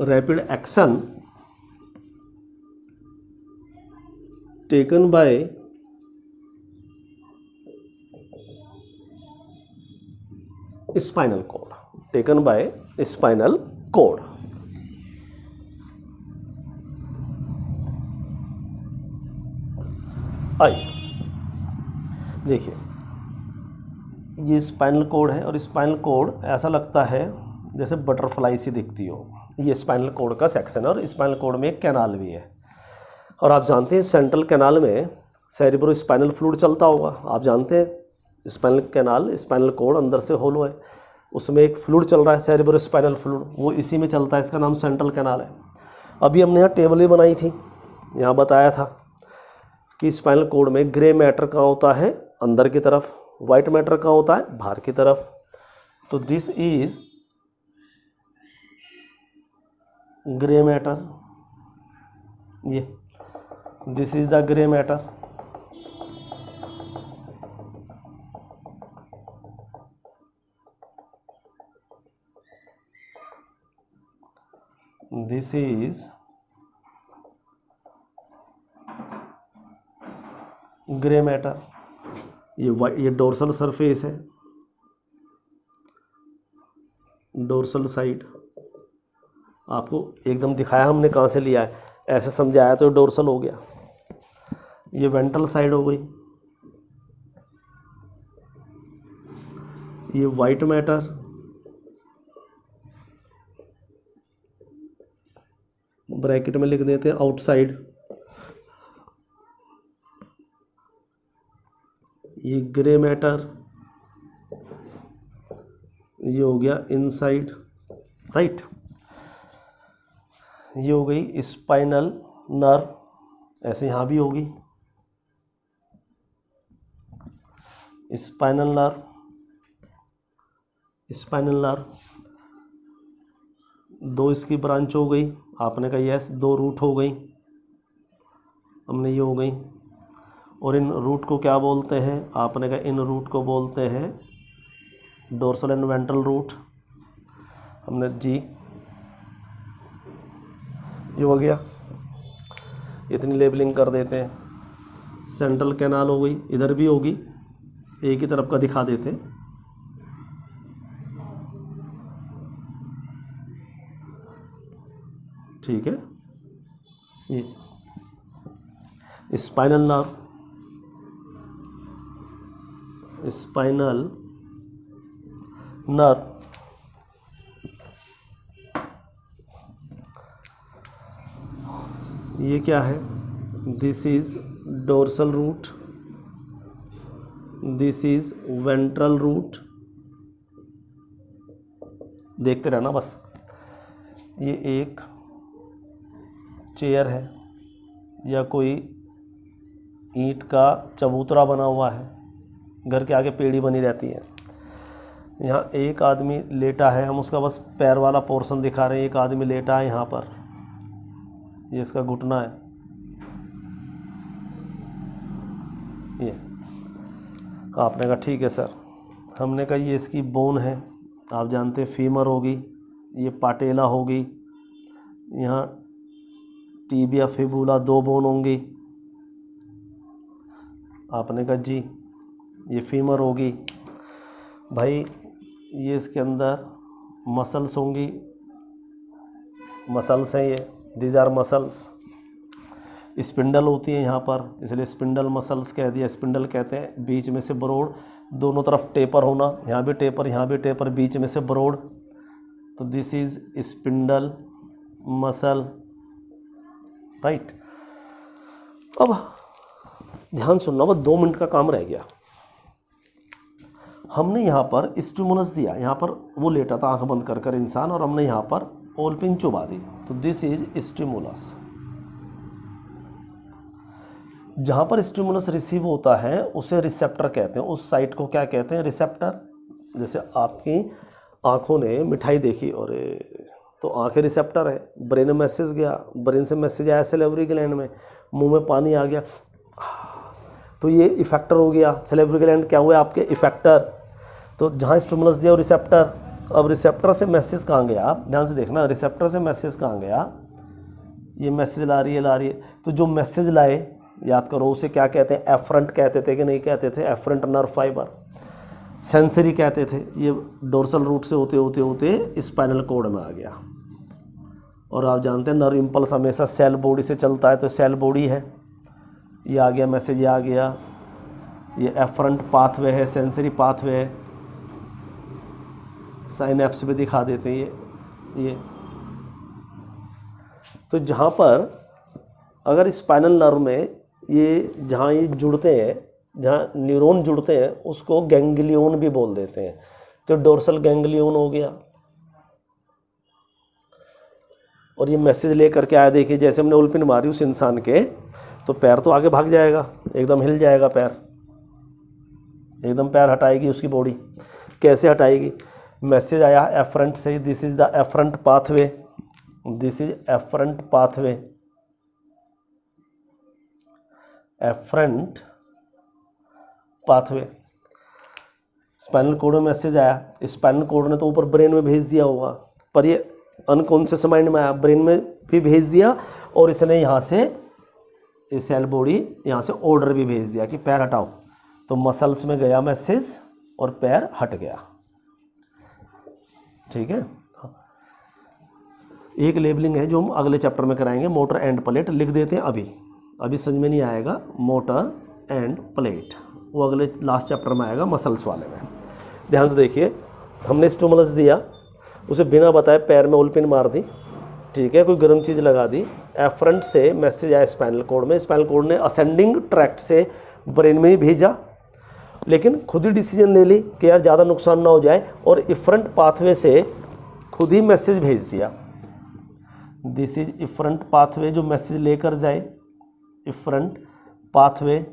rapid action taken by spinal cord, taken by spinal cord. आइए देखिए, ये स्पाइनल कोड है और स्पाइनल कोड ऐसा लगता है जैसे बटरफ्लाई सी दिखती हो। ये स्पाइनल कोड का सेक्शन है और स्पाइनल कोड में एक कैनाल भी है। और आप जानते हैं सेंट्रल कैनाल में सेरिब्रो स्पाइनल फ्लूइड चलता होगा, आप जानते हैं स्पाइनल कैनाल, स्पाइनल कोड अंदर से होलो है, उसमें एक फ्लूइड चल रहा है सेरिब्रो स्पाइनल फ्लूइड, वो इसी में चलता है, इसका नाम सेंट्रल कैनाल है। अभी हमने यहाँ टेबल भी बनाई थी, यहाँ बताया था कि स्पाइनल कोड में ग्रे मैटर कहाँ होता है, अंदर की तरफ, वाइट मैटर कहाँ होता है, बाहर की तरफ। तो दिस इज ग्रे मैटर, ये this is the grey matter. This is grey matter. ये डोर्सल सरफेस है, डोर्सल साइड। आपको एकदम दिखाया हमने कहाँ से लिया है, ऐसे समझाया तो डोर्सल हो गया। ये वेंट्रल साइड हो गई, ये वाइट मैटर, ब्रैकेट में लिख देते हैं आउटसाइड, ये ग्रे मैटर, ये हो गया इनसाइड, राइट। ये हो गई स्पाइनल नर्व, ऐसे यहाँ भी होगी स्पाइनल नर्व, स्पाइनल नर्व। दो इसकी ब्रांच हो गई, आपने कहा यस, दो रूट हो गई, हमने ये हो गई। और इन रूट को क्या बोलते हैं, आपने कहा इन रूट को बोलते हैं डोर्सल एंड वेंट्रल रूट, हमने जी, ये हो गया। इतनी लेबलिंग कर देते हैं। सेंट्रल कैनाल हो गई, इधर भी होगी, एक ही तरफ का दिखा देते हैं। ठीक है, ये स्पाइनल नर्व, स्पाइनल नर्व। ये क्या है, this is dorsal root, this is ventral root. देखते रहना बस। ये एक चेयर है या कोई ईंट का चबूतरा बना हुआ है, घर के आगे पेड़ी बनी रहती है। यहाँ एक आदमी लेटा है, हम उसका बस पैर वाला पोर्शन दिखा रहे हैं। एक आदमी लेटा है यहाँ पर, ये इसका घुटना है, ये। आपने कहा ठीक है सर, हमने कहा ये इसकी बोन है, आप जानते हैं फीमर होगी, ये पाटेला होगी, यहाँ टीबिया फिबुला दो बोन होंगी। आपने कहा जी ये फीमर होगी भाई, ये इसके अंदर मसल्स होंगी, मसल्स हैं ये, दीज आर मसल्स। स्पिंडल होती है यहाँ पर, इसलिए स्पिंडल मसल्स कह दिया। स्पिंडल कहते हैं बीच में से ब्रॉड दोनों तरफ टेपर होना, यहाँ भी टेपर, यहाँ भी टेपर, बीच में से ब्रॉड, तो this is spindle muscle, right. अब ध्यान सुनना, बस 2 मिनट का काम रह गया। हमने यहाँ पर स्टिमुलस दिया, यहाँ पर वो लेटा था आंख बंद कर कर इंसान, और हमने यहाँ पर ओलपिन चुबा दी, तो दिस इज स्टिमुलस। जहाँ पर स्टिमुलस रिसीव होता है उसे रिसेप्टर कहते हैं, उस साइट को क्या कहते हैं, रिसेप्टर। जैसे आपकी आँखों ने मिठाई देखी और तो आंखें रिसेप्टर है, ब्रेन में मैसेज गया, ब्रेन से मैसेज आया सेलेवरी ग्लैंड में, मुंह में पानी आ गया, तो ये इफेक्टर हो गया। सेलेवरी ग्लैंड क्या हुआ आपके, इफेक्टर। तो जहाँ स्टिमुलस दिया वो रिसेप्टर। अब रिसेप्टर से मैसेज कहाँ गया, आप ध्यान से देखना, रिसेप्टर से मैसेज कहाँ गया, ये मैसेज ला रही है, तो जो मैसेज लाए याद करो उसे क्या कहते हैं, एफरंट कहते थे कि नहीं कहते थे, एफरंट नर्व फाइबर, सेंसरी कहते थे। ये डोर्सल रूट से होते होते होते स्पाइनल कॉर्ड में आ गया। और आप जानते हैं नर्व इम्पल्स हमेशा सेल बॉडी से चलता है, तो सेल बॉडी है, ये आ गया मैसेज, ये आ गया, ये एफरंट पाथवे है, सेंसरी पाथवे है, साइनेप्स भी दिखा देते हैं ये। तो जहाँ पर अगर स्पाइनल नर्व में ये जहाँ ये जुड़ते हैं, जहाँ न्यूरॉन जुड़ते हैं उसको गैंग्लियन भी बोल देते हैं, तो डोर्सल गैंग्लियन हो गया। और ये मैसेज लेकर के आया, देखिए जैसे हमने उल्पिन मारी उस इंसान के, तो पैर तो आगे भाग जाएगा, एकदम हिल जाएगा पैर, एकदम पैर हटाएगी उसकी बॉडी। कैसे हटाएगी, मैसेज आया एफरंट से, this is the afferent pathway, this is afferent pathway, afferent pathway. Spinal cord में मैसेज आया, स्पाइनल कॉर्ड ने तो ऊपर ब्रेन में भेज दिया होगा, पर ये अनकॉन्शियस माइंड में आया, ब्रेन में भी भेज दिया, और इसने यहाँ से ये सेल बॉडी यहाँ से ऑर्डर भी भेज दिया कि पैर हटाओ, तो मसल्स में गया मैसेज और पैर हट गया। ठीक है, एक लेबलिंग है जो हम अगले चैप्टर में कराएंगे, मोटर एंड प्लेट लिख देते हैं, अभी समझ में नहीं आएगा, मोटर एंड प्लेट वो अगले लास्ट चैप्टर में आएगा, मसल्स वाले में। ध्यान से देखिए, हमने स्टिमुलस दिया, उसे बिना बताए पैर में उल्पिन मार दी, ठीक है, कोई गर्म चीज़ लगा दी, एफरंट से मैसेज आया स्पाइनल कॉर्ड में, स्पाइनल कॉर्ड ने असेंडिंग ट्रैक्ट से ब्रेन में ही भेजा, लेकिन खुद ही डिसीजन ले ली कि यार ज़्यादा नुकसान ना हो जाए, और इफरंट पाथवे से खुद ही मैसेज भेज दिया, दिस इज इफरंट पाथवे, जो मैसेज लेकर जाए, इफरंट पाथवे,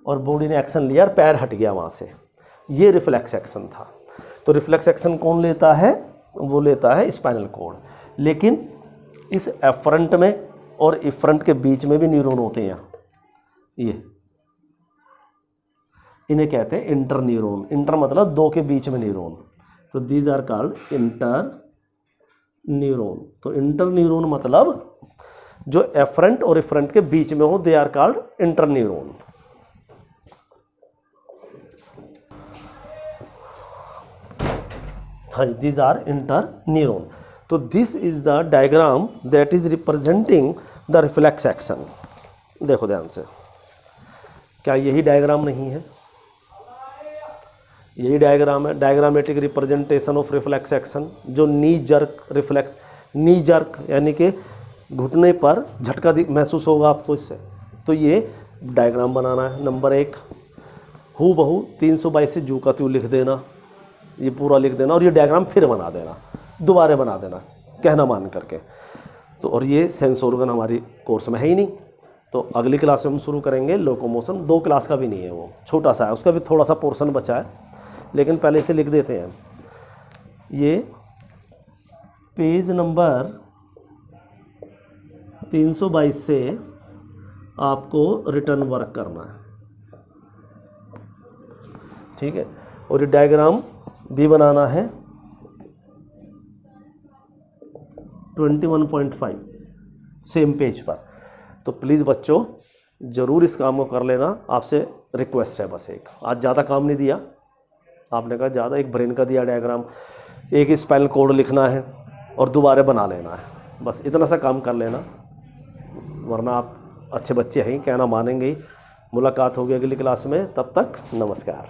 और बॉडी ने एक्शन लिया और पैर हट गया वहाँ से, ये रिफ्लेक्स एक्शन था। तो रिफ्लेक्स एक्शन कौन लेता है, वो लेता है स्पाइनल कॉर्ड, लेकिन इस एफरंट में और इफरंट के बीच में भी न्यूरॉन होते हैं, ये इन्हें कहते हैं इंटर न्यूरॉन। इंटर मतलब दो के बीच में न्यूरॉन, तो these are called interneuron. तो इंटर न्यूरॉन मतलब जो एफरंट और इफरंट के बीच में हो, they are called interneuron. हाँ जी, दीज आर इंटर न्यूरॉन। तो this is the diagram that is representing the reflex action. देखो ध्यान से, क्या यही डायग्राम नहीं है, यही डायग्राम है, diagrammatic representation of reflex action. जो knee jerk reflex, knee jerk यानी कि घुटने पर झटका महसूस होगा आपको इससे, तो ये डायग्राम बनाना है। नंबर 1, हू बहू 322 से जू का त्यू लिख देना, ये पूरा लिख देना, और ये डायग्राम फिर बना देना, दोबारा बना देना कहना मान करके। तो और ये सेंस ऑर्गन हमारी कोर्स में है ही नहीं, तो अगली क्लास में हम शुरू करेंगे लोकोमोशन। 2 क्लास का भी नहीं है, वो छोटा सा है, उसका भी थोड़ा सा पोर्शन बचा है, लेकिन पहले इसे लिख देते हैं। ये पेज नंबर 322 से आपको रिटर्न वर्क करना है, ठीक है, और ये डायग्राम भी बनाना है 21.5 सेम पेज पर। तो प्लीज़ बच्चों ज़रूर इस काम को कर लेना, आपसे रिक्वेस्ट है बस एक। आज ज़्यादा काम नहीं दिया, आपने कहा ज़्यादा, एक ब्रेन का दिया डायग्राम, एक स्पाइनल कॉर्ड लिखना है और दोबारा बना लेना है, बस इतना सा काम कर लेना, वरना आप अच्छे बच्चे हैं, कहना मानेंगे ही, मुलाकात होगी अगली क्लास में, तब तक नमस्कार।